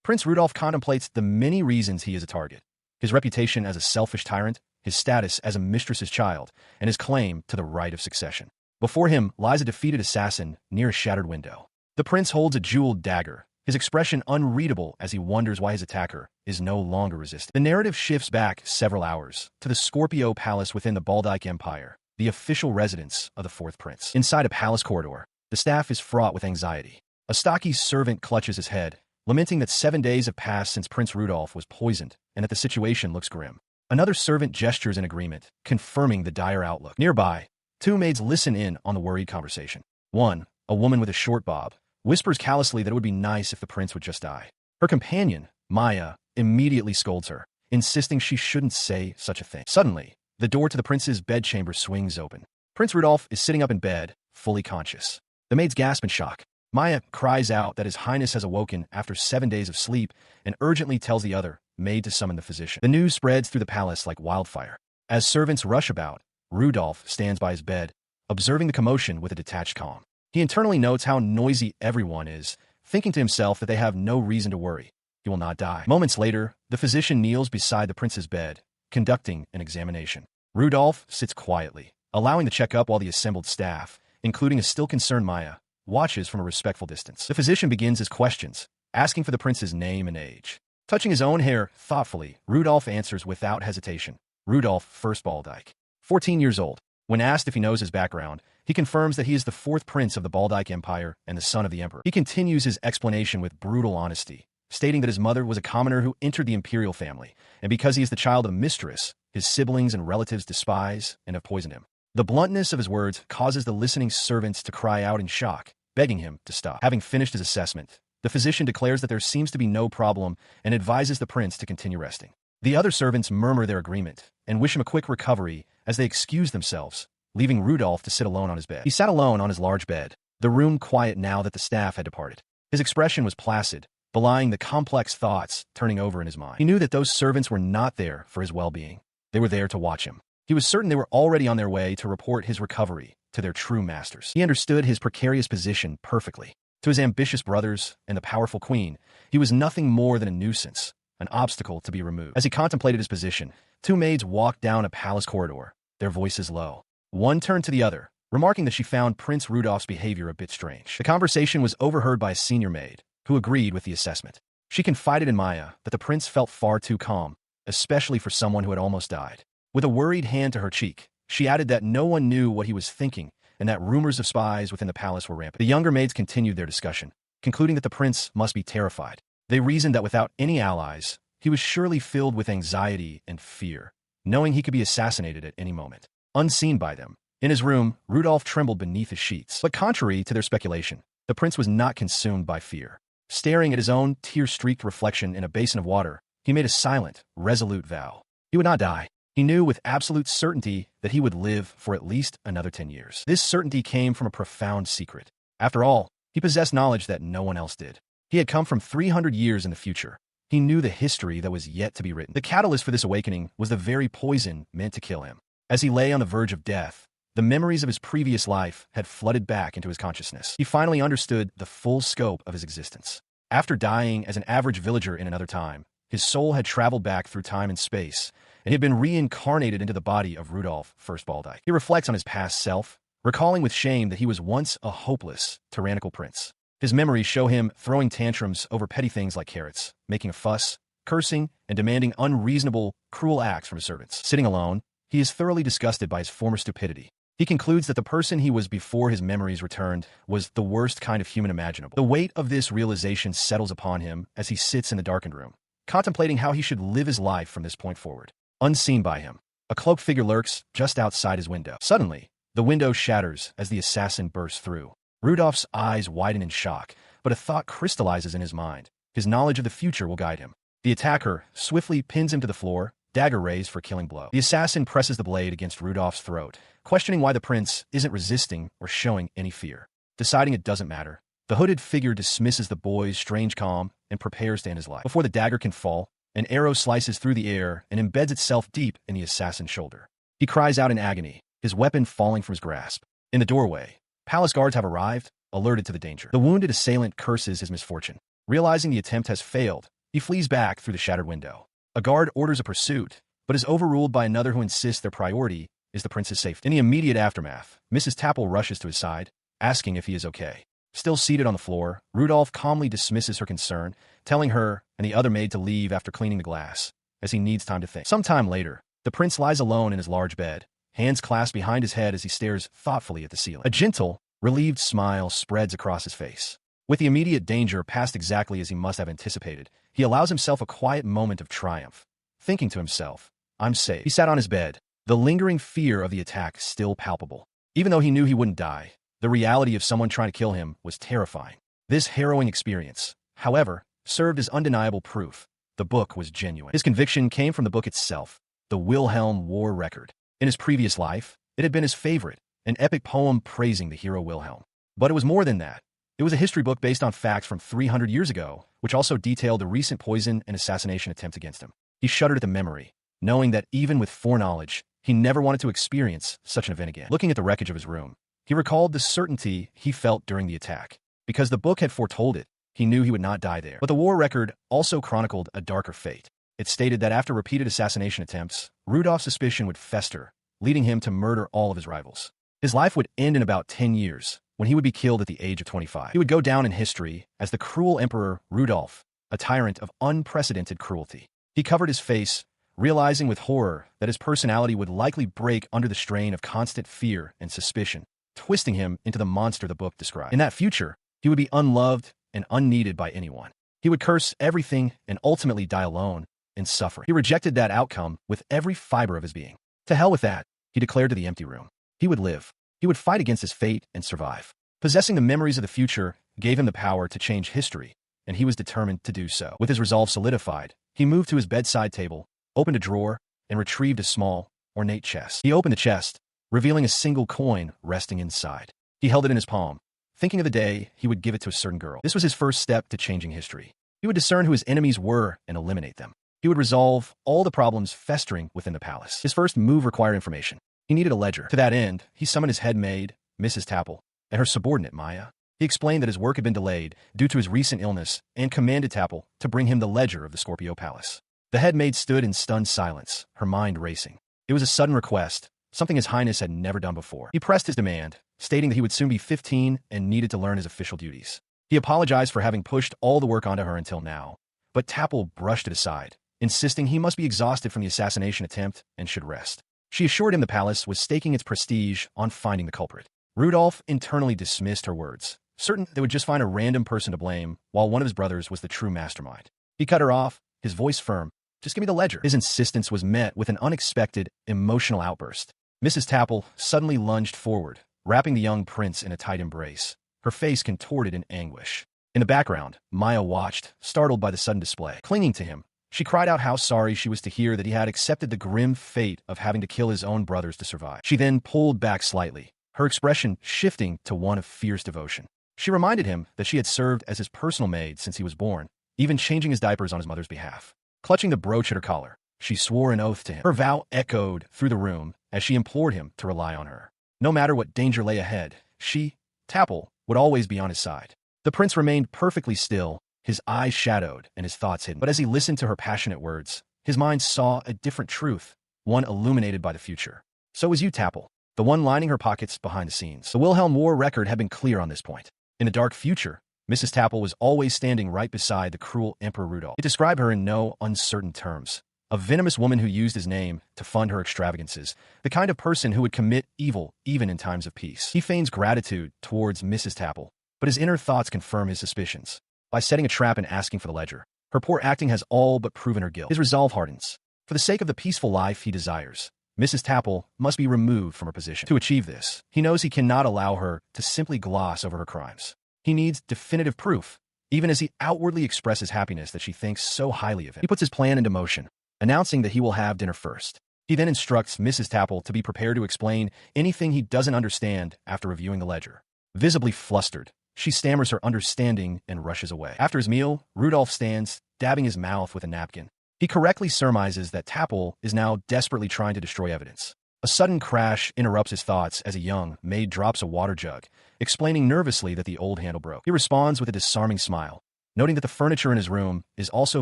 Prince Rudolph contemplates the many reasons he is a target: his reputation as a selfish tyrant, his status as a mistress's child, and his claim to the right of succession. Before him lies a defeated assassin near a shattered window. The prince holds a jeweled dagger, his expression unreadable as he wonders why his attacker is no longer resisting. The narrative shifts back several hours to the Scorpio Palace within the Baldyke Empire, the official residence of the fourth prince. Inside a palace corridor, the staff is fraught with anxiety. A stocky servant clutches his head, lamenting that 7 days have passed since Prince Rudolph was poisoned and that the situation looks grim. Another servant gestures in agreement, confirming the dire outlook. Nearby, two maids listen in on the worried conversation. One, a woman with a short bob, whispers callously that it would be nice if the prince would just die. Her companion, Maya, immediately scolds her, insisting she shouldn't say such a thing. Suddenly, the door to the prince's bedchamber swings open. Prince Rudolph is sitting up in bed, fully conscious. The maids gasp in shock. Maya cries out that His Highness has awoken after 7 days of sleep and urgently tells the other maid to summon the physician. The news spreads through the palace like wildfire. As servants rush about, Rudolph stands by his bed, observing the commotion with a detached calm. He internally notes how noisy everyone is, thinking to himself that they have no reason to worry. He will not die. Moments later, the physician kneels beside the prince's bed, conducting an examination. Rudolph sits quietly, allowing the checkup while the assembled staff, including a still concerned Maya, watches from a respectful distance. The physician begins his questions, asking for the prince's name and age. Touching his own hair thoughtfully, Rudolph answers without hesitation. Rudolph First Baldyke, 14 years old. When asked if he knows his background, he confirms that he is the fourth prince of the Baldyke Empire and the son of the emperor. He continues his explanation with brutal honesty, stating that his mother was a commoner who entered the imperial family, and because he is the child of a mistress, his siblings and relatives despise and have poisoned him. The bluntness of his words causes the listening servants to cry out in shock, begging him to stop. Having finished his assessment, the physician declares that there seems to be no problem and advises the prince to continue resting. The other servants murmur their agreement and wish him a quick recovery as they excuse themselves, leaving Rudolph to sit alone on his bed. He sat alone on his large bed, the room quiet now that the staff had departed. His expression was placid, belying the complex thoughts turning over in his mind. He knew that those servants were not there for his well-being. They were there to watch him. He was certain they were already on their way to report his recovery to their true masters. He understood his precarious position perfectly. To his ambitious brothers and the powerful queen, he was nothing more than a nuisance, an obstacle to be removed. As he contemplated his position, two maids walked down a palace corridor, their voices low. One turned to the other, remarking that she found Prince Rudolph's behavior a bit strange. The conversation was overheard by a senior maid, who agreed with the assessment. She confided in Maya that the prince felt far too calm, especially for someone who had almost died. With a worried hand to her cheek, she added that no one knew what he was thinking and that rumors of spies within the palace were rampant. The younger maids continued their discussion, concluding that the prince must be terrified. They reasoned that without any allies, he was surely filled with anxiety and fear, knowing he could be assassinated at any moment. Unseen by them, in his room, Rudolph trembled beneath his sheets. But contrary to their speculation, the prince was not consumed by fear. Staring at his own tear-streaked reflection in a basin of water, he made a silent, resolute vow. He would not die. He knew with absolute certainty that he would live for at least another 10 years. This certainty came from a profound secret. After all, he possessed knowledge that no one else did. He had come from 300 years in the future. He knew the history that was yet to be written. The catalyst for this awakening was the very poison meant to kill him. As he lay on the verge of death, the memories of his previous life had flooded back into his consciousness. He finally understood the full scope of his existence. After dying as an average villager in another time, his soul had traveled back through time and space, and he had been reincarnated into the body of Rudolph First Baldyke. He reflects on his past self, recalling with shame that he was once a hopeless, tyrannical prince. His memories show him throwing tantrums over petty things like carrots, making a fuss, cursing, and demanding unreasonable, cruel acts from his servants. Sitting alone, he is thoroughly disgusted by his former stupidity. He concludes that the person he was before his memories returned was the worst kind of human imaginable. The weight of this realization settles upon him as he sits in the darkened room, contemplating how he should live his life from this point forward. Unseen by him, a cloaked figure lurks just outside his window. Suddenly, the window shatters as the assassin bursts through. Rudolph's eyes widen in shock, but a thought crystallizes in his mind. His knowledge of the future will guide him. The attacker swiftly pins him to the floor, dagger raised for killing blow. The assassin presses the blade against Rudolph's throat, questioning why the prince isn't resisting or showing any fear. Deciding it doesn't matter, the hooded figure dismisses the boy's strange calm and prepares to end his life. Before the dagger can fall, an arrow slices through the air and embeds itself deep in the assassin's shoulder. He cries out in agony, his weapon falling from his grasp. In the doorway, palace guards have arrived, alerted to the danger. The wounded assailant curses his misfortune. Realizing the attempt has failed, He flees back through the shattered window. A guard orders a pursuit, but is overruled by another who insists their priority is the prince's safety. In the immediate aftermath, Mrs. Tapple rushes to his side, asking if he is okay. Still seated on the floor, Rudolph calmly dismisses her concern, telling her and the other maid to leave after cleaning the glass, as he needs time to think. Some time later, the prince lies alone in his large bed, hands clasped behind his head as he stares thoughtfully at the ceiling. A gentle, relieved smile spreads across his face. With the immediate danger past exactly as he must have anticipated, he allows himself a quiet moment of triumph, thinking to himself, "I'm safe." He sat on his bed, the lingering fear of the attack still palpable. Even though he knew he wouldn't die, the reality of someone trying to kill him was terrifying. This harrowing experience, however, served as undeniable proof the book was genuine. His conviction came from the book itself, the Wilhelm War Record. In his previous life, it had been his favorite, an epic poem praising the hero Wilhelm. But it was more than that. It was a history book based on facts from 300 years ago, which also detailed the recent poison and assassination attempts against him. He shuddered at the memory, knowing that even with foreknowledge, he never wanted to experience such an event again. Looking at the wreckage of his room, he recalled the certainty he felt during the attack. Because the book had foretold it, he knew he would not die there. But the war record also chronicled a darker fate. It stated that after repeated assassination attempts, Rudolph's suspicion would fester, leading him to murder all of his rivals. His life would end in about 10 years, when he would be killed at the age of 25. He would go down in history as the cruel Emperor Rudolph, a tyrant of unprecedented cruelty. He covered his face, realizing with horror that his personality would likely break under the strain of constant fear and suspicion, twisting him into the monster the book described. In that future, he would be unloved and unneeded by anyone. He would curse everything and ultimately die alone in suffering. He rejected that outcome with every fiber of his being. To hell with that, he declared to the empty room. He would live. He would fight against his fate and survive. Possessing the memories of the future gave him the power to change history, and he was determined to do so. With his resolve solidified, he moved to his bedside table, opened a drawer, and retrieved a small, ornate chest. He opened the chest, revealing a single coin resting inside. He held it in his palm, thinking of the day he would give it to a certain girl. This was his first step to changing history. He would discern who his enemies were and eliminate them. He would resolve all the problems festering within the palace. His first move required information. He needed a ledger. To that end, he summoned his head maid, Mrs. Tapple, and her subordinate, Maya. He explained that his work had been delayed due to his recent illness and commanded Tapple to bring him the ledger of the Scorpio Palace. The head maid stood in stunned silence, her mind racing. It was a sudden request, something His Highness had never done before. He pressed his demand, stating that he would soon be 15 and needed to learn his official duties. He apologized for having pushed all the work onto her until now, but Tapple brushed it aside, insisting he must be exhausted from the assassination attempt and should rest. She assured him the palace was staking its prestige on finding the culprit. Rudolph internally dismissed her words, certain they would just find a random person to blame, while one of his brothers was the true mastermind. He cut her off, his voice firm. "Just give me the ledger." His insistence was met with an unexpected, emotional outburst. Mrs. Tapple suddenly lunged forward, wrapping the young prince in a tight embrace, her face contorted in anguish. In the background, Maya watched, startled by the sudden display. Clinging to him, she cried out how sorry she was to hear that he had accepted the grim fate of having to kill his own brothers to survive. She then pulled back slightly, her expression shifting to one of fierce devotion. She reminded him that she had served as his personal maid since he was born, even changing his diapers on his mother's behalf. Clutching the brooch at her collar, she swore an oath to him. Her vow echoed through the room as she implored him to rely on her. No matter what danger lay ahead, she, Tapple, would always be on his side. The prince remained perfectly still, his eyes shadowed and his thoughts hidden. But as he listened to her passionate words, his mind saw a different truth, one illuminated by the future. So was you, Tapple, the one lining her pockets behind the scenes. The Wilhelm War record had been clear on this point. In the dark future, Mrs. Tapple was always standing right beside the cruel Emperor Rudolph. It described her in no uncertain terms. A venomous woman who used his name to fund her extravagances, the kind of person who would commit evil even in times of peace. He feigns gratitude towards Mrs. Tapple, but his inner thoughts confirm his suspicions. By setting a trap and asking for the ledger, her poor acting has all but proven her guilt. His resolve hardens. For the sake of the peaceful life he desires, Mrs. Tapple must be removed from her position. To achieve this, he knows he cannot allow her to simply gloss over her crimes. He needs definitive proof, even as he outwardly expresses happiness that she thinks so highly of him. He puts his plan into motion, announcing that he will have dinner first. He then instructs Mrs. Tapple to be prepared to explain anything he doesn't understand after reviewing the ledger. Visibly flustered, she stammers her understanding and rushes away. After his meal, Rudolph stands, dabbing his mouth with a napkin. He correctly surmises that Tapple is now desperately trying to destroy evidence. A sudden crash interrupts his thoughts as a young maid drops a water jug, explaining nervously that the old handle broke. He responds with a disarming smile, noting that the furniture in his room is also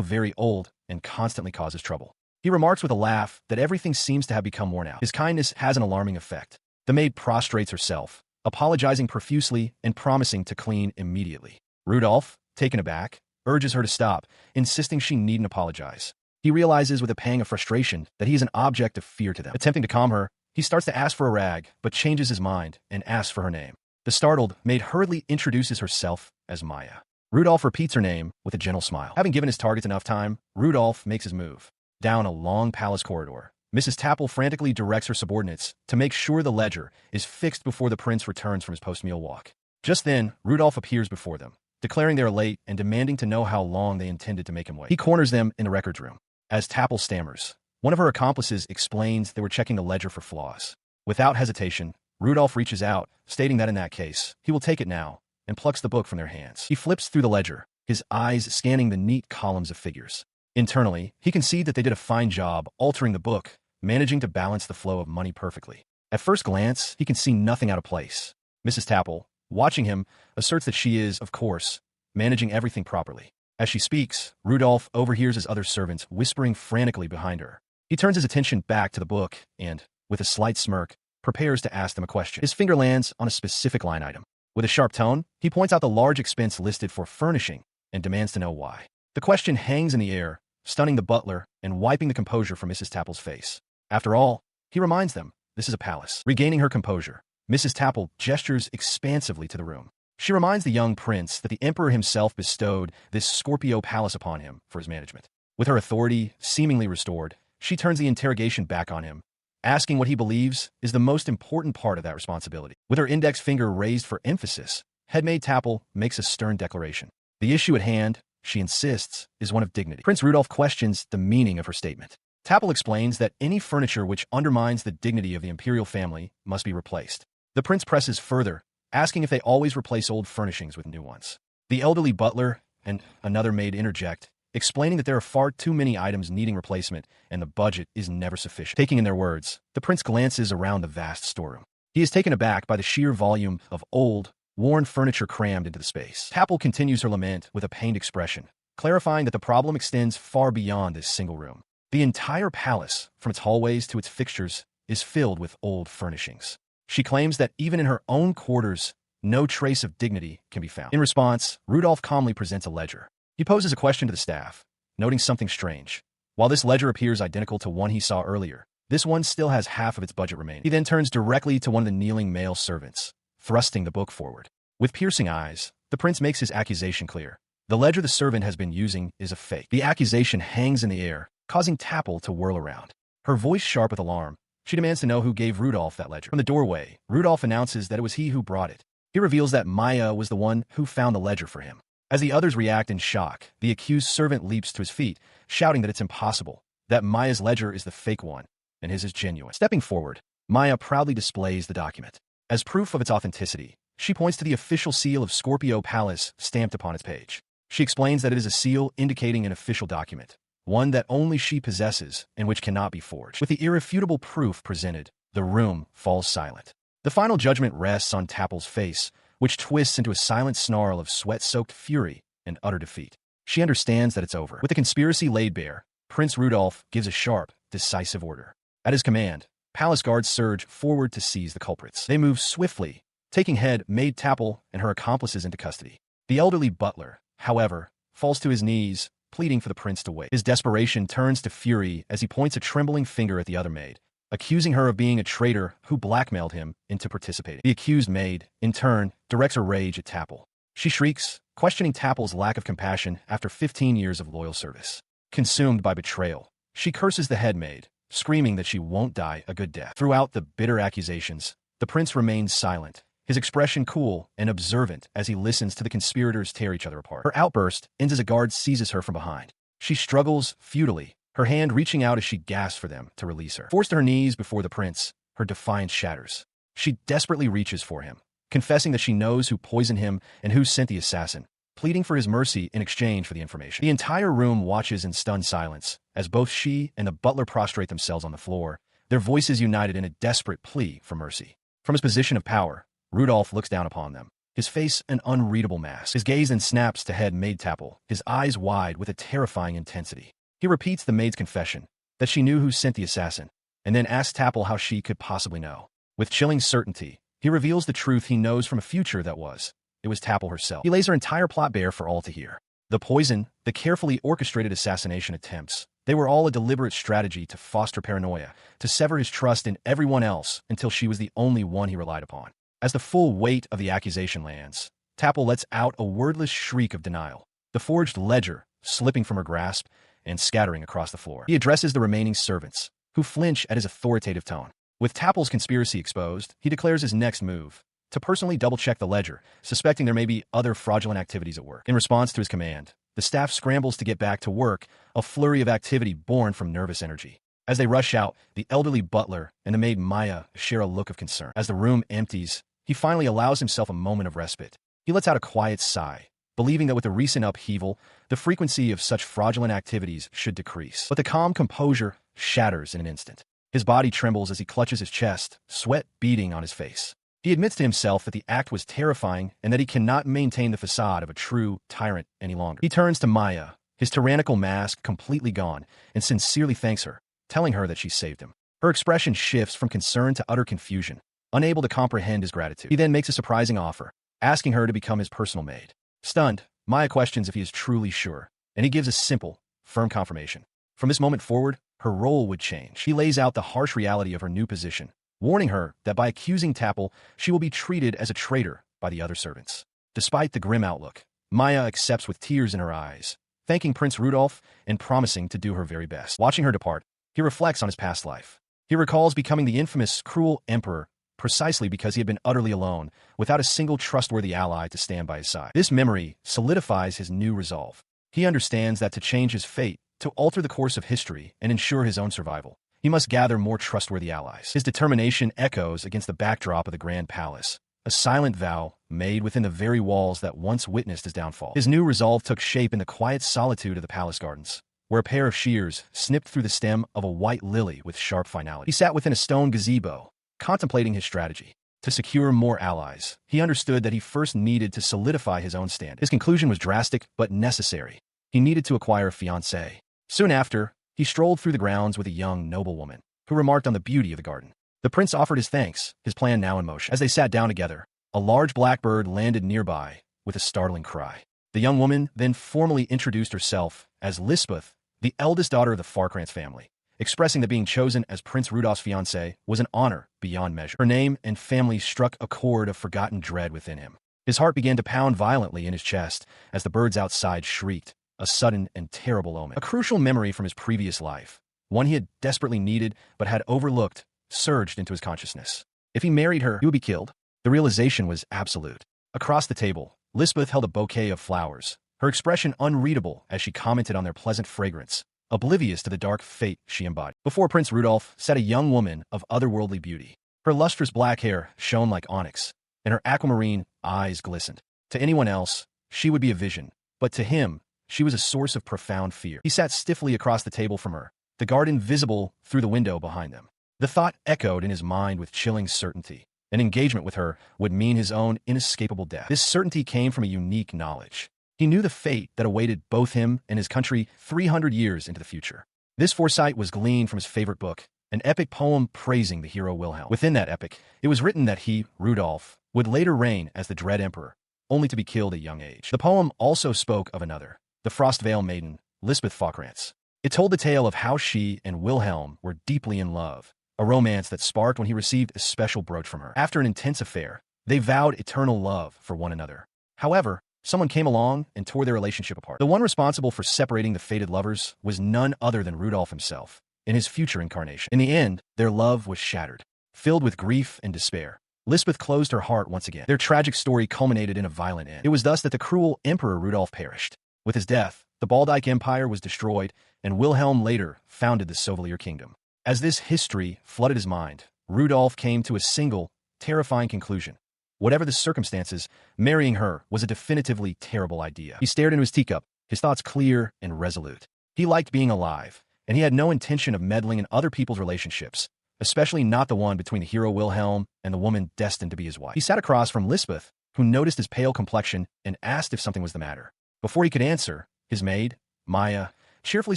very old and constantly causes trouble. He remarks with a laugh that everything seems to have become worn out. His kindness has an alarming effect. The maid prostrates herself, apologizing profusely and promising to clean immediately. Rudolph, taken aback, urges her to stop, insisting she needn't apologize. He realizes with a pang of frustration that he is an object of fear to them. Attempting to calm her, he starts to ask for a rag, but changes his mind and asks for her name. The startled maid hurriedly introduces herself as Maya. Rudolph repeats her name with a gentle smile. Having given his targets enough time, Rudolph makes his move. Down a long palace corridor, Mrs. Tapple frantically directs her subordinates to make sure the ledger is fixed before the prince returns from his post-meal walk. Just then, Rudolph appears before them, declaring they are late and demanding to know how long they intended to make him wait. He corners them in the records room. As Tapple stammers, one of her accomplices explains they were checking the ledger for flaws. Without hesitation, Rudolph reaches out, stating that in that case, he will take it now, and plucks the book from their hands. He flips through the ledger, his eyes scanning the neat columns of figures. Internally, he can see that they did a fine job altering the book, managing to balance the flow of money perfectly. At first glance, he can see nothing out of place. Mrs. Tapple, watching him, asserts that she is, of course, managing everything properly. As she speaks, Rudolph overhears his other servants whispering frantically behind her. He turns his attention back to the book and, with a slight smirk, prepares to ask them a question. His finger lands on a specific line item. With a sharp tone, he points out the large expense listed for furnishing and demands to know why. The question hangs in the air, stunning the butler and wiping the composure from Mrs. Tapple's face. After all, he reminds them, this is a palace. Regaining her composure, Mrs. Tapple gestures expansively to the room. She reminds the young prince that the emperor himself bestowed this Scorpio palace upon him for his management. With her authority seemingly restored, she turns the interrogation back on him, asking what he believes is the most important part of that responsibility. With her index finger raised for emphasis, Headmaid Tapple makes a stern declaration. The issue at hand, she insists, is one of dignity. Prince Rudolph questions the meaning of her statement. Tapple explains that any furniture which undermines the dignity of the imperial family must be replaced. The prince presses further, asking if they always replace old furnishings with new ones. The elderly butler and another maid interject, explaining that there are far too many items needing replacement and the budget is never sufficient. Taking in their words, the prince glances around the vast storeroom. He is taken aback by the sheer volume of old, worn furniture crammed into the space. Tapple continues her lament with a pained expression, clarifying that the problem extends far beyond this single room. The entire palace, from its hallways to its fixtures, is filled with old furnishings. She claims that even in her own quarters, no trace of dignity can be found. In response, Rudolph calmly presents a ledger. He poses a question to the staff, noting something strange. While this ledger appears identical to one he saw earlier, this one still has half of its budget remaining. He then turns directly to one of the kneeling male servants, thrusting the book forward. With piercing eyes, the prince makes his accusation clear. The ledger the servant has been using is a fake. The accusation hangs in the air, causing Tapple to whirl around. Her voice sharp with alarm, she demands to know who gave Rudolph that ledger. From the doorway, Rudolph announces that it was he who brought it. He reveals that Maya was the one who found the ledger for him. As the others react in shock, the accused servant leaps to his feet, shouting that it's impossible, that Maya's ledger is the fake one, and his is genuine. Stepping forward, Maya proudly displays the document. As proof of its authenticity, she points to the official seal of Scorpio Palace stamped upon its page. She explains that it is a seal indicating an official document, one that only she possesses and which cannot be forged. With the irrefutable proof presented, the room falls silent. The final judgment rests on Tapple's face, which twists into a silent snarl of sweat-soaked fury and utter defeat. She understands that it's over. With the conspiracy laid bare, Prince Rudolph gives a sharp, decisive order. At his command, palace guards surge forward to seize the culprits. They move swiftly, taking Headmaid Tapple and her accomplices into custody. The elderly butler, however, falls to his knees, pleading for the prince to wait. His desperation turns to fury as he points a trembling finger at the other maid, accusing her of being a traitor who blackmailed him into participating. The accused maid, in turn, directs her rage at Tapple. She shrieks, questioning Tapple's lack of compassion after 15 years of loyal service. Consumed by betrayal, she curses the headmaid, screaming that she won't die a good death. Throughout the bitter accusations, the prince remains silent, his expression cool and observant as he listens to the conspirators tear each other apart. Her outburst ends as a guard seizes her from behind. She struggles futilely, her hand reaching out as she gasps for them to release her. Forced to her knees before the prince, her defiance shatters. She desperately reaches for him, confessing that she knows who poisoned him and who sent the assassin, pleading for his mercy in exchange for the information. The entire room watches in stunned silence as both she and the butler prostrate themselves on the floor, their voices united in a desperate plea for mercy. From his position of power, Rudolph looks down upon them, his face an unreadable mask. His gaze then snaps to head maid Tapple, his eyes wide with a terrifying intensity. He repeats the maid's confession, that she knew who sent the assassin, and then asks Tapple how she could possibly know. With chilling certainty, he reveals the truth he knows from a future that was. It was Tapple herself. He lays her entire plot bare for all to hear. The poison, the carefully orchestrated assassination attempts, they were all a deliberate strategy to foster paranoia, to sever his trust in everyone else until she was the only one he relied upon. As the full weight of the accusation lands, Tapple lets out a wordless shriek of denial, the forged ledger slipping from her grasp and scattering across the floor. He addresses the remaining servants, who flinch at his authoritative tone. With Tapple's conspiracy exposed, he declares his next move, to personally double-check the ledger, suspecting there may be other fraudulent activities at work. In response to his command, the staff scrambles to get back to work, a flurry of activity born from nervous energy. As they rush out, the elderly butler and the maid Maya share a look of concern. As the room empties, he finally allows himself a moment of respite. He lets out a quiet sigh, believing that with the recent upheaval, the frequency of such fraudulent activities should decrease. But the calm composure shatters in an instant. His body trembles as he clutches his chest, sweat beading on his face. He admits to himself that the act was terrifying and that he cannot maintain the facade of a true tyrant any longer. He turns to Maya, his tyrannical mask completely gone, and sincerely thanks her, telling her that she saved him. Her expression shifts from concern to utter confusion, unable to comprehend his gratitude. He then makes a surprising offer, asking her to become his personal maid. Stunned, Maya questions if he is truly sure, and he gives a simple, firm confirmation. From this moment forward, her role would change. He lays out the harsh reality of her new position, warning her that by accusing Tapple, she will be treated as a traitor by the other servants. Despite the grim outlook, Maya accepts with tears in her eyes, thanking Prince Rudolph and promising to do her very best. Watching her depart, he reflects on his past life. He recalls becoming the infamous, cruel emperor precisely because he had been utterly alone, without a single trustworthy ally to stand by his side. This memory solidifies his new resolve. He understands that to change his fate, to alter the course of history and ensure his own survival, he must gather more trustworthy allies. His determination echoes against the backdrop of the Grand Palace, a silent vow made within the very walls that once witnessed his downfall. His new resolve took shape in the quiet solitude of the palace gardens, where a pair of shears snipped through the stem of a white lily with sharp finality. He sat within a stone gazebo, contemplating his strategy. To secure more allies, he understood that he first needed to solidify his own stand. His conclusion was drastic but necessary. He needed to acquire a fiancée. Soon after, he strolled through the grounds with a young noblewoman, who remarked on the beauty of the garden. The prince offered his thanks, his plan now in motion. As they sat down together, a large blackbird landed nearby with a startling cry. The young woman then formally introduced herself as Lisbeth, the eldest daughter of the Farkrantz family, expressing that being chosen as Prince Rudolph's fiancée was an honor beyond measure. Her name and family struck a chord of forgotten dread within him. His heart began to pound violently in his chest as the birds outside shrieked, a sudden and terrible omen. A crucial memory from his previous life, one he had desperately needed but had overlooked, surged into his consciousness. If he married her, he would be killed. The realization was absolute. Across the table, Lisbeth held a bouquet of flowers, her expression unreadable as she commented on their pleasant fragrance, oblivious to the dark fate she embodied. Before Prince Rudolph sat a young woman of otherworldly beauty. Her lustrous black hair shone like onyx, and her aquamarine eyes glistened. To anyone else, she would be a vision, but to him, she was a source of profound fear. He sat stiffly across the table from her, the garden visible through the window behind them. The thought echoed in his mind with chilling certainty. An engagement with her would mean his own inescapable death. This certainty came from a unique knowledge. He knew the fate that awaited both him and his country 300 years into the future. This foresight was gleaned from his favorite book, an epic poem praising the hero Wilhelm. Within that epic, it was written that he, Rudolph, would later reign as the dread emperor, only to be killed at a young age. The poem also spoke of another, the Frostvale maiden, Lisbeth Farkrantz. It told the tale of how she and Wilhelm were deeply in love, a romance that sparked when he received a special brooch from her. After an intense affair, they vowed eternal love for one another. However, someone came along and tore their relationship apart. The one responsible for separating the fated lovers was none other than Rudolph himself, in his future incarnation. In the end, their love was shattered. Filled with grief and despair, Lisbeth closed her heart once again. Their tragic story culminated in a violent end. It was thus that the cruel Emperor Rudolph perished. With his death, the Baldike Empire was destroyed, and Wilhelm later founded the Sovelier Kingdom. As this history flooded his mind, Rudolph came to a single, terrifying conclusion. Whatever the circumstances, marrying her was a definitively terrible idea. He stared into his teacup, his thoughts clear and resolute. He liked being alive, and he had no intention of meddling in other people's relationships, especially not the one between the hero Wilhelm and the woman destined to be his wife. He sat across from Lisbeth, who noticed his pale complexion and asked if something was the matter. Before he could answer, his maid, Maya, cheerfully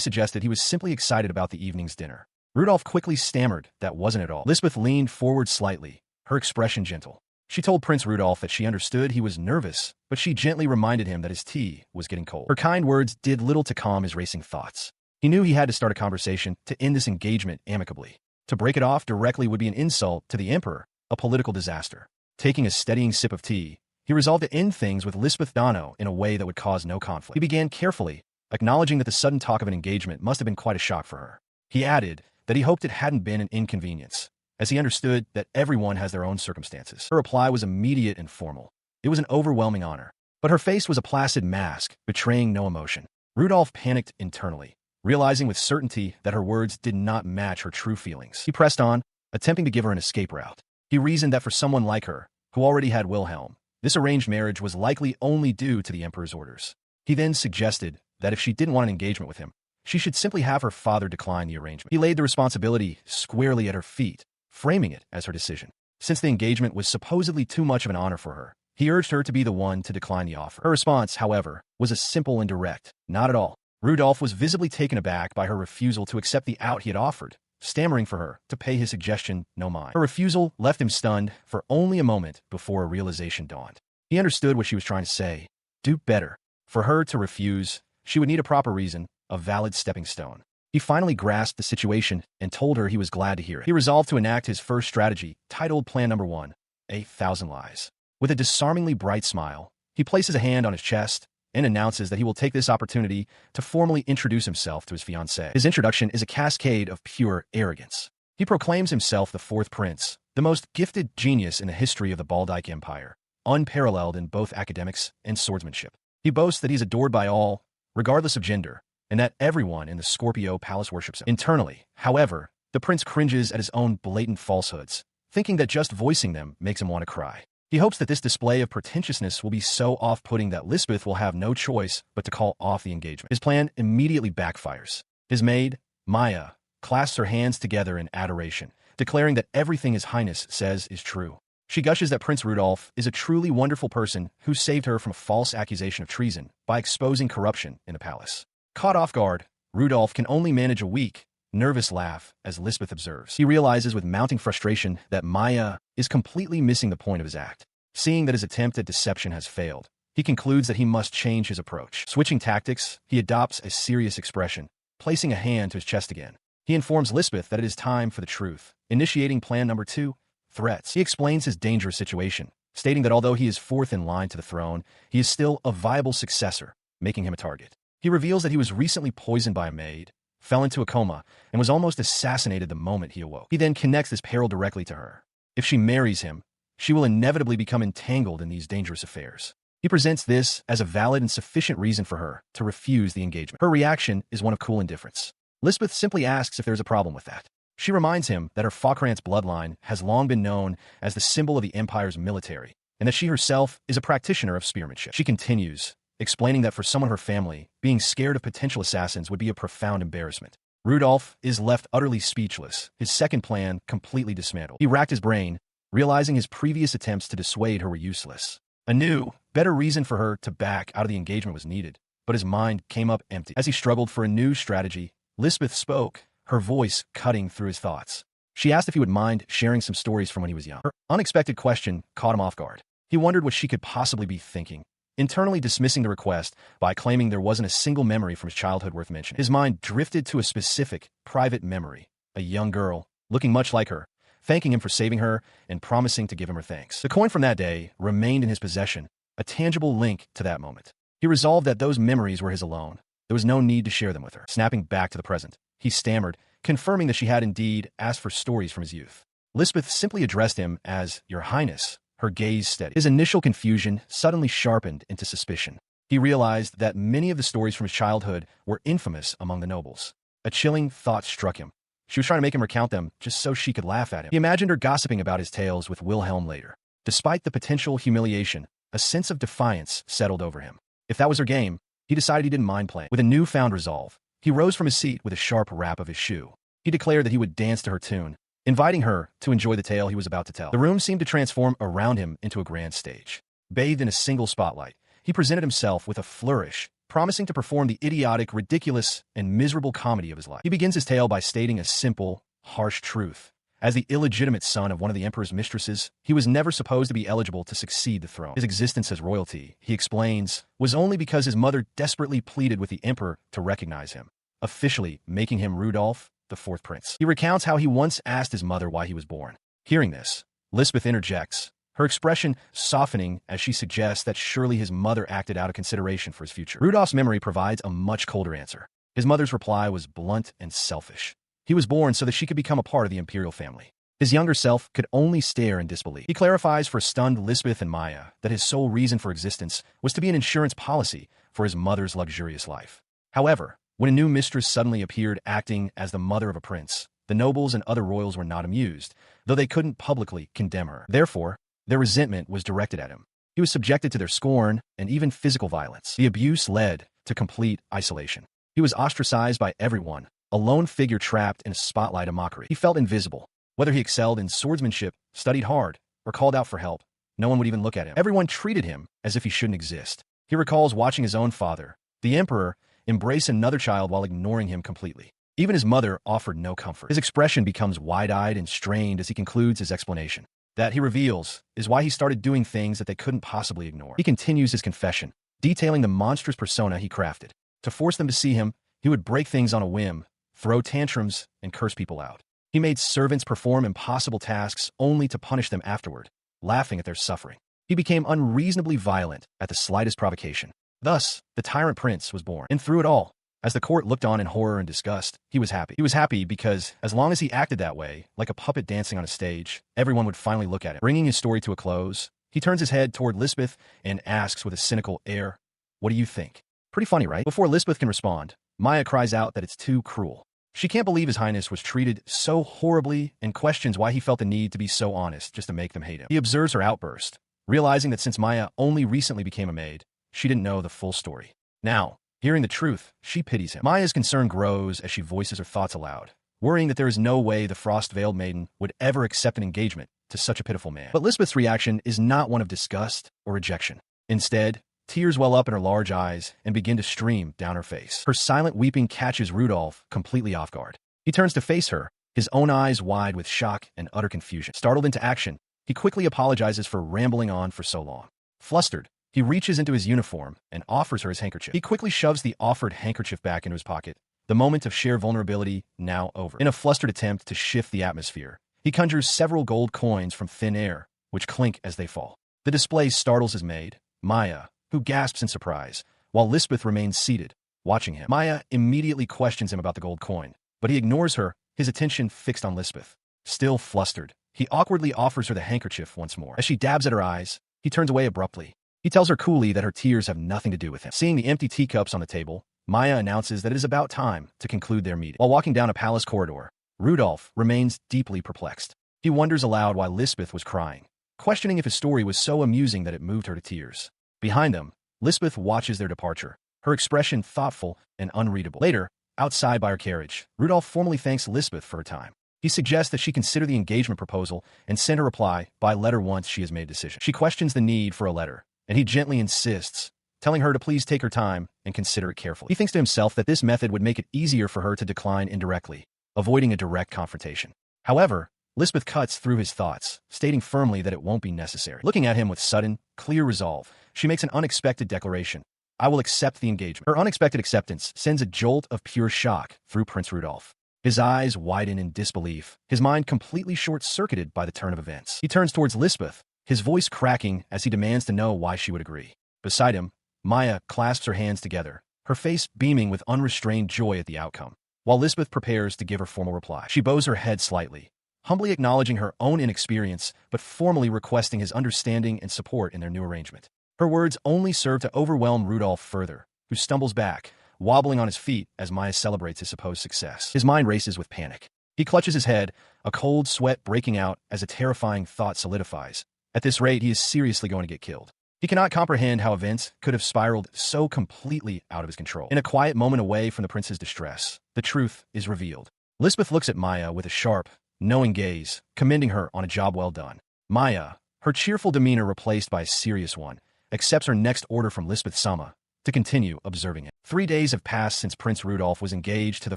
suggested he was simply excited about the evening's dinner. Rudolph quickly stammered that wasn't at all. Lisbeth leaned forward slightly, her expression gentle. She told Prince Rudolph that she understood he was nervous, but she gently reminded him that his tea was getting cold. Her kind words did little to calm his racing thoughts. He knew he had to start a conversation to end this engagement amicably. To break it off directly would be an insult to the emperor, a political disaster. Taking a steadying sip of tea, he resolved to end things with Lisbeth Dano in a way that would cause no conflict. He began carefully, acknowledging that the sudden talk of an engagement must have been quite a shock for her. He added that he hoped it hadn't been an inconvenience, as he understood that everyone has their own circumstances. Her reply was immediate and formal. It was an overwhelming honor, but her face was a placid mask, betraying no emotion. Rudolph panicked internally, realizing with certainty that her words did not match her true feelings. He pressed on, attempting to give her an escape route. He reasoned that for someone like her, who already had Wilhelm, this arranged marriage was likely only due to the emperor's orders. He then suggested that if she didn't want an engagement with him, she should simply have her father decline the arrangement. He laid the responsibility squarely at her feet, framing it as her decision. Since the engagement was supposedly too much of an honor for her, he urged her to be the one to decline the offer. Her response, however, was a simple and direct, "Not at all." Rudolph was visibly taken aback by her refusal to accept the out he had offered, stammering for her to pay his suggestion no mind. Her refusal left him stunned for only a moment before a realization dawned. He understood what she was trying to say. Do better. For her to refuse, she would need a proper reason, a valid stepping stone. He finally grasped the situation and told her he was glad to hear it. He resolved to enact his first strategy, titled Plan Number 1, 1,000 Lies. With a disarmingly bright smile, he places a hand on his chest and announces that he will take this opportunity to formally introduce himself to his fiancée. His introduction is a cascade of pure arrogance. He proclaims himself the fourth prince, the most gifted genius in the history of the Baldike Empire, unparalleled in both academics and swordsmanship. He boasts that he's adored by all, regardless of gender, and that everyone in the Scorpio Palace worships him. Internally, however, the prince cringes at his own blatant falsehoods, thinking that just voicing them makes him want to cry. He hopes that this display of pretentiousness will be so off-putting that Lisbeth will have no choice but to call off the engagement. His plan immediately backfires. His maid, Maya, clasps her hands together in adoration, declaring that everything His Highness says is true. She gushes that Prince Rudolph is a truly wonderful person who saved her from a false accusation of treason by exposing corruption in the palace. Caught off guard, Rudolph can only manage a weak, nervous laugh as Lisbeth observes. He realizes with mounting frustration that Maya is completely missing the point of his act. Seeing that his attempt at deception has failed, he concludes that he must change his approach. Switching tactics, he adopts a serious expression, placing a hand to his chest again. He informs Lisbeth that it is time for the truth, initiating Plan Number 2, Threats. He explains his dangerous situation, stating that although he is fourth in line to the throne, he is still a viable successor, making him a target. He reveals that he was recently poisoned by a maid, fell into a coma, and was almost assassinated the moment he awoke. He then connects this peril directly to her. If she marries him, she will inevitably become entangled in these dangerous affairs. He presents this as a valid and sufficient reason for her to refuse the engagement. Her reaction is one of cool indifference. Lisbeth simply asks if there's a problem with that. She reminds him that her Falkrantz bloodline has long been known as the symbol of the Empire's military, and that she herself is a practitioner of spearmanship. She continues, explaining that for someone of her family, being scared of potential assassins would be a profound embarrassment. Rudolph is left utterly speechless, his second plan completely dismantled. He racked his brain, realizing his previous attempts to dissuade her were useless. A new, better reason for her to back out of the engagement was needed, but his mind came up empty. As he struggled for a new strategy, Lisbeth spoke, her voice cutting through his thoughts. She asked if he would mind sharing some stories from when he was young. Her unexpected question caught him off guard. He wondered what she could possibly be thinking, internally dismissing the request by claiming there wasn't a single memory from his childhood worth mentioning. His mind drifted to a specific, private memory, a young girl, looking much like her, thanking him for saving her and promising to give him her thanks. The coin from that day remained in his possession, a tangible link to that moment. He resolved that those memories were his alone. There was no need to share them with her. Snapping back to the present, he stammered, confirming that she had indeed asked for stories from his youth. Lisbeth simply addressed him as Your Highness, her gaze steady. His initial confusion suddenly sharpened into suspicion. He realized that many of the stories from his childhood were infamous among the nobles. A chilling thought struck him. She was trying to make him recount them just so she could laugh at him. He imagined her gossiping about his tales with Wilhelm later. Despite the potential humiliation, a sense of defiance settled over him. If that was her game, he decided he didn't mind playing. With a newfound resolve, he rose from his seat with a sharp rap of his shoe. He declared that he would dance to her tune, inviting her to enjoy the tale he was about to tell. The room seemed to transform around him into a grand stage. Bathed in a single spotlight, he presented himself with a flourish, promising to perform the idiotic, ridiculous, and miserable comedy of his life. He begins his tale by stating a simple, harsh truth. As the illegitimate son of one of the emperor's mistresses, he was never supposed to be eligible to succeed the throne. His existence as royalty, he explains, was only because his mother desperately pleaded with the emperor to recognize him, officially making him Rudolph, the fourth prince. He recounts how he once asked his mother why he was born. Hearing this, Lisbeth interjects, her expression softening as she suggests that surely his mother acted out of consideration for his future. Rudolph's memory provides a much colder answer. His mother's reply was blunt and selfish. He was born so that she could become a part of the imperial family. His younger self could only stare in disbelief. He clarifies for stunned Lisbeth and Maya that his sole reason for existence was to be an insurance policy for his mother's luxurious life. However, when a new mistress suddenly appeared acting as the mother of a prince, the nobles and other royals were not amused, though they couldn't publicly condemn her. Therefore, their resentment was directed at him. He was subjected to their scorn and even physical violence. The abuse led to complete isolation. He was ostracized by everyone, a lone figure trapped in a spotlight of mockery. He felt invisible. Whether he excelled in swordsmanship, studied hard, or called out for help, no one would even look at him. Everyone treated him as if he shouldn't exist. He recalls watching his own father, the emperor, embrace another child while ignoring him completely. Even his mother offered no comfort. His expression becomes wide-eyed and strained as he concludes his explanation. That, he reveals, is why he started doing things that they couldn't possibly ignore. He continues his confession, detailing the monstrous persona he crafted. To force them to see him, he would break things on a whim, throw tantrums, and curse people out. He made servants perform impossible tasks only to punish them afterward, laughing at their suffering. He became unreasonably violent at the slightest provocation. Thus, the Tyrant Prince was born. And through it all, as the court looked on in horror and disgust, he was happy. He was happy because, as long as he acted that way, like a puppet dancing on a stage, everyone would finally look at him. Bringing his story to a close, he turns his head toward Lisbeth and asks with a cynical air, "What do you think?" Pretty funny, right? Before Lisbeth can respond, Maya cries out that it's too cruel. She can't believe His Highness was treated so horribly and questions why he felt the need to be so honest just to make them hate him. He observes her outburst, realizing that since Maya only recently became a maid, she didn't know the full story. Now, hearing the truth, she pities him. Maya's concern grows as she voices her thoughts aloud, worrying that there is no way the frost-veiled maiden would ever accept an engagement to such a pitiful man. But Lisbeth's reaction is not one of disgust or rejection. Instead, tears well up in her large eyes and begin to stream down her face. Her silent weeping catches Rudolph completely off guard. He turns to face her, his own eyes wide with shock and utter confusion. Startled into action, he quickly apologizes for rambling on for so long. Flustered, he reaches into his uniform and offers her his handkerchief. He quickly shoves the offered handkerchief back into his pocket, the moment of sheer vulnerability now over. In a flustered attempt to shift the atmosphere, he conjures several gold coins from thin air, which clink as they fall. The display startles his maid, Maya, who gasps in surprise, while Lisbeth remains seated, watching him. Maya immediately questions him about the gold coin, but he ignores her, his attention fixed on Lisbeth. Still flustered, he awkwardly offers her the handkerchief once more. As she dabs at her eyes, he turns away abruptly. He tells her coolly that her tears have nothing to do with him. Seeing the empty teacups on the table, Maya announces that it is about time to conclude their meeting. While walking down a palace corridor, Rudolph remains deeply perplexed. He wonders aloud why Lisbeth was crying, questioning if his story was so amusing that it moved her to tears. Behind them, Lisbeth watches their departure, her expression thoughtful and unreadable. Later, outside by her carriage, Rudolph formally thanks Lisbeth for her time. He suggests that she consider the engagement proposal and send a reply by letter once she has made a decision. She questions the need for a letter, and he gently insists, telling her to please take her time and consider it carefully. He thinks to himself that this method would make it easier for her to decline indirectly, avoiding a direct confrontation. However, Lisbeth cuts through his thoughts, stating firmly that it won't be necessary. Looking at him with sudden, clear resolve, she makes an unexpected declaration. "I will accept the engagement." Her unexpected acceptance sends a jolt of pure shock through Prince Rudolph. His eyes widen in disbelief, his mind completely short-circuited by the turn of events. He turns towards Lisbeth, his voice cracking as he demands to know why she would agree. Beside him, Maya clasps her hands together, her face beaming with unrestrained joy at the outcome, while Lisbeth prepares to give her formal reply. She bows her head slightly, humbly acknowledging her own inexperience, but formally requesting his understanding and support in their new arrangement. Her words only serve to overwhelm Rudolph further, who stumbles back, wobbling on his feet as Maya celebrates his supposed success. His mind races with panic. He clutches his head, a cold sweat breaking out as a terrifying thought solidifies. At this rate, he is seriously going to get killed. He cannot comprehend how events could have spiraled so completely out of his control. In a quiet moment away from the prince's distress, the truth is revealed. Lisbeth looks at Maya with a sharp, knowing gaze, commending her on a job well done. Maya, her cheerful demeanor replaced by a serious one, accepts her next order from Lisbeth Sama to continue observing it. 3 days have passed since Prince Rudolph was engaged to the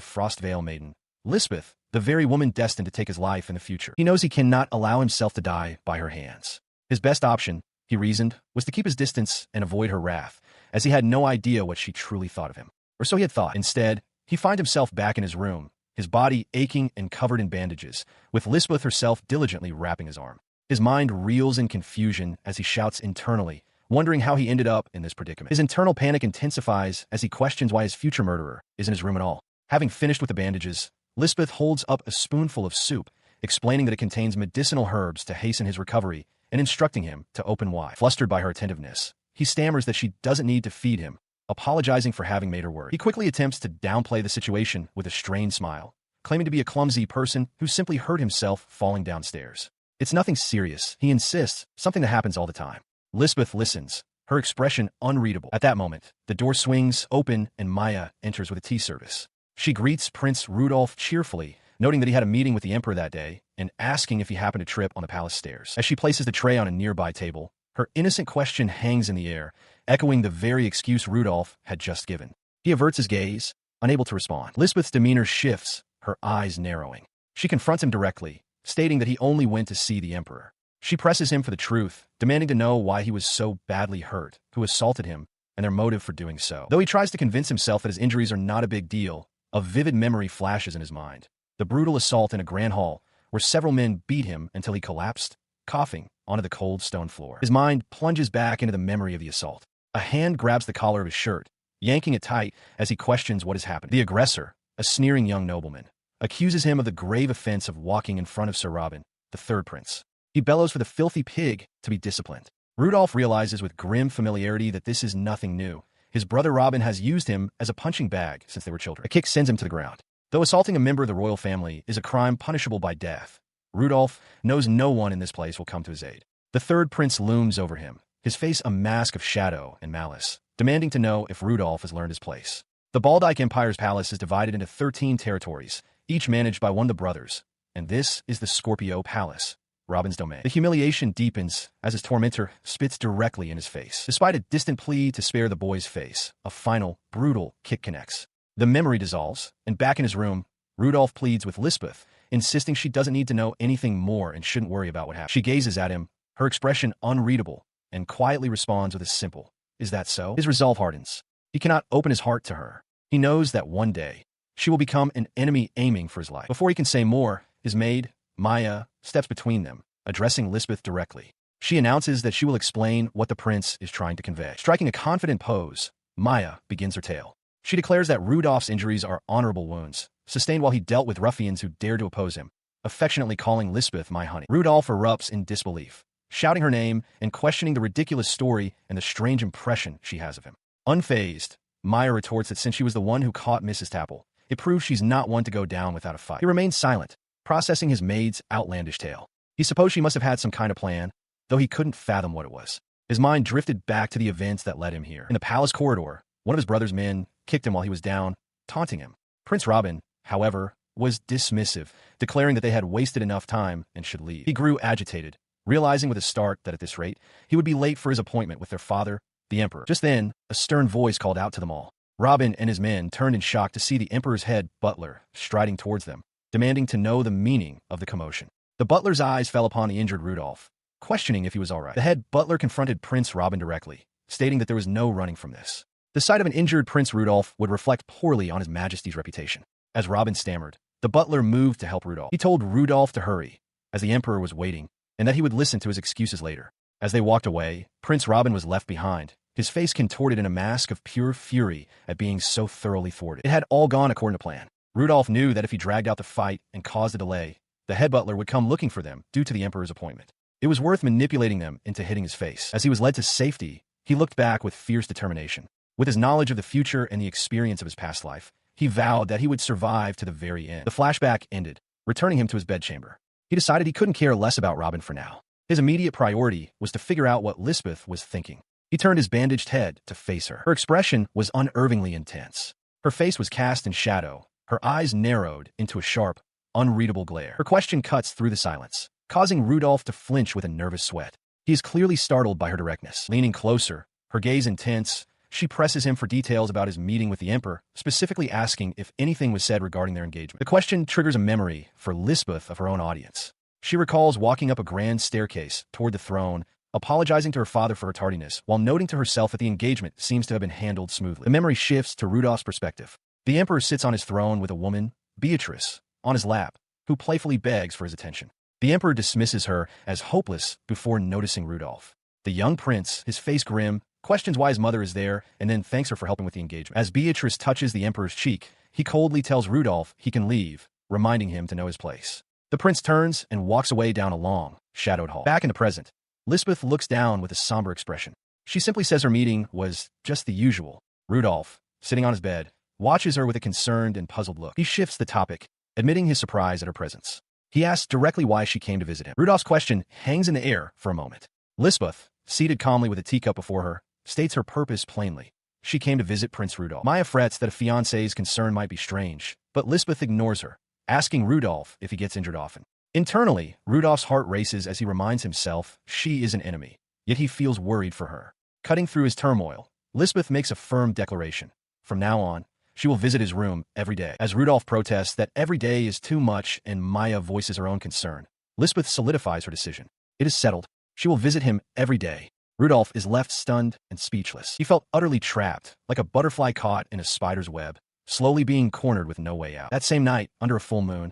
Frostvale maiden, Lisbeth, the very woman destined to take his life in the future. He knows he cannot allow himself to die by her hands. His best option, he reasoned, was to keep his distance and avoid her wrath, as he had no idea what she truly thought of him. Or so he had thought. Instead, he finds himself back in his room, his body aching and covered in bandages, with Lisbeth herself diligently wrapping his arm. His mind reels in confusion as he shouts internally, wondering how he ended up in this predicament. His internal panic intensifies as he questions why his future murderer is in his room at all. Having finished with the bandages, Lisbeth holds up a spoonful of soup, explaining that it contains medicinal herbs to hasten his recovery and instructing him to open wide. Flustered by her attentiveness, he stammers that she doesn't need to feed him, apologizing for having made her worry. He quickly attempts to downplay the situation with a strained smile, claiming to be a clumsy person who simply hurt himself falling downstairs. It's nothing serious, he insists, something that happens all the time. Lisbeth listens, her expression unreadable. At that moment, the door swings open and Maya enters with a tea service. She greets Prince Rudolph cheerfully, noting that he had a meeting with the Emperor that day and asking if he happened to trip on the palace stairs. As she places the tray on a nearby table, her innocent question hangs in the air, echoing the very excuse Rudolph had just given. He averts his gaze, unable to respond. Lisbeth's demeanor shifts, her eyes narrowing. She confronts him directly, stating that he only went to see the Emperor. She presses him for the truth, demanding to know why he was so badly hurt, who assaulted him, and their motive for doing so. Though he tries to convince himself that his injuries are not a big deal, a vivid memory flashes in his mind. The brutal assault in a grand hall, where several men beat him until he collapsed, coughing, onto the cold stone floor. His mind plunges back into the memory of the assault. A hand grabs the collar of his shirt, yanking it tight as he questions what has happened. The aggressor, a sneering young nobleman, accuses him of the grave offense of walking in front of Sir Robin, the third prince. He bellows for the filthy pig to be disciplined. Rudolph realizes with grim familiarity that this is nothing new. His brother Robin has used him as a punching bag since they were children. A kick sends him to the ground. Though assaulting a member of the royal family is a crime punishable by death, Rudolph knows no one in this place will come to his aid. The third prince looms over him, his face a mask of shadow and malice, demanding to know if Rudolph has learned his place. The Baldike Empire's palace is divided into 13 territories, each managed by one of the brothers, and this is the Scorpio Palace, Robin's domain. The humiliation deepens as his tormentor spits directly in his face. Despite a distant plea to spare the boy's face, a final, brutal kick connects. The memory dissolves, and back in his room, Rudolph pleads with Lisbeth, insisting she doesn't need to know anything more and shouldn't worry about what happened. She gazes at him, her expression unreadable, and quietly responds with a simple, "Is that so?" His resolve hardens. He cannot open his heart to her. He knows that one day, she will become an enemy aiming for his life. Before he can say more, his maid, Maya, steps between them, addressing Lisbeth directly. She announces that she will explain what the prince is trying to convey. Striking a confident pose, Maya begins her tale. She declares that Rudolph's injuries are honorable wounds, sustained while he dealt with ruffians who dared to oppose him, affectionately calling Lisbeth my honey. Rudolph erupts in disbelief, shouting her name and questioning the ridiculous story and the strange impression she has of him. Unfazed, Maya retorts that since she was the one who caught Mrs. Tapple, it proves she's not one to go down without a fight. He remains silent, processing his maid's outlandish tale. He supposed she must have had some kind of plan, though he couldn't fathom what it was. His mind drifted back to the events that led him here. In the palace corridor, one of his brother's men kicked him while he was down, taunting him. Prince Robin, however, was dismissive, declaring that they had wasted enough time and should leave. He grew agitated, realizing with a start that at this rate, he would be late for his appointment with their father, the Emperor. Just then, a stern voice called out to them all. Robin and his men turned in shock to see the Emperor's head butler striding towards them, demanding to know the meaning of the commotion. The butler's eyes fell upon the injured Rudolph, questioning if he was all right. The head butler confronted Prince Robin directly, stating that there was no running from this. The sight of an injured Prince Rudolph would reflect poorly on his Majesty's reputation. As Robin stammered, the butler moved to help Rudolph. He told Rudolph to hurry, as the Emperor was waiting, and that he would listen to his excuses later. As they walked away, Prince Robin was left behind, his face contorted in a mask of pure fury at being so thoroughly thwarted. It had all gone according to plan. Rudolph knew that if he dragged out the fight and caused a delay, the head butler would come looking for them due to the Emperor's appointment. It was worth manipulating them into hitting his face. As he was led to safety, he looked back with fierce determination. With his knowledge of the future and the experience of his past life, he vowed that he would survive to the very end. The flashback ended, returning him to his bedchamber. He decided he couldn't care less about Robin for now. His immediate priority was to figure out what Lisbeth was thinking. He turned his bandaged head to face her. Her expression was unnervingly intense. Her face was cast in shadow, her eyes narrowed into a sharp, unreadable glare. Her question cuts through the silence, causing Rudolph to flinch with a nervous sweat. He is clearly startled by her directness. Leaning closer, her gaze intense, she presses him for details about his meeting with the Emperor, specifically asking if anything was said regarding their engagement. The question triggers a memory for Lisbeth of her own audience. She recalls walking up a grand staircase toward the throne, apologizing to her father for her tardiness, while noting to herself that the engagement seems to have been handled smoothly. The memory shifts to Rudolph's perspective. The Emperor sits on his throne with a woman, Beatrice, on his lap, who playfully begs for his attention. The Emperor dismisses her as hopeless before noticing Rudolph. The young prince, his face grim, questions why his mother is there, and then thanks her for helping with the engagement. As Beatrice touches the Emperor's cheek, he coldly tells Rudolph he can leave, reminding him to know his place. The prince turns and walks away down a long, shadowed hall. Back in the present, Lisbeth looks down with a somber expression. She simply says her meeting was just the usual. Rudolph, sitting on his bed, watches her with a concerned and puzzled look. He shifts the topic, admitting his surprise at her presence. He asks directly why she came to visit him. Rudolph's question hangs in the air for a moment. Lisbeth, seated calmly with a teacup before her, states her purpose plainly. She came to visit Prince Rudolph. Maya frets that a fiancé's concern might be strange, but Lisbeth ignores her, asking Rudolph if he gets injured often. Internally, Rudolph's heart races as he reminds himself she is an enemy, yet he feels worried for her. Cutting through his turmoil, Lisbeth makes a firm declaration. From now on, she will visit his room every day. As Rudolph protests that every day is too much and Maya voices her own concern, Lisbeth solidifies her decision. It is settled. She will visit him every day. Rudolph is left stunned and speechless. He felt utterly trapped, like a butterfly caught in a spider's web, slowly being cornered with no way out. That same night, under a full moon,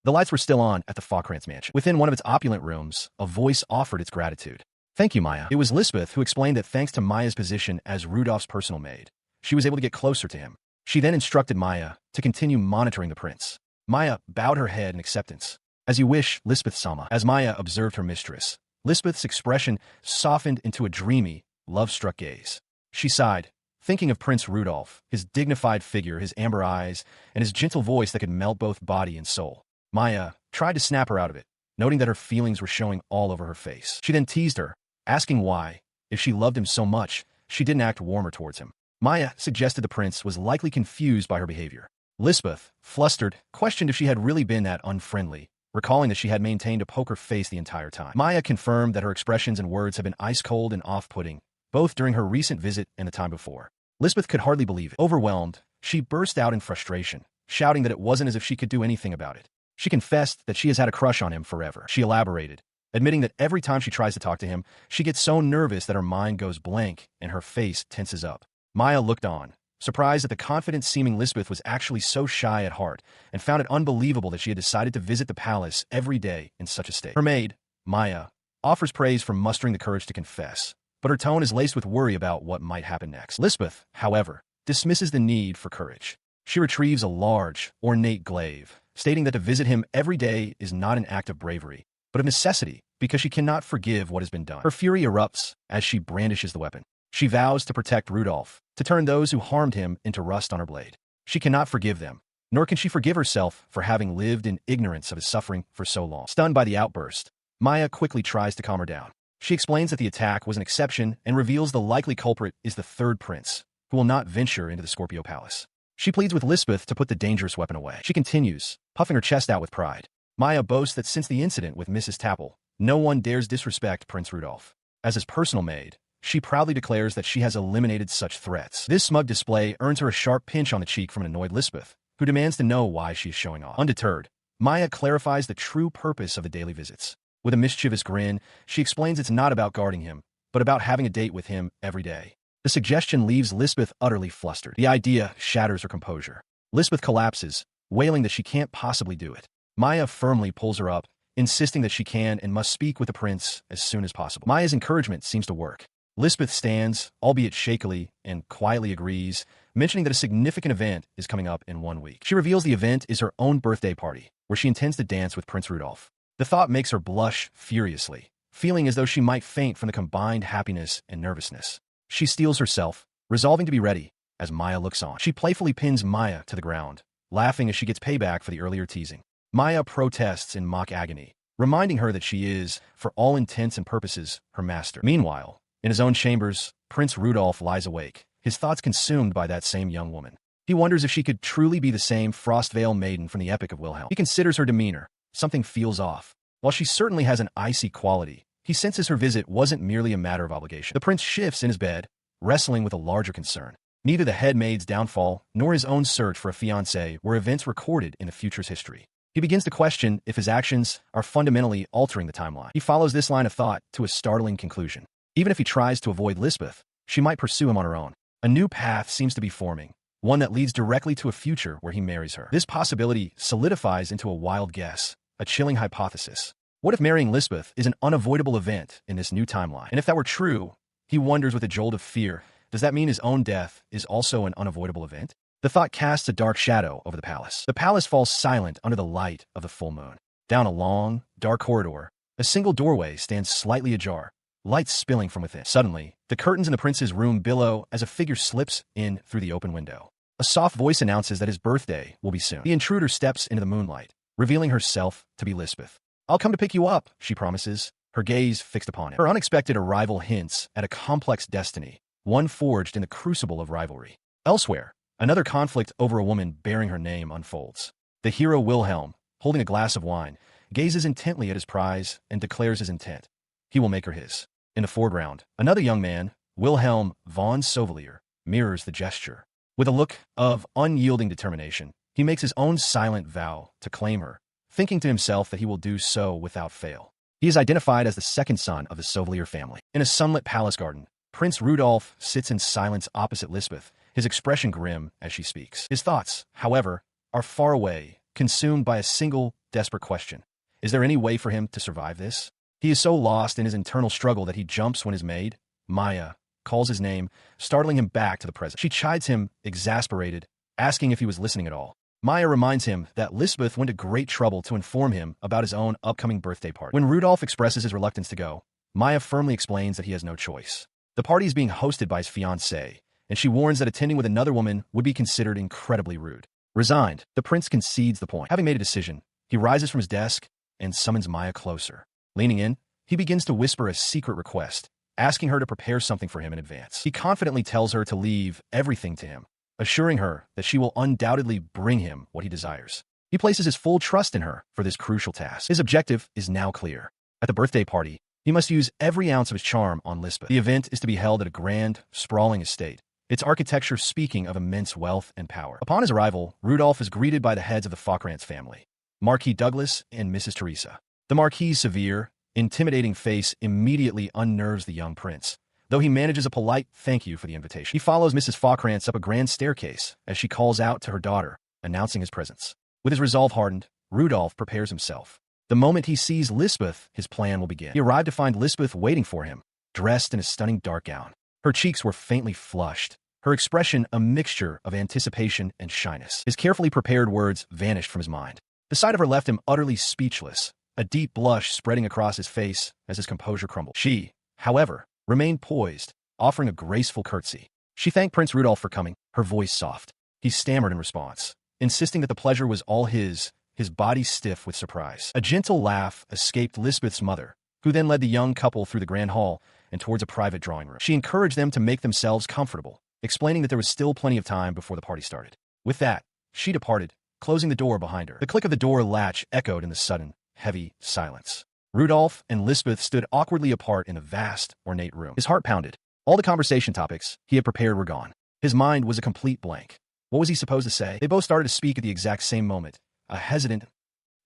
the lights were still on at the Falkrantz mansion. Within one of its opulent rooms, a voice offered its gratitude. "Thank you, Maya." It was Lisbeth who explained that thanks to Maya's position as Rudolph's personal maid, she was able to get closer to him. She then instructed Maya to continue monitoring the prince. Maya bowed her head in acceptance. "As you wish, Lisbeth-sama." As Maya observed her mistress, Lisbeth's expression softened into a dreamy, love-struck gaze. She sighed, thinking of Prince Rudolph, his dignified figure, his amber eyes, and his gentle voice that could melt both body and soul. Maya tried to snap her out of it, noting that her feelings were showing all over her face. She then teased her, asking why, if she loved him so much, she didn't act warmer towards him. Maya suggested the prince was likely confused by her behavior. Lisbeth, flustered, questioned if she had really been that unfriendly, recalling that she had maintained a poker face the entire time. Maya confirmed that her expressions and words had been ice-cold and off-putting, both during her recent visit and the time before. Lisbeth could hardly believe it. Overwhelmed, she burst out in frustration, shouting that it wasn't as if she could do anything about it. She confessed that she has had a crush on him forever. She elaborated, admitting that every time she tries to talk to him, she gets so nervous that her mind goes blank and her face tenses up. Maya looked on, surprised that the confident-seeming Lisbeth was actually so shy at heart, and found it unbelievable that she had decided to visit the palace every day in such a state. Her maid, Maya, offers praise for mustering the courage to confess, but her tone is laced with worry about what might happen next. Lisbeth, however, dismisses the need for courage. She retrieves a large, ornate glaive, stating that to visit him every day is not an act of bravery, but of necessity, because she cannot forgive what has been done. Her fury erupts as she brandishes the weapon. She vows to protect Rudolph, to turn those who harmed him into rust on her blade. She cannot forgive them, nor can she forgive herself for having lived in ignorance of his suffering for so long. Stunned by the outburst, Maya quickly tries to calm her down. She explains that the attack was an exception and reveals the likely culprit is the third prince, who will not venture into the Scorpio Palace. She pleads with Lisbeth to put the dangerous weapon away. She continues, puffing her chest out with pride. Maya boasts that since the incident with Mrs. Tappel, no one dares disrespect Prince Rudolph. As his personal maid, she proudly declares that she has eliminated such threats. This smug display earns her a sharp pinch on the cheek from an annoyed Lisbeth, who demands to know why she is showing off. Undeterred, Maya clarifies the true purpose of the daily visits. With a mischievous grin, she explains it's not about guarding him, but about having a date with him every day. The suggestion leaves Lisbeth utterly flustered. The idea shatters her composure. Lisbeth collapses, wailing that she can't possibly do it. Maya firmly pulls her up, insisting that she can and must speak with the prince as soon as possible. Maya's encouragement seems to work. Lisbeth stands, albeit shakily, and quietly agrees, mentioning that a significant event is coming up in 1 week. She reveals the event is her own birthday party, where she intends to dance with Prince Rudolph. The thought makes her blush furiously, feeling as though she might faint from the combined happiness and nervousness. She steels herself, resolving to be ready, as Maya looks on. She playfully pins Maya to the ground, laughing as she gets payback for the earlier teasing. Maya protests in mock agony, reminding her that she is, for all intents and purposes, her master. Meanwhile, in his own chambers, Prince Rudolph lies awake, his thoughts consumed by that same young woman. He wonders if she could truly be the same Frostvale maiden from the Epic of Wilhelm. He considers her demeanor. Something feels off. While she certainly has an icy quality, He senses her visit wasn't merely a matter of obligation. The prince shifts in his bed, wrestling with a larger concern. Neither the head maid's downfall nor his own search for a fiancée were events recorded in the future's history. He begins to question if his actions are fundamentally altering the timeline. He follows this line of thought to a startling conclusion. Even if he tries to avoid Lisbeth, she might pursue him on her own. A new path seems to be forming, one that leads directly to a future where he marries her. This possibility solidifies into a wild guess, a chilling hypothesis. What if marrying Lisbeth is an unavoidable event in this new timeline? And if that were true, he wonders with a jolt of fear, does that mean his own death is also an unavoidable event? The thought casts a dark shadow over the palace. The palace falls silent under the light of the full moon. Down a long, dark corridor, a single doorway stands slightly ajar, light spilling from within. Suddenly, the curtains in the prince's room billow as a figure slips in through the open window. A soft voice announces that his birthday will be soon. The intruder steps into the moonlight, revealing herself to be Lisbeth. "I'll come to pick you up," she promises, her gaze fixed upon him. Her unexpected arrival hints at a complex destiny, one forged in the crucible of rivalry. Elsewhere, another conflict over a woman bearing her name unfolds. The hero Wilhelm, holding a glass of wine, gazes intently at his prize and declares his intent. He will make her his. In the foreground, another young man, Wilhelm von Sauvelier, mirrors the gesture. With a look of unyielding determination, he makes his own silent vow to claim her, thinking to himself that he will do so without fail. He is identified as the second son of the Sauvelier family. In a sunlit palace garden, Prince Rudolf sits in silence opposite Lisbeth, his expression grim as she speaks. His thoughts, however, are far away, consumed by a single, desperate question. Is there any way for him to survive this? He is so lost in his internal struggle that he jumps when his maid, Maya, calls his name, startling him back to the present. She chides him, exasperated, asking if he was listening at all. Maya reminds him that Lisbeth went to great trouble to inform him about his own upcoming birthday party. When Rudolf expresses his reluctance to go, Maya firmly explains that he has no choice. The party is being hosted by his fiancée, and she warns that attending with another woman would be considered incredibly rude. Resigned, the prince concedes the point. Having made a decision, he rises from his desk and summons Maya closer. Leaning in, he begins to whisper a secret request, asking her to prepare something for him in advance. He confidently tells her to leave everything to him, assuring her that she will undoubtedly bring him what he desires. He places his full trust in her for this crucial task. His objective is now clear. At the birthday party, he must use every ounce of his charm on Lisbeth. The event is to be held at a grand, sprawling estate, its architecture speaking of immense wealth and power. Upon his arrival, Rudolf is greeted by the heads of the Fockrantz family, Marquis Douglas and Mrs. Teresa. The Marquis' severe, intimidating face immediately unnerves the young prince, though he manages a polite thank you for the invitation. He follows Mrs. Fockrantz up a grand staircase as she calls out to her daughter, announcing his presence. With his resolve hardened, Rudolf prepares himself. The moment he sees Lisbeth, his plan will begin. He arrived to find Lisbeth waiting for him, dressed in a stunning dark gown. Her cheeks were faintly flushed, her expression a mixture of anticipation and shyness. His carefully prepared words vanished from his mind. The sight of her left him utterly speechless, a deep blush spreading across his face as his composure crumbled. She, however, remained poised, offering a graceful curtsy. She thanked Prince Rudolf for coming, her voice soft. He stammered in response, insisting that the pleasure was all his body stiff with surprise. A gentle laugh escaped Lisbeth's mother, who then led the young couple through the grand hall and towards a private drawing room. She encouraged them to make themselves comfortable, explaining that there was still plenty of time before the party started. With that, she departed, closing the door behind her. The click of the door latch echoed in the sudden, heavy silence. Rudolf and Lisbeth stood awkwardly apart in a vast, ornate room. His heart pounded. All the conversation topics he had prepared were gone. His mind was a complete blank. What was he supposed to say? They both started to speak at the exact same moment, a hesitant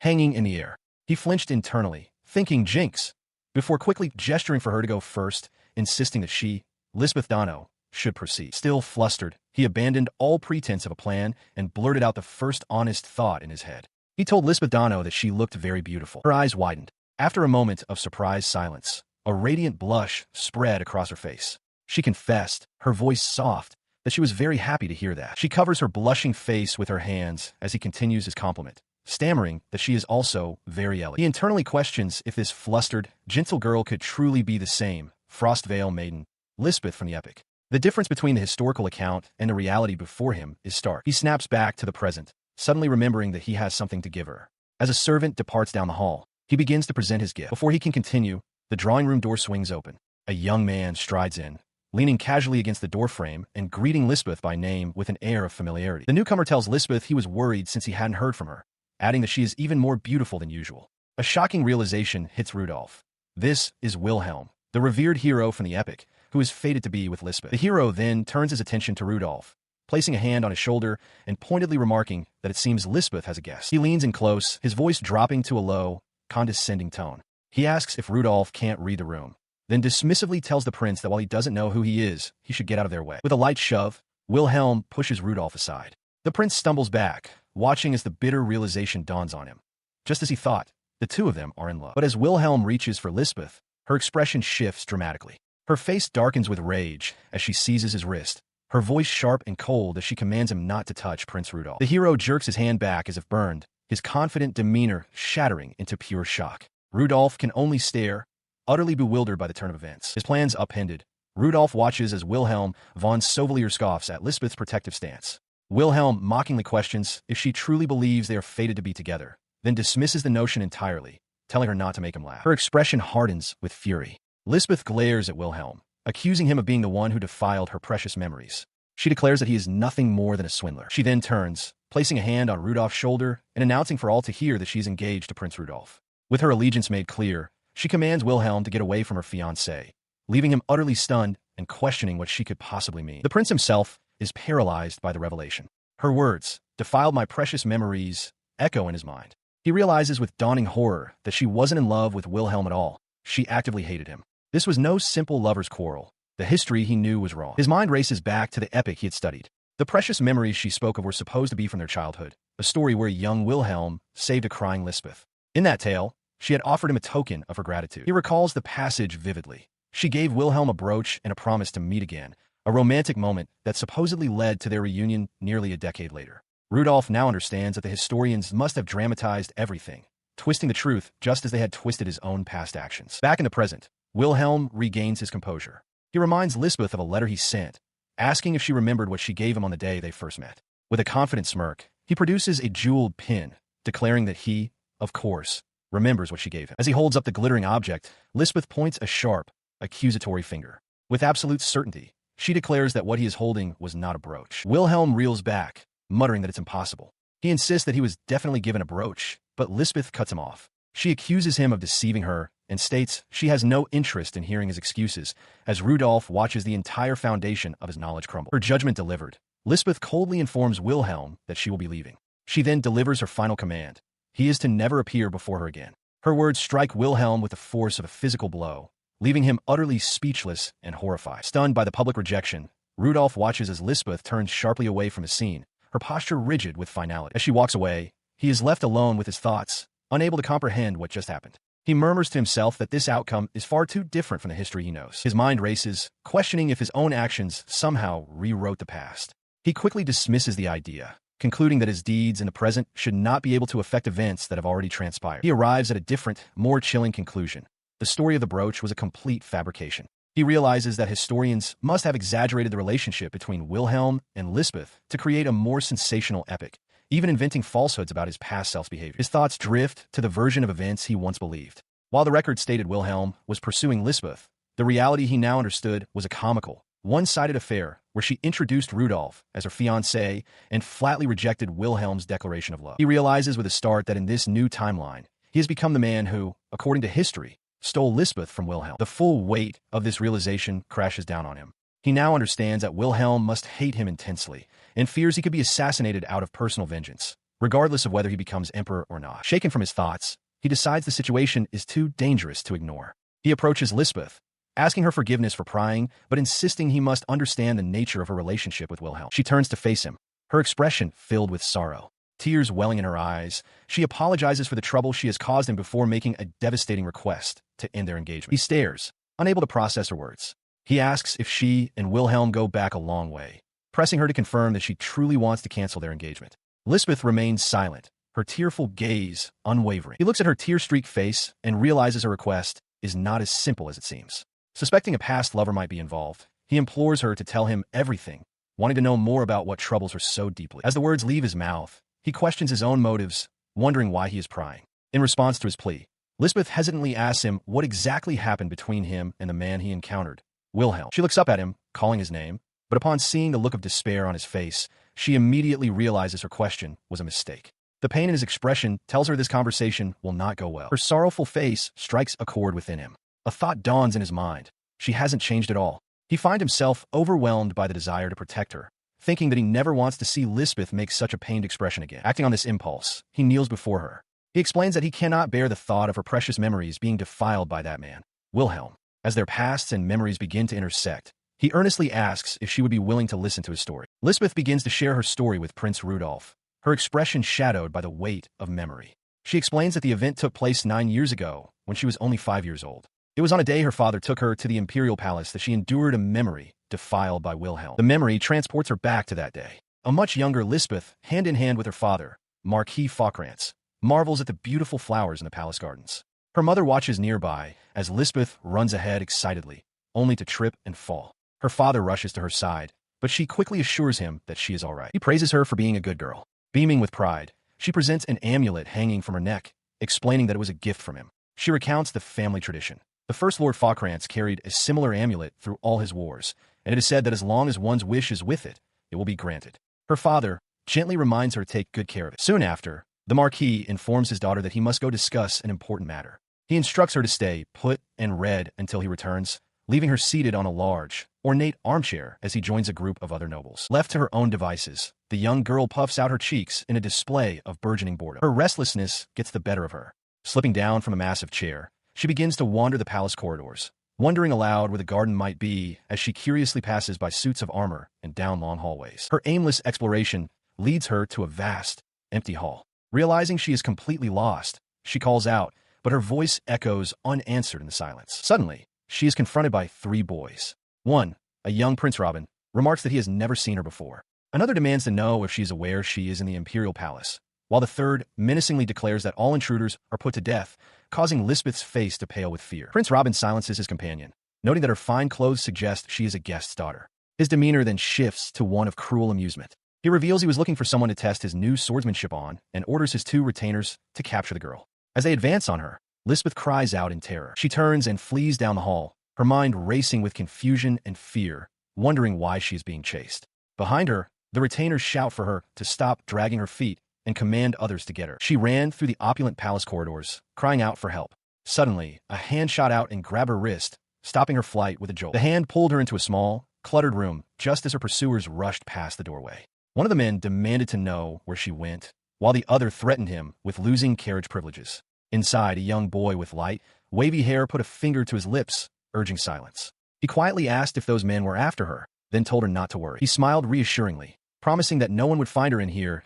hanging in the air. He flinched internally, thinking jinx, before quickly gesturing for her to go first, insisting that she, Lisbeth Dano, should proceed. Still flustered, he abandoned all pretense of a plan and blurted out the first honest thought in his head. He told Lisbeth Dano that she looked very beautiful. Her eyes widened. After a moment of surprised silence, a radiant blush spread across her face. She confessed, her voice soft, that she was very happy to hear that. She covers her blushing face with her hands as he continues his compliment, stammering that she is also very elegant. He internally questions if this flustered, gentle girl could truly be the same Frostvale maiden, Lisbeth from the epic. The difference between the historical account and the reality before him is stark. He snaps back to the present, suddenly remembering that he has something to give her. As a servant departs down the hall, he begins to present his gift. Before he can continue, the drawing room door swings open. A young man strides in, leaning casually against the doorframe and greeting Lisbeth by name with an air of familiarity. The newcomer tells Lisbeth he was worried since he hadn't heard from her, adding that she is even more beautiful than usual. A shocking realization hits Rudolf. This is Wilhelm, the revered hero from the epic, who is fated to be with Lisbeth. The hero then turns his attention to Rudolph, placing a hand on his shoulder and pointedly remarking that it seems Lisbeth has a guest. He leans in close, his voice dropping to a low, condescending tone. He asks if Rudolph can't read the room, then dismissively tells the prince that while he doesn't know who he is, he should get out of their way. With a light shove, Wilhelm pushes Rudolph aside. The prince stumbles back, watching as the bitter realization dawns on him. Just as he thought, the two of them are in love. But as Wilhelm reaches for Lisbeth, her expression shifts dramatically. Her face darkens with rage as she seizes his wrist, her voice sharp and cold as she commands him not to touch Prince Rudolph. The hero jerks his hand back as if burned, his confident demeanor shattering into pure shock. Rudolph can only stare, utterly bewildered by the turn of events. His plans upended, Rudolph watches as Wilhelm von Sauvelier scoffs at Lisbeth's protective stance. Wilhelm mockingly questions if she truly believes they are fated to be together, then dismisses the notion entirely, telling her not to make him laugh. Her expression hardens with fury. Lisbeth glares at Wilhelm, accusing him of being the one who defiled her precious memories. She declares that he is nothing more than a swindler. She then turns, placing a hand on Rudolph's shoulder and announcing for all to hear that she is engaged to Prince Rudolph. With her allegiance made clear, she commands Wilhelm to get away from her fiancé, leaving him utterly stunned and questioning what she could possibly mean. The prince himself is paralyzed by the revelation. Her words, defiled my precious memories, echo in his mind. He realizes with dawning horror that she wasn't in love with Wilhelm at all. She actively hated him. This was no simple lover's quarrel. The history he knew was wrong. His mind races back to the epic he had studied. The precious memories she spoke of were supposed to be from their childhood, a story where young Wilhelm saved a crying Lisbeth. In that tale, she had offered him a token of her gratitude. He recalls the passage vividly. She gave Wilhelm a brooch and a promise to meet again, a romantic moment that supposedly led to their reunion nearly a decade later. Rudolph now understands that the historians must have dramatized everything, twisting the truth just as they had twisted his own past actions. Back in the present, Wilhelm regains his composure. He reminds Lisbeth of a letter he sent, asking if she remembered what she gave him on the day they first met. With a confident smirk, he produces a jeweled pin, declaring that he, of course, remembers what she gave him. As he holds up the glittering object, Lisbeth points a sharp, accusatory finger. With absolute certainty, she declares that what he is holding was not a brooch. Wilhelm reels back, muttering that it's impossible. He insists that he was definitely given a brooch, but Lisbeth cuts him off. She accuses him of deceiving her and states she has no interest in hearing his excuses as Rudolph watches the entire foundation of his knowledge crumble. Her judgment delivered, Lisbeth coldly informs Wilhelm that she will be leaving. She then delivers her final command. He is to never appear before her again. Her words strike Wilhelm with the force of a physical blow, leaving him utterly speechless and horrified. Stunned by the public rejection, Rudolph watches as Lisbeth turns sharply away from the scene, her posture rigid with finality. As she walks away, he is left alone with his thoughts, unable to comprehend what just happened. He murmurs to himself that this outcome is far too different from the history he knows. His mind races, questioning if his own actions somehow rewrote the past. He quickly dismisses the idea, concluding that his deeds in the present should not be able to affect events that have already transpired. He arrives at a different, more chilling conclusion. The story of the brooch was a complete fabrication. He realizes that historians must have exaggerated the relationship between Wilhelm and Lisbeth to create a more sensational epic, even inventing falsehoods about his past self's behavior. His thoughts drift to the version of events he once believed. While the record stated Wilhelm was pursuing Lisbeth, the reality he now understood was a comical, one-sided affair where she introduced Rudolph as her fiancé and flatly rejected Wilhelm's declaration of love. He realizes with a start that in this new timeline, he has become the man who, according to history, stole Lisbeth from Wilhelm. The full weight of this realization crashes down on him. He now understands that Wilhelm must hate him intensely and fears he could be assassinated out of personal vengeance, regardless of whether he becomes emperor or not. Shaken from his thoughts, he decides the situation is too dangerous to ignore. He approaches Lisbeth, asking her forgiveness for prying, but insisting he must understand the nature of her relationship with Wilhelm. She turns to face him, her expression filled with sorrow. Tears welling in her eyes, she apologizes for the trouble she has caused him before making a devastating request to end their engagement. He stares, unable to process her words. He asks if she and Wilhelm go back a long way, pressing her to confirm that she truly wants to cancel their engagement. Lisbeth remains silent, her tearful gaze unwavering. He looks at her tear-streaked face and realizes her request is not as simple as it seems. Suspecting a past lover might be involved, he implores her to tell him everything, wanting to know more about what troubles her so deeply. As the words leave his mouth, he questions his own motives, wondering why he is prying. In response to his plea, Lisbeth hesitantly asks him what exactly happened between him and the man he encountered, Wilhelm. She looks up at him, calling his name, but upon seeing the look of despair on his face, she immediately realizes her question was a mistake. The pain in his expression tells her this conversation will not go well. Her sorrowful face strikes a chord within him. A thought dawns in his mind. She hasn't changed at all. He finds himself overwhelmed by the desire to protect her, thinking that he never wants to see Lisbeth make such a pained expression again. Acting on this impulse, he kneels before her. He explains that he cannot bear the thought of her precious memories being defiled by that man, Wilhelm. As their pasts and memories begin to intersect, he earnestly asks if she would be willing to listen to his story. Lisbeth begins to share her story with Prince Rudolf, her expression shadowed by the weight of memory. She explains that the event took place 9 years ago, when she was only 5 years old. It was on a day her father took her to the imperial palace that she endured a memory defiled by Wilhelm. The memory transports her back to that day. A much younger Lisbeth, hand in hand with her father, Marquis Fockrantz, marvels at the beautiful flowers in the palace gardens. Her mother watches nearby as Lisbeth runs ahead excitedly, only to trip and fall. Her father rushes to her side, but she quickly assures him that she is all right. He praises her for being a good girl. Beaming with pride, she presents an amulet hanging from her neck, explaining that it was a gift from him. She recounts the family tradition. The first Lord Fockrantz carried a similar amulet through all his wars, and it is said that as long as one's wish is with it, it will be granted. Her father gently reminds her to take good care of it. Soon after, the Marquis informs his daughter that he must go discuss an important matter. He instructs her to stay put and read until he returns, leaving her seated on a large, ornate armchair as he joins a group of other nobles. Left to her own devices, the young girl puffs out her cheeks in a display of burgeoning boredom. Her restlessness gets the better of her. Slipping down from a massive chair, she begins to wander the palace corridors, wondering aloud where the garden might be as she curiously passes by suits of armor and down long hallways. Her aimless exploration leads her to a vast, empty hall. Realizing she is completely lost, she calls out, but her voice echoes unanswered in the silence. Suddenly, she is confronted by 3 boys. One, a young Prince Robin, remarks that he has never seen her before. Another demands to know if she is aware she is in the imperial palace, while the third menacingly declares that all intruders are put to death, causing Lisbeth's face to pale with fear. Prince Robin silences his companion, noting that her fine clothes suggest she is a guest's daughter. His demeanor then shifts to one of cruel amusement. He reveals he was looking for someone to test his new swordsmanship on and orders his 2 retainers to capture the girl. As they advance on her, Lisbeth cries out in terror. She turns and flees down the hall, her mind racing with confusion and fear, wondering why she is being chased. Behind her, the retainers shout for her to stop dragging her feet and command others to get her. She ran through the opulent palace corridors, crying out for help. Suddenly, a hand shot out and grabbed her wrist, stopping her flight with a jolt. The hand pulled her into a small, cluttered room just as her pursuers rushed past the doorway. One of the men demanded to know where she went, while the other threatened him with losing carriage privileges. Inside, a young boy with light, wavy hair put a finger to his lips, urging silence. He quietly asked if those men were after her, then told her not to worry. He smiled reassuringly, promising that no one would find her in here,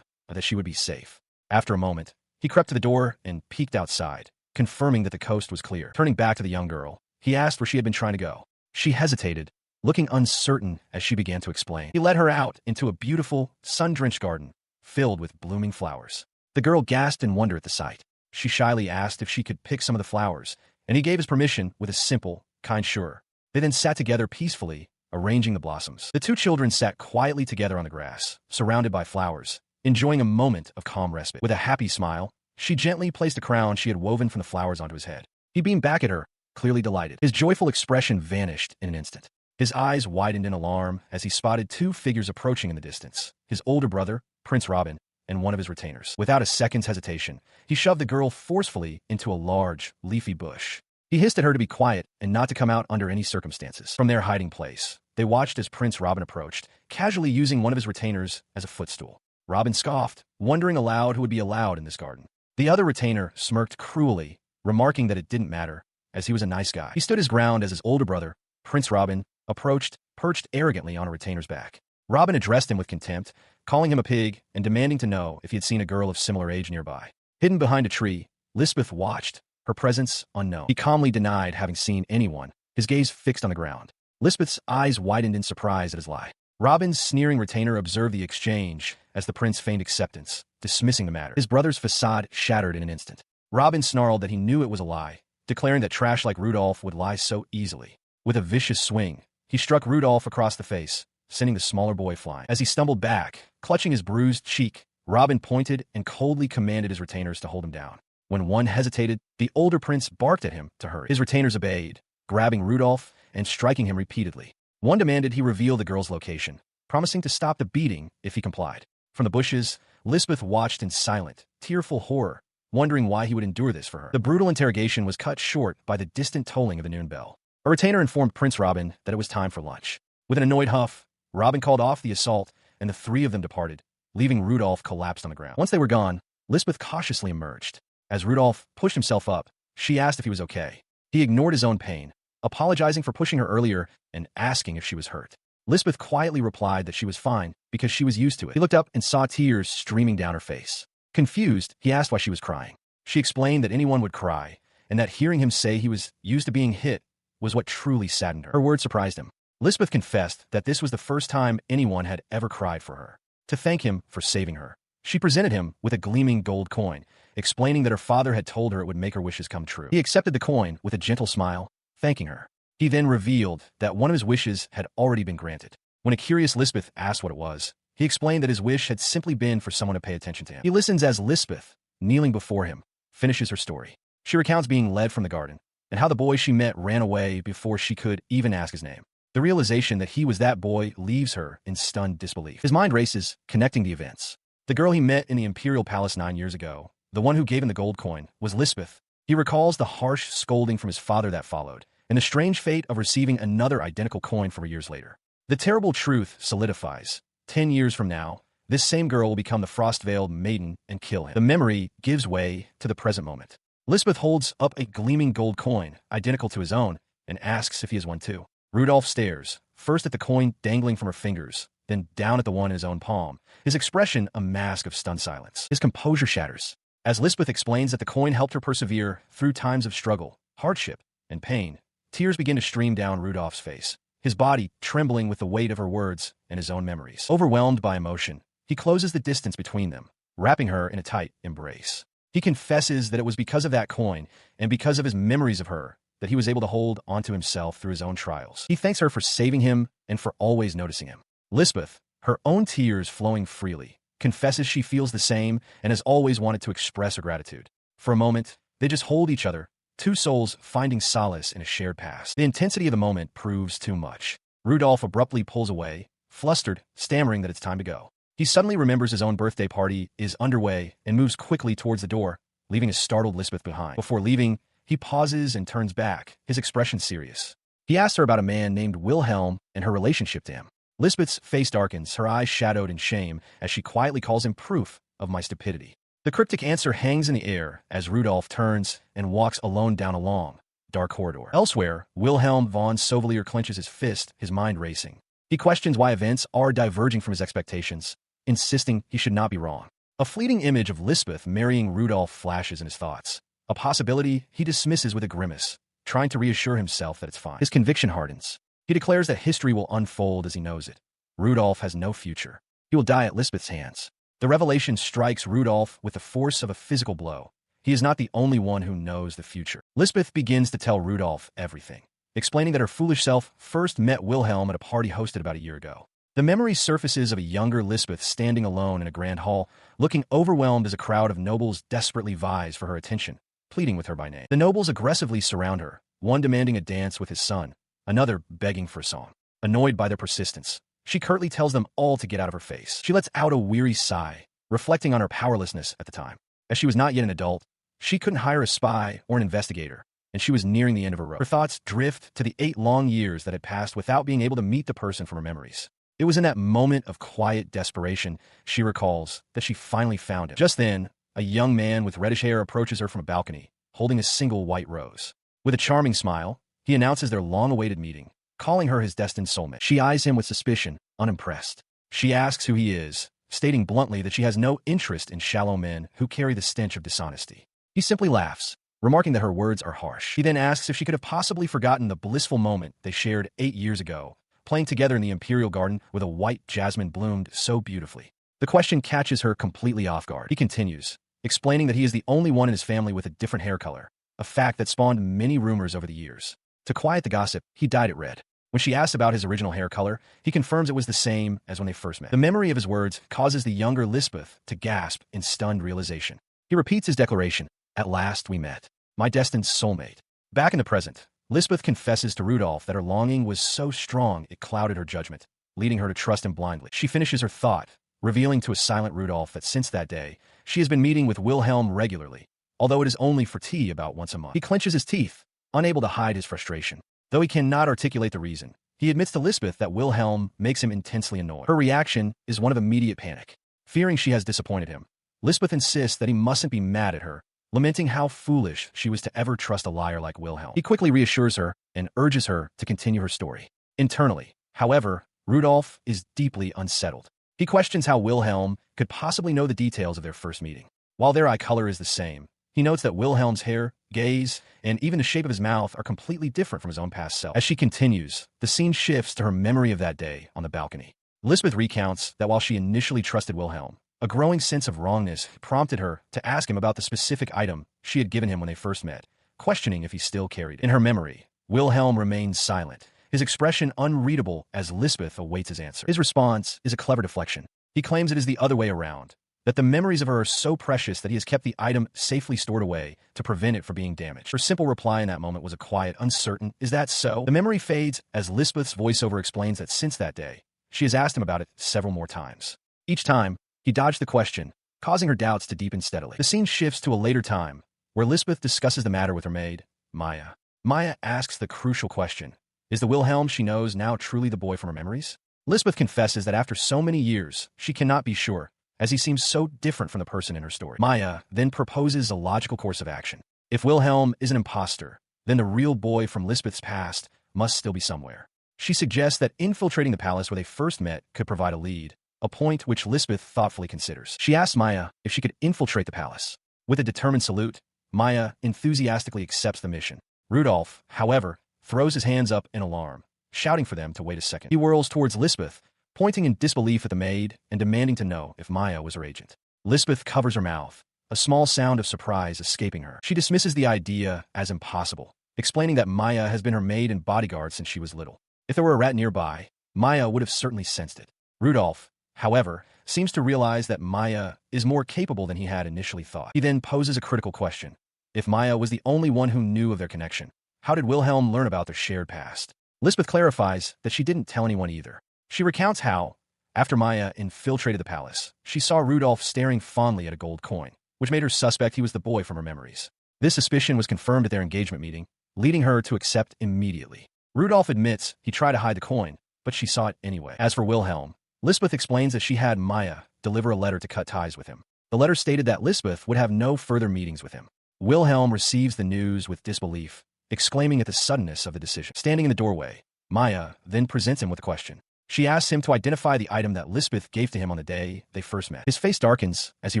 that she would be safe. After a moment, he crept to the door and peeked outside, confirming that the coast was clear. Turning back to the young girl, he asked where she had been trying to go. She hesitated, looking uncertain as she began to explain. He led her out into a beautiful, sun-drenched garden, filled with blooming flowers. The girl gasped in wonder at the sight. She shyly asked if she could pick some of the flowers, and he gave his permission with a simple, kind sure. They then sat together peacefully, arranging the blossoms. The 2 children sat quietly together on the grass, surrounded by flowers, enjoying a moment of calm respite. With a happy smile, she gently placed a crown she had woven from the flowers onto his head. He beamed back at her, clearly delighted. His joyful expression vanished in an instant. His eyes widened in alarm as he spotted 2 figures approaching in the distance, his older brother, Prince Robin, and one of his retainers. Without a second's hesitation, he shoved the girl forcefully into a large, leafy bush. He hissed at her to be quiet and not to come out under any circumstances. From their hiding place, they watched as Prince Robin approached, casually using one of his retainers as a footstool. Robin scoffed, wondering aloud who would be allowed in this garden. The other retainer smirked cruelly, remarking that it didn't matter, as he was a nice guy. He stood his ground as his older brother, Prince Robin, approached, perched arrogantly on a retainer's back. Robin addressed him with contempt, calling him a pig and demanding to know if he had seen a girl of similar age nearby. Hidden behind a tree, Lisbeth watched, her presence unknown. He calmly denied having seen anyone, his gaze fixed on the ground. Lisbeth's eyes widened in surprise at his lie. Robin's sneering retainer observed the exchange as the prince feigned acceptance, dismissing the matter. His brother's facade shattered in an instant. Robin snarled that he knew it was a lie, declaring that trash like Rudolph would lie so easily. With a vicious swing, he struck Rudolph across the face, sending the smaller boy flying. As he stumbled back, clutching his bruised cheek, Robin pointed and coldly commanded his retainers to hold him down. When one hesitated, the older prince barked at him to hurry. His retainers obeyed, grabbing Rudolph and striking him repeatedly. One demanded he reveal the girl's location, promising to stop the beating if he complied. From the bushes, Lisbeth watched in silent, tearful horror wondering why he would endure this for her. The brutal interrogation was cut short by the distant tolling of the noon bell. A retainer informed Prince Robin that it was time for lunch. With an annoyed huff, Robin called off the assault, and the three of them departed, leaving Rudolph collapsed on the ground. Once they were gone, Lisbeth cautiously emerged. As Rudolph pushed himself up, she asked if he was okay. He ignored his own pain, apologizing for pushing her earlier and asking if she was hurt. Lisbeth quietly replied that she was fine because she was used to it. He looked up and saw tears streaming down her face. Confused, he asked why she was crying. She explained that anyone would cry, and that hearing him say he was used to being hit was what truly saddened her. Her words surprised him. Lisbeth confessed that this was the first time anyone had ever cried for her. To thank him for saving her, she presented him with a gleaming gold coin, explaining that her father had told her it would make her wishes come true. He accepted the coin with a gentle smile, thanking her. He then revealed that one of his wishes had already been granted. When a curious Lisbeth asked what it was, he explained that his wish had simply been for someone to pay attention to him. He listens as Lisbeth, kneeling before him, finishes her story. She recounts being led from the garden, and how the boy she met ran away before she could even ask his name. The realization that he was that boy leaves her in stunned disbelief. His mind races, connecting the events. The girl he met in the Imperial Palace 9 years ago, the one who gave him the gold coin, was Lisbeth. He recalls the harsh scolding from his father that followed, and the strange fate of receiving another identical coin 4 years later. The terrible truth solidifies. 10 years from now, this same girl will become the frost-veiled maiden and kill him. The memory gives way to the present moment. Lisbeth holds up a gleaming gold coin, identical to his own, and asks if he has one too. Rudolph stares, first at the coin dangling from her fingers, then down at the one in his own palm, his expression a mask of stunned silence. His composure shatters. As Lisbeth explains that the coin helped her persevere through times of struggle, hardship, and pain, tears begin to stream down Rudolph's face, his body trembling with the weight of her words and his own memories. Overwhelmed by emotion, he closes the distance between them, wrapping her in a tight embrace. He confesses that it was because of that coin and because of his memories of her that he was able to hold onto himself through his own trials. He thanks her for saving him and for always noticing him. Lisbeth, her own tears flowing freely, confesses she feels the same and has always wanted to express her gratitude. For a moment, they just hold each other, two souls finding solace in a shared past. The intensity of the moment proves too much. Rudolph abruptly pulls away, flustered, stammering that it's time to go. He suddenly remembers his own birthday party is underway and moves quickly towards the door, leaving a startled Lisbeth behind. Before leaving, he pauses and turns back, his expression serious. He asks her about a man named Wilhelm and her relationship to him. Lisbeth's face darkens, her eyes shadowed in shame, as she quietly calls him proof of my stupidity. The cryptic answer hangs in the air as Rudolph turns and walks alone down a long, dark corridor. Elsewhere, Wilhelm von Sauvelier clenches his fist, his mind racing. He questions why events are diverging from his expectations, insisting he should not be wrong. A fleeting image of Lisbeth marrying Rudolph flashes in his thoughts, a possibility he dismisses with a grimace, trying to reassure himself that it's fine. His conviction hardens. He declares that history will unfold as he knows it. Rudolph has no future. He will die at Lisbeth's hands. The revelation strikes Rudolph with the force of a physical blow. He is not the only one who knows the future. Lisbeth begins to tell Rudolph everything, explaining that her foolish self first met Wilhelm at a party hosted about a year ago. The memory surfaces of a younger Lisbeth standing alone in a grand hall, looking overwhelmed as a crowd of nobles desperately vies for her attention, pleading with her by name. The nobles aggressively surround her, one demanding a dance with his son, another begging for a song. Annoyed by their persistence, she curtly tells them all to get out of her face. She lets out a weary sigh, reflecting on her powerlessness at the time. As she was not yet an adult, she couldn't hire a spy or an investigator, and she was nearing the end of her rope. Her thoughts drift to the 8 long years that had passed without being able to meet the person from her memories. It was in that moment of quiet desperation, she recalls, that she finally found him. Just then, a young man with reddish hair approaches her from a balcony, holding a single white rose. With a charming smile, he announces their long-awaited meeting, calling her his destined soulmate. She eyes him with suspicion, unimpressed. She asks who he is, stating bluntly that she has no interest in shallow men who carry the stench of dishonesty. He simply laughs, remarking that her words are harsh. He then asks if she could have possibly forgotten the blissful moment they shared 8 years ago, playing together in the Imperial Garden where the white jasmine bloomed so beautifully. The question catches her completely off guard. He continues, explaining that he is the only one in his family with a different hair color, a fact that spawned many rumors over the years. To quiet the gossip, he dyed it red. When she asks about his original hair color, he confirms it was the same as when they first met. The memory of his words causes the younger Lisbeth to gasp in stunned realization. He repeats his declaration, "At last we met. My destined soulmate." Back in the present, Lisbeth confesses to Rudolph that her longing was so strong it clouded her judgment, leading her to trust him blindly. She finishes her thought, revealing to a silent Rudolph that since that day, she has been meeting with Wilhelm regularly, although it is only for tea about once a month. He clenches his teeth, unable to hide his frustration. Though he cannot articulate the reason, he admits to Lisbeth that Wilhelm makes him intensely annoyed. Her reaction is one of immediate panic. Fearing she has disappointed him, Lisbeth insists that he mustn't be mad at her, lamenting how foolish she was to ever trust a liar like Wilhelm. He quickly reassures her and urges her to continue her story. Internally, however, Rudolf is deeply unsettled. He questions how Wilhelm could possibly know the details of their first meeting. While their eye color is the same, he notes that Wilhelm's hair, gaze, and even the shape of his mouth are completely different from his own past self. As she continues, the scene shifts to her memory of that day on the balcony. Lisbeth recounts that while she initially trusted Wilhelm, a growing sense of wrongness prompted her to ask him about the specific item she had given him when they first met, questioning if he still carried it. In her memory, Wilhelm remains silent, his expression unreadable as Lisbeth awaits his answer. His response is a clever deflection. He claims it is the other way around, that the memories of her are so precious that he has kept the item safely stored away to prevent it from being damaged. Her simple reply in that moment was a quiet, uncertain, "Is that so?" The memory fades as Lisbeth's voiceover explains that since that day, she has asked him about it several more times. Each time, he dodged the question, causing her doubts to deepen steadily. The scene shifts to a later time, where Lisbeth discusses the matter with her maid, Maya. Maya asks the crucial question, is the Wilhelm she knows now truly the boy from her memories? Lisbeth confesses that after so many years, she cannot be sure, as he seems so different from the person in her story. Maya then proposes a logical course of action. If Wilhelm is an imposter, then the real boy from Lisbeth's past must still be somewhere. She suggests that infiltrating the palace where they first met could provide a lead, a point which Lisbeth thoughtfully considers. She asks Maya if she could infiltrate the palace. With a determined salute, Maya enthusiastically accepts the mission. Rudolf, however, throws his hands up in alarm, shouting for them to wait a second. He whirls towards Lisbeth, pointing in disbelief at the maid and demanding to know if Maya was her agent. Lisbeth covers her mouth, a small sound of surprise escaping her. She dismisses the idea as impossible, explaining that Maya has been her maid and bodyguard since she was little. If there were a rat nearby, Maya would have certainly sensed it. Rudolf, however, seems to realize that Maya is more capable than he had initially thought. He then poses a critical question. If Maya was the only one who knew of their connection, how did Wilhelm learn about their shared past? Lisbeth clarifies that she didn't tell anyone either. She recounts how, after Maya infiltrated the palace, she saw Rudolf staring fondly at a gold coin, which made her suspect he was the boy from her memories. This suspicion was confirmed at their engagement meeting, leading her to accept immediately. Rudolf admits he tried to hide the coin, but she saw it anyway. As for Wilhelm, Lisbeth explains that she had Maya deliver a letter to cut ties with him. The letter stated that Lisbeth would have no further meetings with him. Wilhelm receives the news with disbelief, exclaiming at the suddenness of the decision. Standing in the doorway, Maya then presents him with a question. She asks him to identify the item that Lisbeth gave to him on the day they first met. His face darkens as he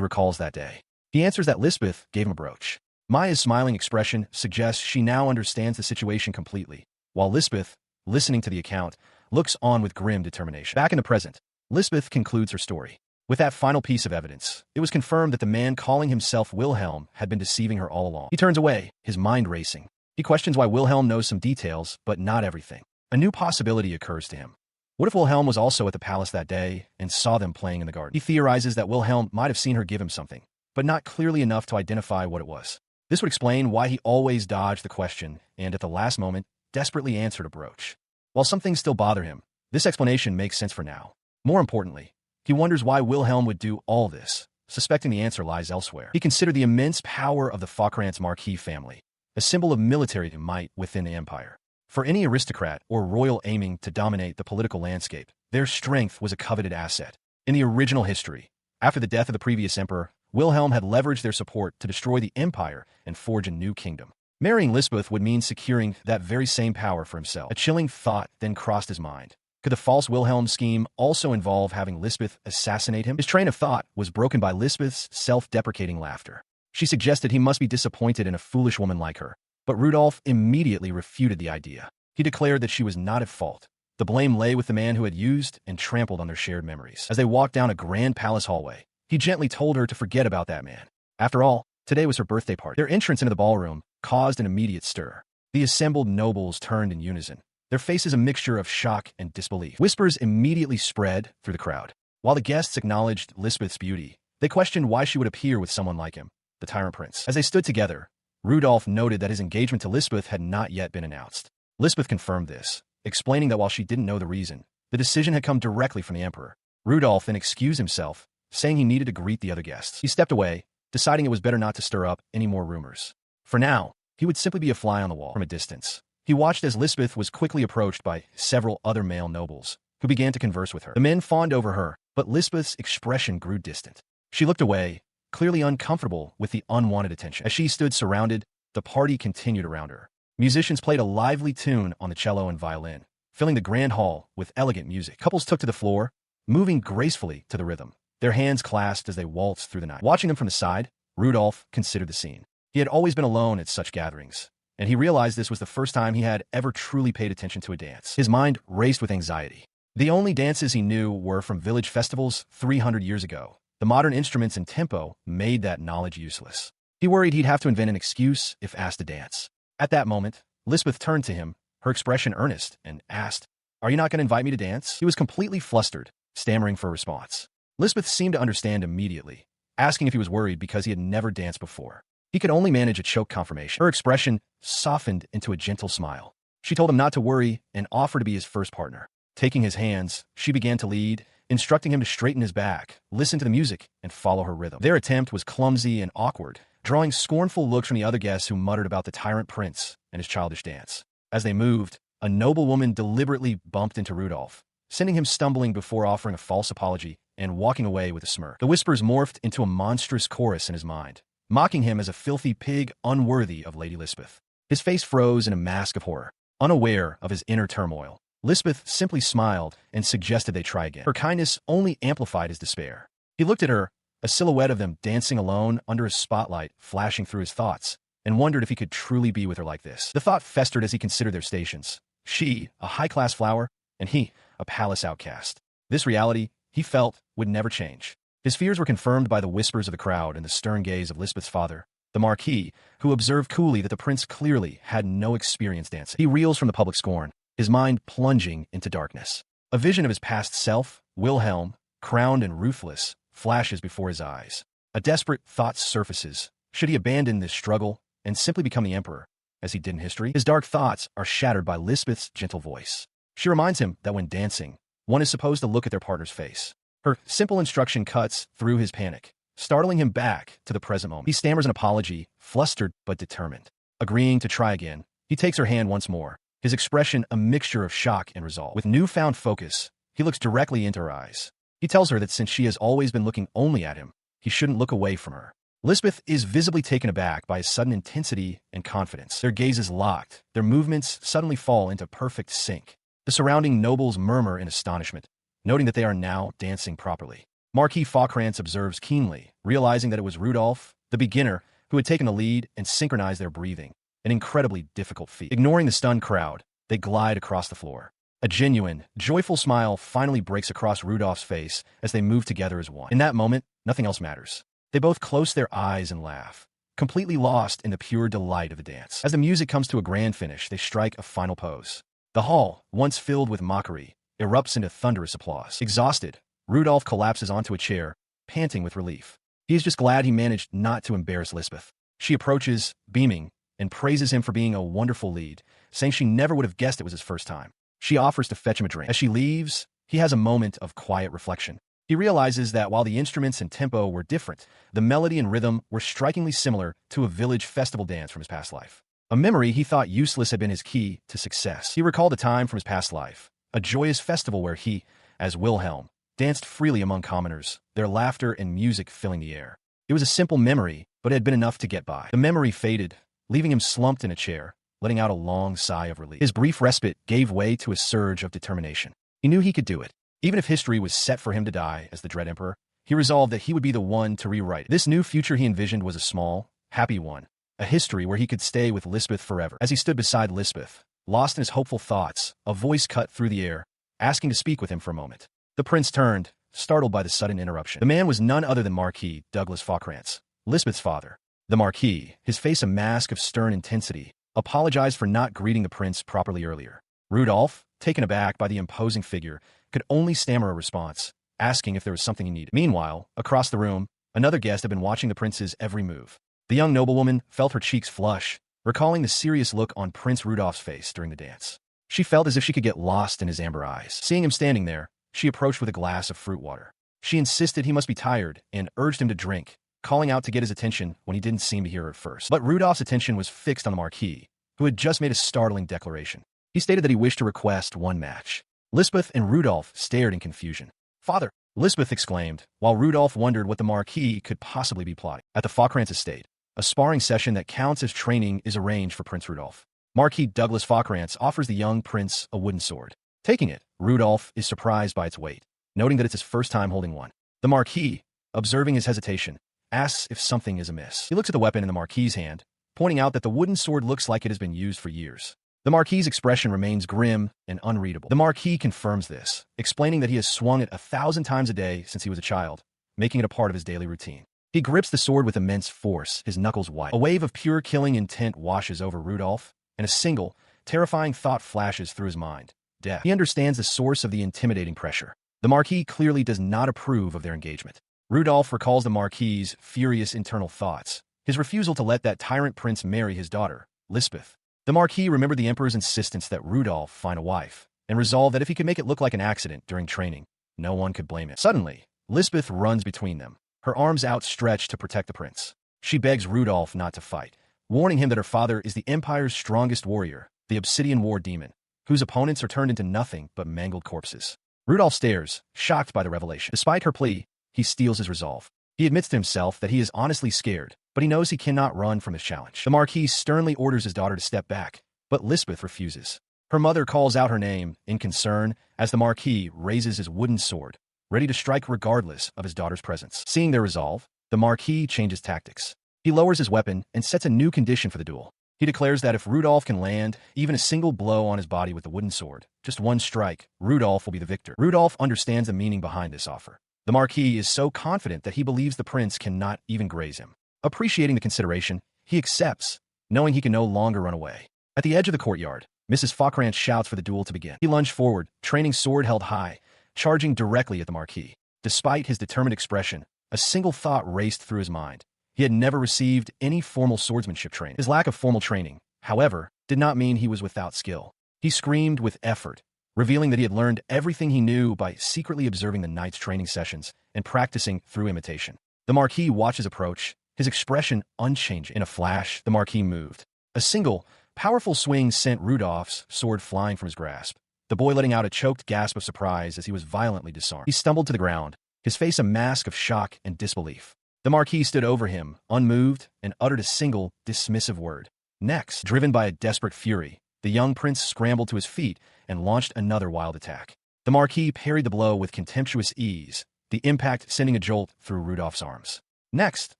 recalls that day. He answers that Lisbeth gave him a brooch. Maya's smiling expression suggests she now understands the situation completely, while Lisbeth, listening to the account, looks on with grim determination. Back in the present, Lisbeth concludes her story. With that final piece of evidence, it was confirmed that the man calling himself Wilhelm had been deceiving her all along. He turns away, his mind racing. He questions why Wilhelm knows some details, but not everything. A new possibility occurs to him. What if Wilhelm was also at the palace that day and saw them playing in the garden? He theorizes that Wilhelm might have seen her give him something, but not clearly enough to identify what it was. This would explain why he always dodged the question and, at the last moment, desperately answered a brooch. While some things still bother him, this explanation makes sense for now. More importantly, he wonders why Wilhelm would do all this, suspecting the answer lies elsewhere. He considered the immense power of the Falkrantz Marquis family, a symbol of military might within the empire. For any aristocrat or royal aiming to dominate the political landscape, their strength was a coveted asset. In the original history, after the death of the previous emperor, Wilhelm had leveraged their support to destroy the empire and forge a new kingdom. Marrying Lisbeth would mean securing that very same power for himself. A chilling thought then crossed his mind. Could the false Wilhelm scheme also involve having Lisbeth assassinate him? His train of thought was broken by Lisbeth's self-deprecating laughter. She suggested he must be disappointed in a foolish woman like her, but Rudolf immediately refuted the idea. He declared that she was not at fault. The blame lay with the man who had used and trampled on their shared memories. As they walked down a grand palace hallway, he gently told her to forget about that man. After all, today was her birthday party. Their entrance into the ballroom caused an immediate stir. The assembled nobles turned in unison, their faces a mixture of shock and disbelief. Whispers immediately spread through the crowd. While the guests acknowledged Lisbeth's beauty, they questioned why she would appear with someone like him, the Tyrant Prince. As they stood together, Rudolf noted that his engagement to Lisbeth had not yet been announced. Lisbeth confirmed this, explaining that while she didn't know the reason, the decision had come directly from the emperor. Rudolf then excused himself, saying he needed to greet the other guests. He stepped away, deciding it was better not to stir up any more rumors. For now, he would simply be a fly on the wall from a distance. He watched as Lisbeth was quickly approached by several other male nobles, who began to converse with her. The men fawned over her, but Lisbeth's expression grew distant. She looked away, clearly uncomfortable with the unwanted attention. As she stood surrounded, the party continued around her. Musicians played a lively tune on the cello and violin, filling the grand hall with elegant music. Couples took to the floor, moving gracefully to the rhythm, their hands clasped as they waltzed through the night. Watching them from the side, Rudolph considered the scene. He had always been alone at such gatherings, and he realized this was the first time he had ever truly paid attention to a dance. His mind raced with anxiety. The only dances he knew were from village festivals 300 years ago. The modern instruments and tempo made that knowledge useless. He worried he'd have to invent an excuse if asked to dance. At that moment, Lisbeth turned to him, her expression earnest, and asked, "Are you not going to invite me to dance?" He was completely flustered, stammering for a response. Lisbeth seemed to understand immediately, asking if he was worried because he had never danced before. He could only manage a choked confirmation. Her expression softened into a gentle smile. She told him not to worry and offered to be his first partner. Taking his hands, she began to lead, instructing him to straighten his back, listen to the music, and follow her rhythm. Their attempt was clumsy and awkward, drawing scornful looks from the other guests who muttered about the Tyrant Prince and his childish dance. As they moved, a noblewoman deliberately bumped into Rudolph, sending him stumbling before offering a false apology and walking away with a smirk. The whispers morphed into a monstrous chorus in his mind, mocking him as a filthy pig unworthy of Lady Lisbeth. His face froze in a mask of horror, unaware of his inner turmoil. Lisbeth simply smiled and suggested they try again. Her kindness only amplified his despair. He looked at her, a silhouette of them dancing alone under a spotlight flashing through his thoughts, and wondered if he could truly be with her like this. The thought festered as he considered their stations. She, a high-class flower, and he, a palace outcast. This reality, he felt, would never change. His fears were confirmed by the whispers of the crowd and the stern gaze of Lisbeth's father, the Marquis, who observed coolly that the prince clearly had no experience dancing. He reels from the public scorn, his mind plunging into darkness. A vision of his past self, Wilhelm, crowned and ruthless, flashes before his eyes. A desperate thought surfaces. Should he abandon this struggle and simply become the emperor, as he did in history? His dark thoughts are shattered by Lisbeth's gentle voice. She reminds him that when dancing, one is supposed to look at their partner's face. Her simple instruction cuts through his panic, startling him back to the present moment. He stammers an apology, flustered but determined. Agreeing to try again, he takes her hand once more, his expression a mixture of shock and resolve. With newfound focus, he looks directly into her eyes. He tells her that since she has always been looking only at him, he shouldn't look away from her. Lisbeth is visibly taken aback by his sudden intensity and confidence. Their gazes locked, their movements suddenly fall into perfect sync. The surrounding nobles murmur in astonishment, noting that they are now dancing properly. Marquis Faucrance observes keenly, realizing that it was Rudolph, the beginner, who had taken the lead and synchronized their breathing, an incredibly difficult feat. Ignoring the stunned crowd, they glide across the floor. A genuine, joyful smile finally breaks across Rudolph's face as they move together as one. In that moment, nothing else matters. They both close their eyes and laugh, completely lost in the pure delight of the dance. As the music comes to a grand finish, they strike a final pose. The hall, once filled with mockery, erupts into thunderous applause. Exhausted, Rudolph collapses onto a chair, panting with relief. He is just glad he managed not to embarrass Lisbeth. She approaches, beaming, and praises him for being a wonderful lead, saying she never would have guessed it was his first time. She offers to fetch him a drink. As she leaves, he has a moment of quiet reflection. He realizes that while the instruments and tempo were different, the melody and rhythm were strikingly similar to a village festival dance from his past life. A memory he thought useless had been his key to success. He recalled a time from his past life, a joyous festival where he, as Wilhelm, danced freely among commoners, their laughter and music filling the air. It was a simple memory, but it had been enough to get by. The memory faded, leaving him slumped in a chair, letting out a long sigh of relief. His brief respite gave way to a surge of determination. He knew he could do it. Even if history was set for him to die as the Dread Emperor, he resolved that he would be the one to rewrite it. This new future he envisioned was a small, happy one, a history where he could stay with Lisbeth forever. As he stood beside Lisbeth, lost in his hopeful thoughts, a voice cut through the air, asking to speak with him for a moment. The prince turned, startled by the sudden interruption. The man was none other than Marquis Douglas Faucrance, Lisbeth's father. The Marquis, his face a mask of stern intensity, apologized for not greeting the prince properly earlier. Rudolph, taken aback by the imposing figure, could only stammer a response, asking if there was something he needed. Meanwhile, across the room, another guest had been watching the prince's every move. The young noblewoman felt her cheeks flush, recalling the serious look on Prince Rudolph's face during the dance. She felt as if she could get lost in his amber eyes. Seeing him standing there, she approached with a glass of fruit water. She insisted he must be tired and urged him to drink, calling out to get his attention when he didn't seem to hear her at first. But Rudolph's attention was fixed on the Marquis, who had just made a startling declaration. He stated that he wished to request one match. Lisbeth and Rudolph stared in confusion. "Father!" Lisbeth exclaimed, while Rudolph wondered what the Marquis could possibly be plotting. At the Falkrantz estate, a sparring session that counts as training is arranged for Prince Rudolph. Marquis Douglas Falkrantz offers the young prince a wooden sword. Taking it, Rudolph is surprised by its weight, noting that it's his first time holding one. The Marquis, observing his hesitation, asks if something is amiss. He looks at the weapon in the Marquis's hand, pointing out that the wooden sword looks like it has been used for years. The Marquis's expression remains grim and unreadable. The Marquis confirms this, explaining that he has swung it 1,000 times a day since he was a child, making it a part of his daily routine. He grips the sword with immense force, his knuckles white. A wave of pure killing intent washes over Rudolph, and a single, terrifying thought flashes through his mind: death. He understands the source of the intimidating pressure. The Marquis clearly does not approve of their engagement. Rudolph recalls the Marquis's furious internal thoughts, his refusal to let that tyrant prince marry his daughter, Lisbeth. The Marquis remembered the Emperor's insistence that Rudolph find a wife, and resolved that if he could make it look like an accident during training, no one could blame him. Suddenly, Lisbeth runs between them, her arms outstretched to protect the prince. She begs Rudolph not to fight, warning him that her father is the Empire's strongest warrior, the Obsidian War Demon, whose opponents are turned into nothing but mangled corpses. Rudolph stares, shocked by the revelation. Despite her plea, he steels his resolve. He admits to himself that he is honestly scared, but he knows he cannot run from his challenge. The Marquis sternly orders his daughter to step back, but Lisbeth refuses. Her mother calls out her name in concern as the Marquis raises his wooden sword, ready to strike regardless of his daughter's presence. Seeing their resolve, the Marquis changes tactics. He lowers his weapon and sets a new condition for the duel. He declares that if Rudolph can land even a single blow on his body with the wooden sword, just one strike, Rudolph will be the victor. Rudolph understands the meaning behind this offer. The Marquis is so confident that he believes the prince cannot even graze him. Appreciating the consideration, he accepts, knowing he can no longer run away. At the edge of the courtyard, Mrs. Falkrantz shouts for the duel to begin. He lunged forward, training sword held high, charging directly at the Marquis. Despite his determined expression, a single thought raced through his mind. He had never received any formal swordsmanship training. His lack of formal training, however, did not mean he was without skill. He screamed with effort, revealing that he had learned everything he knew by secretly observing the knight's training sessions and practicing through imitation. The Marquis watched his approach, his expression unchanging. In a flash, the Marquis moved. A single, powerful swing sent Rudolph's sword flying from his grasp, the boy letting out a choked gasp of surprise as he was violently disarmed. He stumbled to the ground, his face a mask of shock and disbelief. The Marquis stood over him, unmoved, and uttered a single, dismissive word. Next, driven by a desperate fury, the young prince scrambled to his feet and launched another wild attack. The Marquis parried the blow with contemptuous ease, the impact sending a jolt through Rudolph's arms. Next,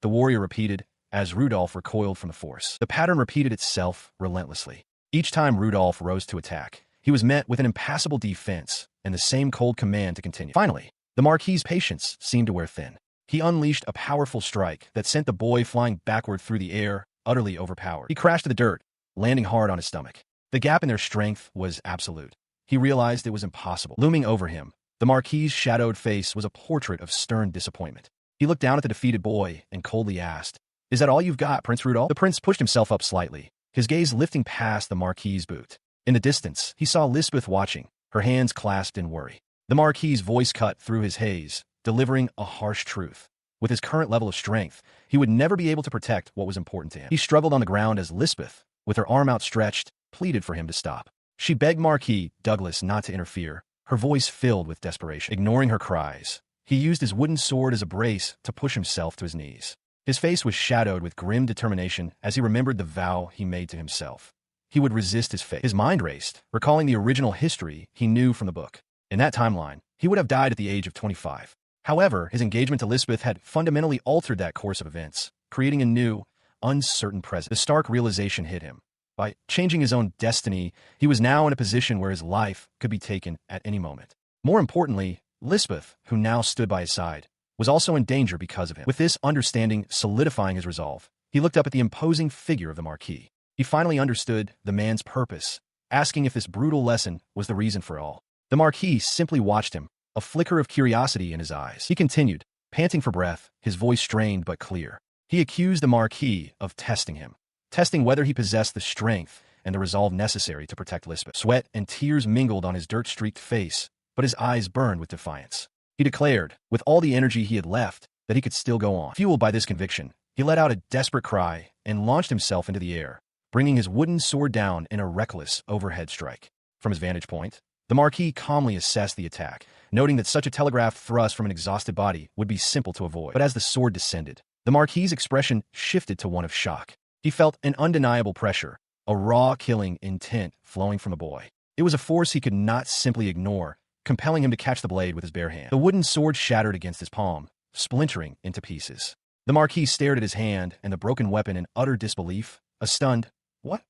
the warrior repeated, as Rudolph recoiled from the force. The pattern repeated itself relentlessly. Each time Rudolph rose to attack, he was met with an impassable defense and the same cold command to continue. Finally, the Marquis's patience seemed to wear thin. He unleashed a powerful strike that sent the boy flying backward through the air, utterly overpowered. He crashed to the dirt, landing hard on his stomach. The gap in their strength was absolute. He realized it was impossible. Looming over him, the Marquis's shadowed face was a portrait of stern disappointment. He looked down at the defeated boy and coldly asked, "Is that all you've got, Prince Rudolph?" The prince pushed himself up slightly, his gaze lifting past the Marquis's boot. In the distance, he saw Lisbeth watching, her hands clasped in worry. The Marquis's voice cut through his haze, delivering a harsh truth. With his current level of strength, he would never be able to protect what was important to him. He struggled on the ground as Lisbeth, with her arm outstretched, pleaded for him to stop. She begged Marquis Douglas not to interfere, her voice filled with desperation. Ignoring her cries, he used his wooden sword as a brace to push himself to his knees. His face was shadowed with grim determination as he remembered the vow he made to himself. He would resist his fate. His mind raced, recalling the original history he knew from the book. In that timeline, he would have died at the age of 25. However, his engagement to Lisbeth had fundamentally altered that course of events, creating a new, uncertain present. The stark realization hit him. By changing his own destiny, he was now in a position where his life could be taken at any moment. More importantly, Lisbeth, who now stood by his side, was also in danger because of him. With this understanding solidifying his resolve, he looked up at the imposing figure of the Marquis. He finally understood the man's purpose, asking if this brutal lesson was the reason for all. The Marquis simply watched him, a flicker of curiosity in his eyes. He continued, panting for breath, his voice strained but clear. He accused the Marquis of testing him, testing whether he possessed the strength and the resolve necessary to protect Lisbeth. Sweat and tears mingled on his dirt-streaked face, but his eyes burned with defiance. He declared, with all the energy he had left, that he could still go on. Fueled by this conviction, he let out a desperate cry and launched himself into the air, bringing his wooden sword down in a reckless overhead strike. From his vantage point, the Marquis calmly assessed the attack, noting that such a telegraphed thrust from an exhausted body would be simple to avoid. But as the sword descended, the Marquis's expression shifted to one of shock. He felt an undeniable pressure, a raw killing intent flowing from the boy. It was a force he could not simply ignore, compelling him to catch the blade with his bare hand. The wooden sword shattered against his palm, splintering into pieces. The Marquis stared at his hand and the broken weapon in utter disbelief, a stunned, "What?"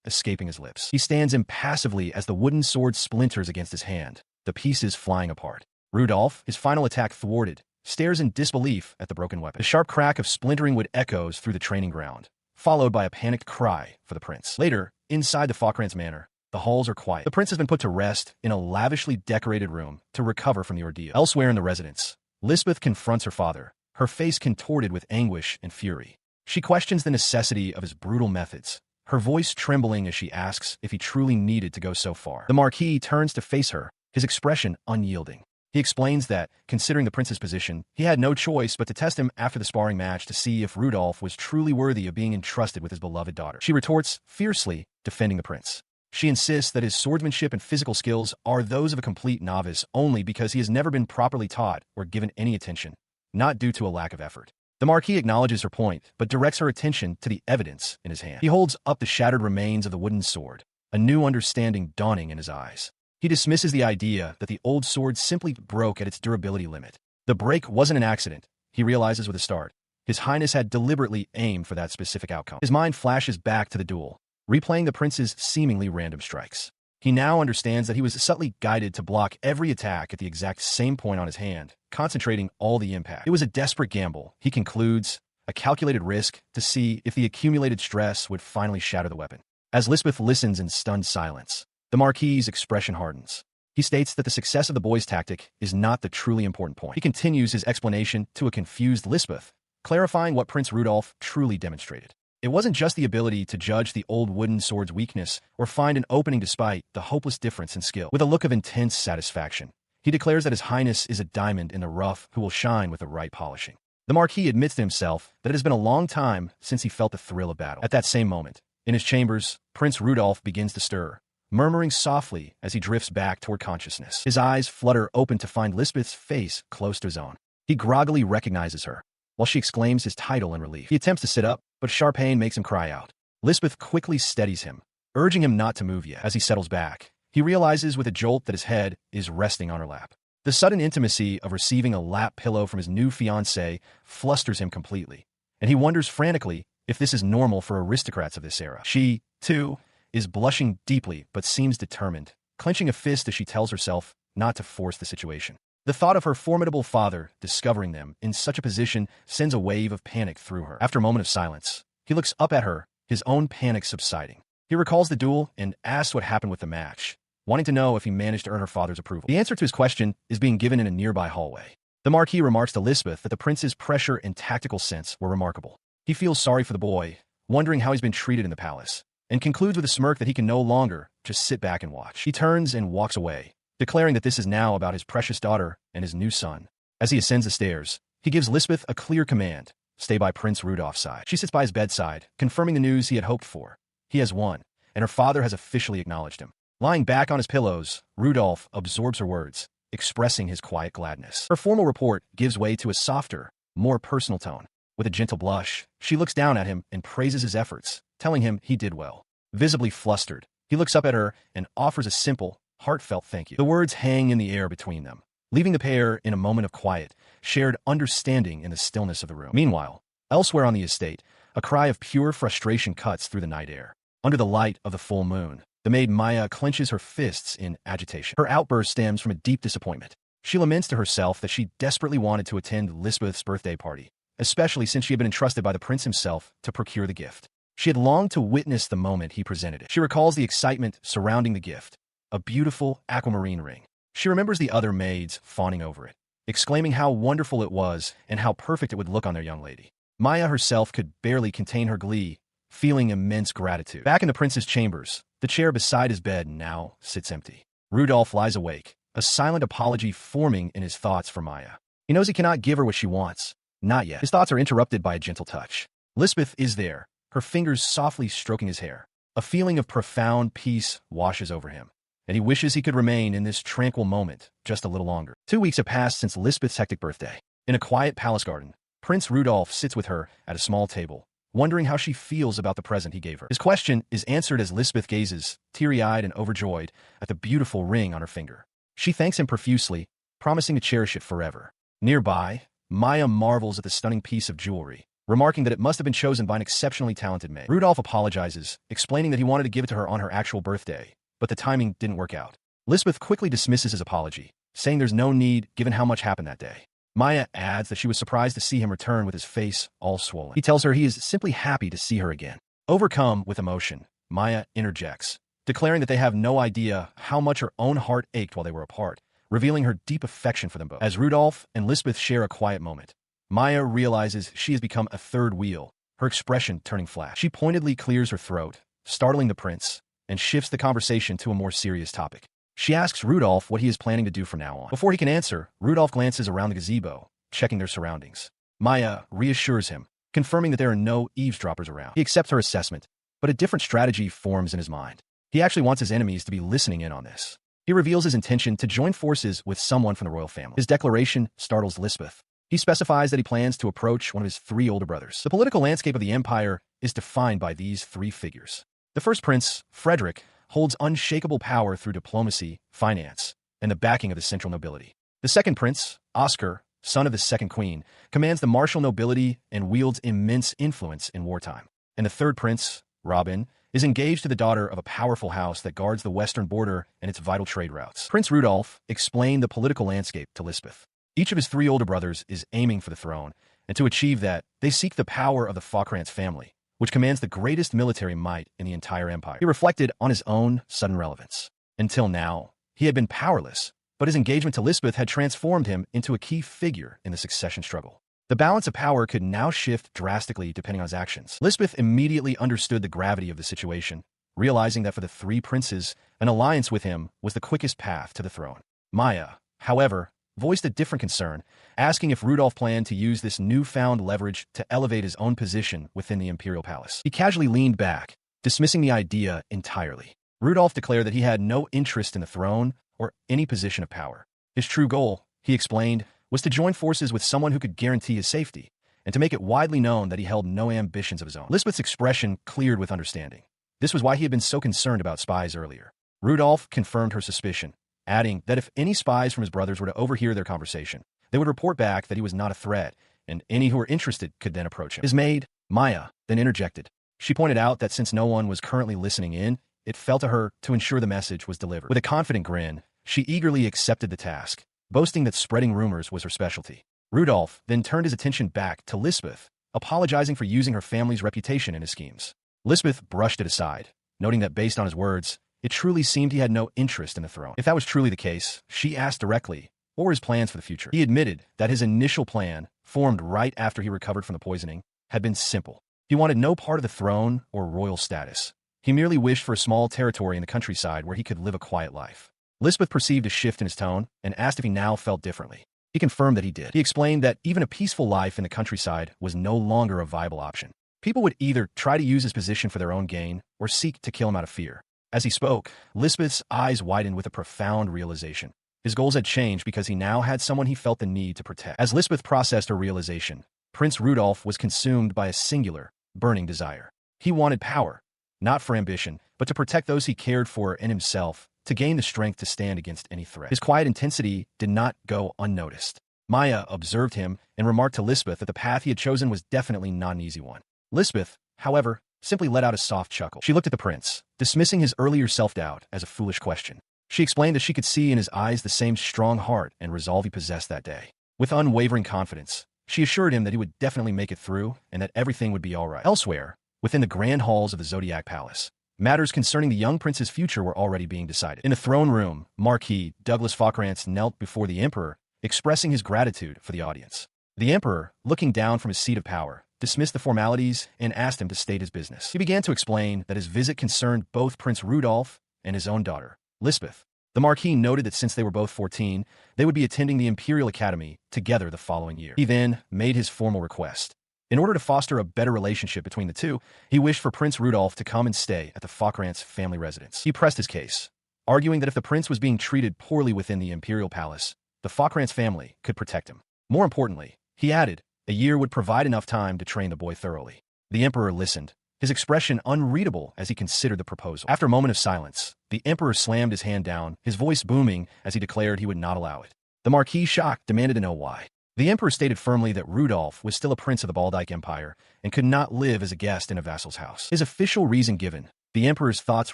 escaping his lips. He stands impassively as the wooden sword splinters against his hand, the pieces flying apart. Rudolph, his final attack thwarted, stares in disbelief at the broken weapon. The sharp crack of splintering wood echoes through the training ground, followed by a panicked cry for the prince. Later, inside the Falkrantz manor, the halls are quiet. The prince has been put to rest in a lavishly decorated room to recover from the ordeal. Elsewhere in the residence, Lisbeth confronts her father, her face contorted with anguish and fury. She questions the necessity of his brutal methods, her voice trembling as she asks if he truly needed to go so far. The Marquis turns to face her, his expression unyielding. He explains that, considering the prince's position, he had no choice but to test him after the sparring match to see if Rudolph was truly worthy of being entrusted with his beloved daughter. She retorts, fiercely, defending the prince. She insists that his swordsmanship and physical skills are those of a complete novice only because he has never been properly taught or given any attention, not due to a lack of effort. The Marquis acknowledges her point, but directs her attention to the evidence in his hand. He holds up the shattered remains of the wooden sword, a new understanding dawning in his eyes. He dismisses the idea that the old sword simply broke at its durability limit. The break wasn't an accident, he realizes with a start. His Highness had deliberately aimed for that specific outcome. His mind flashes back to the duel, replaying the prince's seemingly random strikes. He now understands that he was subtly guided to block every attack at the exact same point on his hand, concentrating all the impact. It was a desperate gamble, he concludes, a calculated risk to see if the accumulated stress would finally shatter the weapon. As Lisbeth listens in stunned silence, the Marquis's expression hardens. He states that the success of the boy's tactic is not the truly important point. He continues his explanation to a confused Lisbeth, clarifying what Prince Rudolph truly demonstrated. It wasn't just the ability to judge the old wooden sword's weakness or find an opening despite the hopeless difference in skill. With a look of intense satisfaction, he declares that his Highness is a diamond in the rough who will shine with the right polishing. The Marquis admits to himself that it has been a long time since he felt the thrill of battle. At that same moment, in his chambers, Prince Rudolph begins to stir, murmuring softly as he drifts back toward consciousness. His eyes flutter open to find Lisbeth's face close to his own. He groggily recognizes her, while she exclaims his title in relief. He attempts to sit up, but sharp pain makes him cry out. Lisbeth quickly steadies him, urging him not to move yet. As he settles back, he realizes with a jolt that his head is resting on her lap. The sudden intimacy of receiving a lap pillow from his new fiancée flusters him completely, and he wonders frantically if this is normal for aristocrats of this era. She, too, is blushing deeply but seems determined, clenching a fist as she tells herself not to force the situation. The thought of her formidable father discovering them in such a position sends a wave of panic through her. After a moment of silence, he looks up at her, his own panic subsiding. He recalls the duel and asks what happened with the match, wanting to know if he managed to earn her father's approval. The answer to his question is being given in a nearby hallway. The Marquis remarks to Lisbeth that the prince's pressure and tactical sense were remarkable. He feels sorry for the boy, wondering how he's been treated in the palace, and concludes with a smirk that he can no longer just sit back and watch. He turns and walks away, declaring that this is now about his precious daughter and his new son. As he ascends the stairs, he gives Lisbeth a clear command: stay by Prince Rudolph's side. She sits by his bedside, confirming the news he had hoped for. He has won, and her father has officially acknowledged him. Lying back on his pillows, Rudolph absorbs her words, expressing his quiet gladness. Her formal report gives way to a softer, more personal tone. With a gentle blush, she looks down at him and praises his efforts, telling him he did well. Visibly flustered, he looks up at her and offers a simple, heartfelt thank you. The words hang in the air between them, leaving the pair in a moment of quiet, shared understanding in the stillness of the room. Meanwhile, elsewhere on the estate, a cry of pure frustration cuts through the night air. Under the light of the full moon, the maid Maya clenches her fists in agitation. Her outburst stems from a deep disappointment. She laments to herself that she desperately wanted to attend Lisbeth's birthday party, especially since she had been entrusted by the prince himself to procure the gift. She had longed to witness the moment he presented it. She recalls the excitement surrounding the gift, a beautiful aquamarine ring. She remembers the other maids fawning over it, exclaiming how wonderful it was and how perfect it would look on their young lady. Maya herself could barely contain her glee, feeling immense gratitude. Back in the prince's chambers, the chair beside his bed now sits empty. Rudolph lies awake, a silent apology forming in his thoughts for Maya. He knows he cannot give her what she wants, Not yet. His thoughts are interrupted by a gentle touch. Lisbeth is there, her fingers softly stroking his hair. A feeling of profound peace washes over him, and he wishes he could remain in this tranquil moment just a little longer. 2 weeks have passed since Lisbeth's hectic birthday. In a quiet palace garden, Prince Rudolph sits with her at a small table, wondering how she feels about the present he gave her. His question is answered as Lisbeth gazes, teary-eyed and overjoyed, at the beautiful ring on her finger. She thanks him profusely, promising to cherish it forever. Nearby, Maya marvels at the stunning piece of jewelry, remarking that it must have been chosen by an exceptionally talented maid. Rudolph apologizes, explaining that he wanted to give it to her on her actual birthday, but the timing didn't work out. Lisbeth quickly dismisses his apology, saying there's no need given how much happened that day. Maya adds that she was surprised to see him return with his face all swollen. He tells her he is simply happy to see her again. Overcome with emotion, Maya interjects, declaring that they have no idea how much her own heart ached while they were apart, revealing her deep affection for them both. As Rudolph and Lisbeth share a quiet moment, Maya realizes she has become a third wheel, her expression turning flat. She pointedly clears her throat, startling the prince, and shifts the conversation to a more serious topic. She asks Rudolph what he is planning to do from now on. Before he can answer, Rudolph glances around the gazebo, checking their surroundings. Maya reassures him, confirming that there are no eavesdroppers around. He accepts her assessment, but a different strategy forms in his mind. He actually wants his enemies to be listening in on this. He reveals his intention to join forces with someone from the royal family. His declaration startles Lisbeth. He specifies that he plans to approach one of his 3 older brothers. The political landscape of the empire is defined by these 3 figures. The first prince, Frederick, holds unshakable power through diplomacy, finance, and the backing of the central nobility. The second prince, Oscar, son of the second queen, commands the martial nobility and wields immense influence in wartime. And the third prince, Robin, is engaged to the daughter of a powerful house that guards the western border and its vital trade routes. Prince Rudolph explained the political landscape to Lisbeth. Each of his 3 older brothers is aiming for the throne, and to achieve that, they seek the power of the Falkrantz family, which commands the greatest military might in the entire empire. He reflected on his own sudden relevance. Until now, he had been powerless, but his engagement to Lisbeth had transformed him into a key figure in the succession struggle. The balance of power could now shift drastically depending on his actions. Lisbeth immediately understood the gravity of the situation, realizing that for the 3 princes, an alliance with him was the quickest path to the throne. Maya, however, voiced a different concern, asking if Rudolph planned to use this newfound leverage to elevate his own position within the imperial palace. He casually leaned back, dismissing the idea entirely. Rudolph declared that he had no interest in the throne or any position of power. His true goal, he explained, was to join forces with someone who could guarantee his safety, and to make it widely known that he held no ambitions of his own. Lisbeth's expression cleared with understanding. This was why he had been so concerned about spies earlier. Rudolph confirmed her suspicion, adding that if any spies from his brothers were to overhear their conversation, they would report back that he was not a threat, and any who were interested could then approach him. His maid, Maya, then interjected. She pointed out that since no one was currently listening in, it fell to her to ensure the message was delivered. With a confident grin, she eagerly accepted the task, boasting that spreading rumors was her specialty. Rudolph then turned his attention back to Lisbeth, apologizing for using her family's reputation in his schemes. Lisbeth brushed it aside, noting that based on his words, it truly seemed he had no interest in the throne. If that was truly the case, she asked directly, what were his plans for the future? He admitted that his initial plan, formed right after he recovered from the poisoning, had been simple. He wanted no part of the throne or royal status. He merely wished for a small territory in the countryside where he could live a quiet life. Lisbeth perceived a shift in his tone and asked if he now felt differently. He confirmed that he did. He explained that even a peaceful life in the countryside was no longer a viable option. People would either try to use his position for their own gain or seek to kill him out of fear. As he spoke, Lisbeth's eyes widened with a profound realization. His goals had changed because he now had someone he felt the need to protect. As Lisbeth processed her realization, Prince Rudolph was consumed by a singular, burning desire. He wanted power, not for ambition, but to protect those he cared for and himself, to gain the strength to stand against any threat. His quiet intensity did not go unnoticed. Maya observed him and remarked to Lisbeth that the path he had chosen was definitely not an easy one. Lisbeth, however, simply let out a soft chuckle. She looked at the prince, dismissing his earlier self-doubt as a foolish question. She explained that she could see in his eyes the same strong heart and resolve he possessed that day. With unwavering confidence, she assured him that he would definitely make it through and that everything would be all right. Elsewhere, within the grand halls of the Zodiac Palace, matters concerning the young prince's future were already being decided. In the throne room, Marquis Douglas Falkrantz knelt before the emperor, expressing his gratitude for the audience. The emperor, looking down from his seat of power, dismissed the formalities and asked him to state his business. He began to explain that his visit concerned both Prince Rudolph and his own daughter, Lisbeth. The Marquis noted that since they were both 14, they would be attending the Imperial Academy together the following year. He then made his formal request. In order to foster a better relationship between the two, he wished for Prince Rudolph to come and stay at the Fockrantz family residence. He pressed his case, arguing that if the prince was being treated poorly within the Imperial Palace, the Fockrantz family could protect him. More importantly, he added, a year would provide enough time to train the boy thoroughly. The Emperor listened, his expression unreadable as he considered the proposal. After a moment of silence, the Emperor slammed his hand down, his voice booming as he declared he would not allow it. The Marquis, shocked, demanded to know why. The Emperor stated firmly that Rudolph was still a prince of the Baldike Empire and could not live as a guest in a vassal's house. His official reason given, the Emperor's thoughts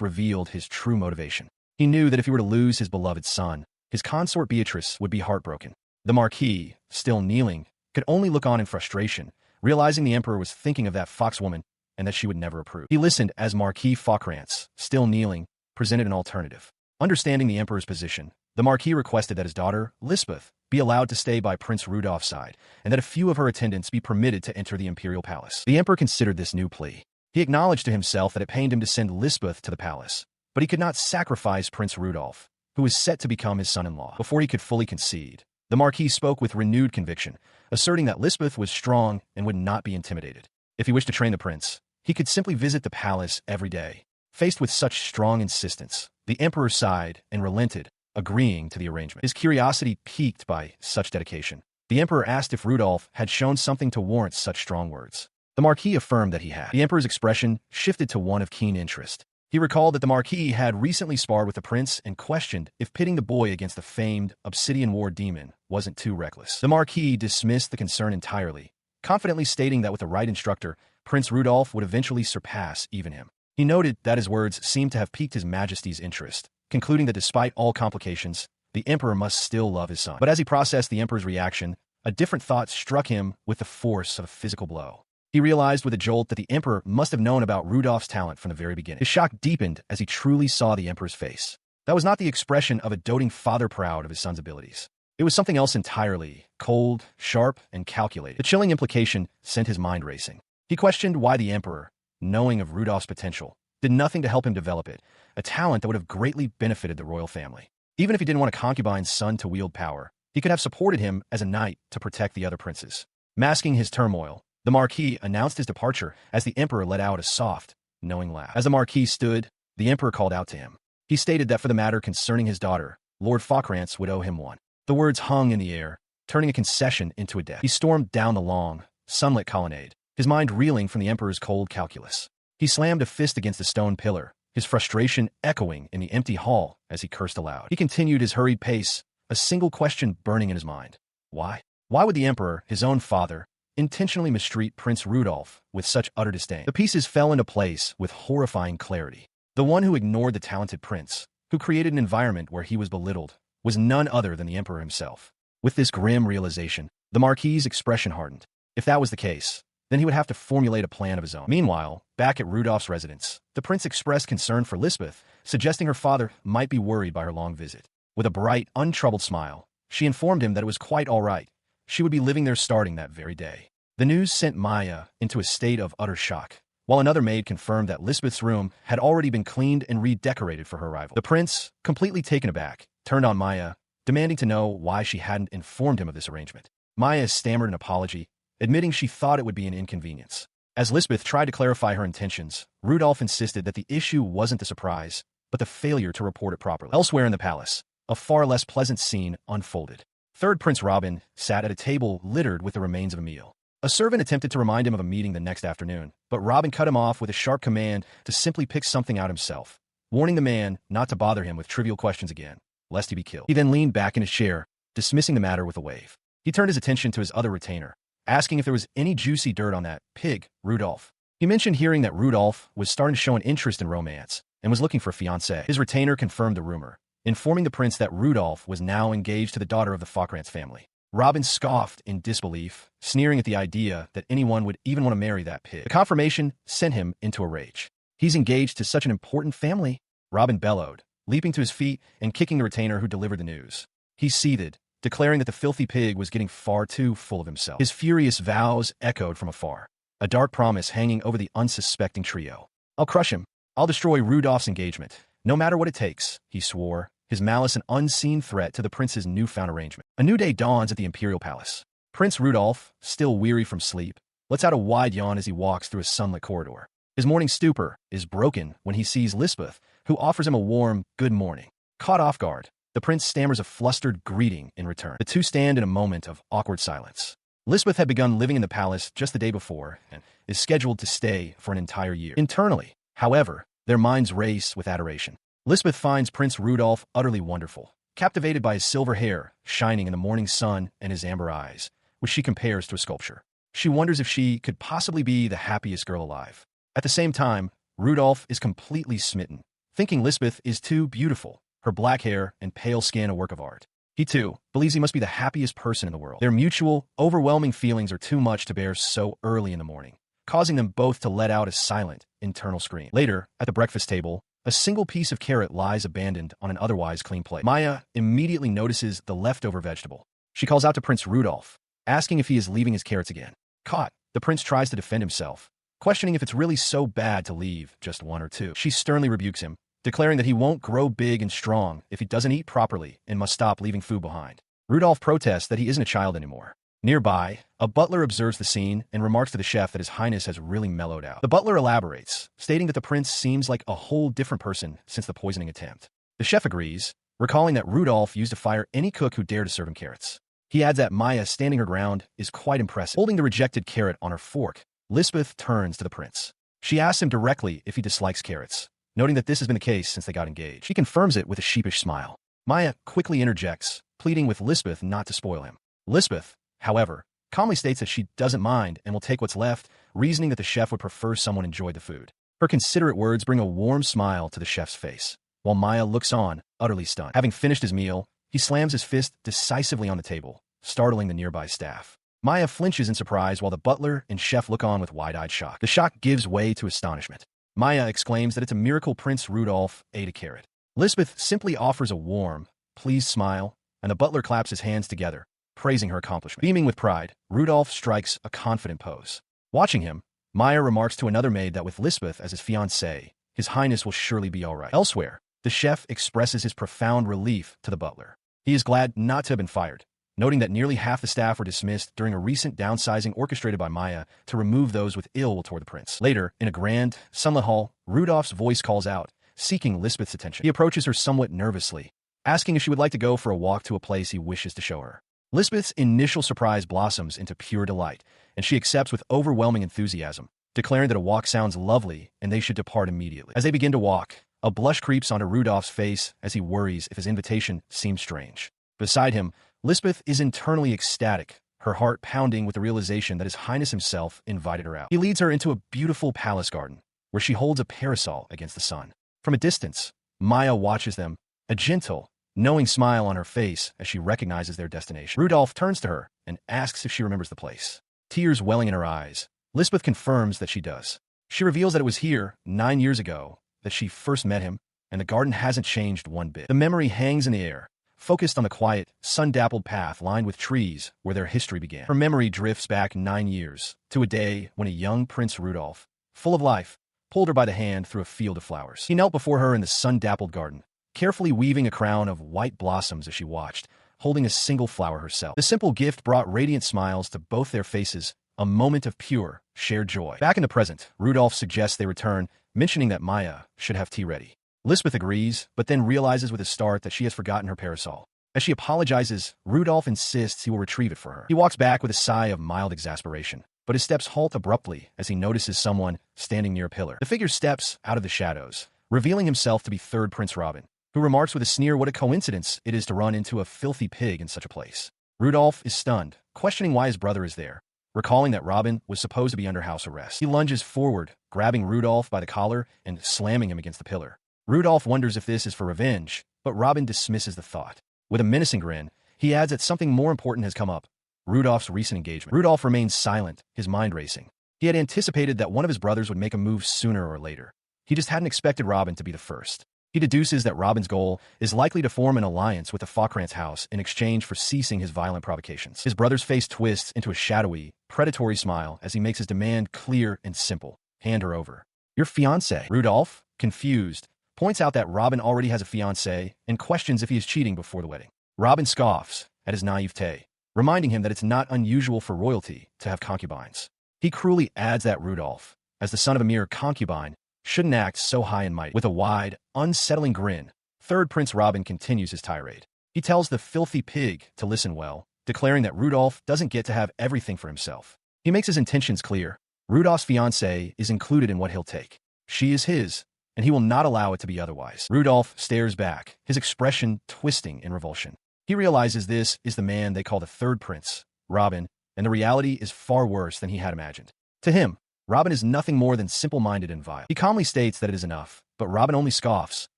revealed his true motivation. He knew that if he were to lose his beloved son, his consort Beatrice would be heartbroken. The Marquis, still kneeling, could only look on in frustration, realizing the Emperor was thinking of that foxwoman and that she would never approve. He listened as Marquis Fockrantz, still kneeling, presented an alternative. Understanding the Emperor's position, the Marquis requested that his daughter, Lisbeth, be allowed to stay by Prince Rudolph's side, and that a few of her attendants be permitted to enter the Imperial Palace. The Emperor considered this new plea. He acknowledged to himself that it pained him to send Lisbeth to the palace, but he could not sacrifice Prince Rudolph, who was set to become his son-in-law. Before he could fully concede, the Marquis spoke with renewed conviction, asserting that Lisbeth was strong and would not be intimidated. If he wished to train the prince, he could simply visit the palace every day. Faced with such strong insistence, the Emperor sighed and relented, agreeing to the arrangement. His curiosity piqued by such dedication. The Emperor asked if Rudolph had shown something to warrant such strong words. The Marquis affirmed that he had. The Emperor's expression shifted to one of keen interest. He recalled that the Marquis had recently sparred with the prince and questioned if pitting the boy against the famed Obsidian War demon wasn't too reckless. The Marquis dismissed the concern entirely, confidently stating that with the right instructor, Prince Rudolph would eventually surpass even him. He noted that his words seemed to have piqued His Majesty's interest, concluding that despite all complications, the Emperor must still love his son. But as he processed the Emperor's reaction, a different thought struck him with the force of a physical blow. He realized with a jolt that the Emperor must have known about Rudolph's talent from the very beginning. His shock deepened as he truly saw the Emperor's face. That was not the expression of a doting father proud of his son's abilities. It was something else entirely, cold, sharp, and calculated. The chilling implication sent his mind racing. He questioned why the Emperor, knowing of Rudolph's potential, did nothing to help him develop it, a talent that would have greatly benefited the royal family. Even if he didn't want a concubine's son to wield power, he could have supported him as a knight to protect the other princes. Masking his turmoil, the Marquis announced his departure as the Emperor let out a soft, knowing laugh. As the Marquis stood, the Emperor called out to him. He stated that for the matter concerning his daughter, Lord Fockrantz would owe him one. The words hung in the air, turning a concession into a debt. He stormed down the long, sunlit colonnade, his mind reeling from the Emperor's cold calculus. He slammed a fist against the stone pillar, his frustration echoing in the empty hall as he cursed aloud. He continued his hurried pace, a single question burning in his mind. Why? Why would the Emperor, his own father, intentionally mistreat Prince Rudolph with such utter disdain? The pieces fell into place with horrifying clarity. The one who ignored the talented prince, who created an environment where he was belittled, was none other than the Emperor himself. With this grim realization, the Marquis's expression hardened. If that was the case, then he would have to formulate a plan of his own. Meanwhile, back at Rudolph's residence, the prince expressed concern for Lisbeth, suggesting her father might be worried by her long visit. With a bright, untroubled smile, she informed him that it was quite all right. She would be living there starting that very day. The news sent Maya into a state of utter shock, while another maid confirmed that Lisbeth's room had already been cleaned and redecorated for her arrival. The prince, completely taken aback, turned on Maya, demanding to know why she hadn't informed him of this arrangement. Maya stammered an apology, admitting she thought it would be an inconvenience. As Lisbeth tried to clarify her intentions, Rudolph insisted that the issue wasn't the surprise, but the failure to report it properly. Elsewhere in the palace, a far less pleasant scene unfolded. Third Prince Robin sat at a table littered with the remains of a meal. A servant attempted to remind him of a meeting the next afternoon, but Robin cut him off with a sharp command to simply pick something out himself, warning the man not to bother him with trivial questions again, lest he be killed. He then leaned back in his chair, dismissing the matter with a wave. He turned his attention to his other retainer, asking if there was any juicy dirt on that pig, Rudolph. He mentioned hearing that Rudolph was starting to show an interest in romance and was looking for a fiancée. His retainer confirmed the rumor, informing the prince that Rudolph was now engaged to the daughter of the Fockrantz family. Robin scoffed in disbelief, sneering at the idea that anyone would even want to marry that pig. The confirmation sent him into a rage. He's engaged to such an important family, Robin bellowed, leaping to his feet and kicking the retainer who delivered the news. He seethed, declaring that the filthy pig was getting far too full of himself. His furious vows echoed from afar, a dark promise hanging over the unsuspecting trio. I'll crush him. I'll destroy Rudolph's engagement, no matter what it takes, he swore, his malice an unseen threat to the prince's newfound arrangement. A new day dawns at the imperial palace. Prince Rudolph, still weary from sleep, lets out a wide yawn as he walks through a sunlit corridor. His morning stupor is broken when he sees Lisbeth, who offers him a warm good morning. Caught off guard, the prince stammers a flustered greeting in return. The two stand in a moment of awkward silence. Lisbeth had begun living in the palace just the day before and is scheduled to stay for an entire year. Internally, however, their minds race with adoration. Lisbeth finds Prince Rudolph utterly wonderful, captivated by his silver hair shining in the morning sun and his amber eyes, which she compares to a sculpture. She wonders if she could possibly be the happiest girl alive. At the same time, Rudolph is completely smitten, thinking Lisbeth is too beautiful, her black hair and pale skin a work of art. He, too, believes he must be the happiest person in the world. Their mutual, overwhelming feelings are too much to bear so early in the morning, causing them both to let out a silent, internal scream. Later, at the breakfast table, a single piece of carrot lies abandoned on an otherwise clean plate. Maya immediately notices the leftover vegetable. She calls out to Prince Rudolph, asking if he is leaving his carrots again. Caught, the prince tries to defend himself, questioning if it's really so bad to leave just one or two. She sternly rebukes him, declaring that he won't grow big and strong if he doesn't eat properly and must stop leaving food behind. Rudolph protests that he isn't a child anymore. Nearby, a butler observes the scene and remarks to the chef that his highness has really mellowed out. The butler elaborates, stating that the prince seems like a whole different person since the poisoning attempt. The chef agrees, recalling that Rudolph used to fire any cook who dared to serve him carrots. He adds that Maya, standing her ground, is quite impressive. Holding the rejected carrot on her fork, Lisbeth turns to the prince. She asks him directly if he dislikes carrots, noting that this has been the case since they got engaged. She confirms it with a sheepish smile. Maya quickly interjects, pleading with Lisbeth not to spoil him. Lisbeth, however, calmly states that she doesn't mind and will take what's left, reasoning that the chef would prefer someone enjoyed the food. Her considerate words bring a warm smile to the chef's face, while Maya looks on, utterly stunned. Having finished his meal, he slams his fist decisively on the table, startling the nearby staff. Maya flinches in surprise while the butler and chef look on with wide-eyed shock. The shock gives way to astonishment. Maya exclaims that it's a miracle Prince Rudolph ate a carrot. Lisbeth simply offers a warm, pleased smile, and the butler claps his hands together, praising her accomplishment. Beaming with pride, Rudolph strikes a confident pose. Watching him, Maya remarks to another maid that with Lisbeth as his fiancée, his highness will surely be all right. Elsewhere, the chef expresses his profound relief to the butler. He is glad not to have been fired, noting that nearly half the staff were dismissed during a recent downsizing orchestrated by Maya to remove those with ill will toward the prince. Later, in a grand, sunlit hall, Rudolph's voice calls out, seeking Lisbeth's attention. He approaches her somewhat nervously, asking if she would like to go for a walk to a place he wishes to show her. Lisbeth's initial surprise blossoms into pure delight, and she accepts with overwhelming enthusiasm, declaring that a walk sounds lovely and they should depart immediately. As they begin to walk, a blush creeps onto Rudolph's face as he worries if his invitation seems strange. Beside him, Lisbeth is internally ecstatic, her heart pounding with the realization that his highness himself invited her out. He leads her into a beautiful palace garden, where she holds a parasol against the sun. From a distance, Maya watches them, a gentle, knowing smile on her face as she recognizes their destination. Rudolph turns to her and asks if she remembers the place. Tears welling in her eyes, Lisbeth confirms that she does. She reveals that it was here, 9 years ago, that she first met him, and the garden hasn't changed one bit. The memory hangs in the air, focused on the quiet, sun-dappled path lined with trees where their history began. Her memory drifts back 9 years, to a day when a young Prince Rudolph, full of life, pulled her by the hand through a field of flowers. He knelt before her in the sun-dappled garden, carefully weaving a crown of white blossoms as she watched, holding a single flower herself. The simple gift brought radiant smiles to both their faces, a moment of pure, shared joy. Back in the present, Rudolph suggests they return, mentioning that Maya should have tea ready. Lisbeth agrees, but then realizes with a start that she has forgotten her parasol. As she apologizes, Rudolph insists he will retrieve it for her. He walks back with a sigh of mild exasperation, but his steps halt abruptly as he notices someone standing near a pillar. The figure steps out of the shadows, revealing himself to be third Prince Robin, who remarks with a sneer what a coincidence it is to run into a filthy pig in such a place. Rudolph is stunned, questioning why his brother is there, recalling that Robin was supposed to be under house arrest. He lunges forward, grabbing Rudolph by the collar and slamming him against the pillar. Rudolph wonders if this is for revenge, but Robin dismisses the thought. With a menacing grin, he adds that something more important has come up, Rudolph's recent engagement. Rudolph remains silent, his mind racing. He had anticipated that one of his brothers would make a move sooner or later. He just hadn't expected Robin to be the first. He deduces that Robin's goal is likely to form an alliance with the Faukrantz house in exchange for ceasing his violent provocations. His brother's face twists into a shadowy, predatory smile as he makes his demand clear and simple. Hand her over. Your fiancé. Rudolph, confused, points out that Robin already has a fiancée and questions if he is cheating before the wedding. Robin scoffs at his naivete, reminding him that it's not unusual for royalty to have concubines. He cruelly adds that Rudolph, as the son of a mere concubine, shouldn't act so high and mighty. With a wide, unsettling grin, third Prince Robin continues his tirade. He tells the filthy pig to listen well, declaring that Rudolph doesn't get to have everything for himself. He makes his intentions clear. Rudolph's fiancée is included in what he'll take. She is his, and he will not allow it to be otherwise. Rudolph stares back, his expression twisting in revulsion. He realizes this is the man they call the third prince, Robin, and the reality is far worse than he had imagined. To him, Robin is nothing more than simple-minded and vile. He calmly states that it is enough, but Robin only scoffs,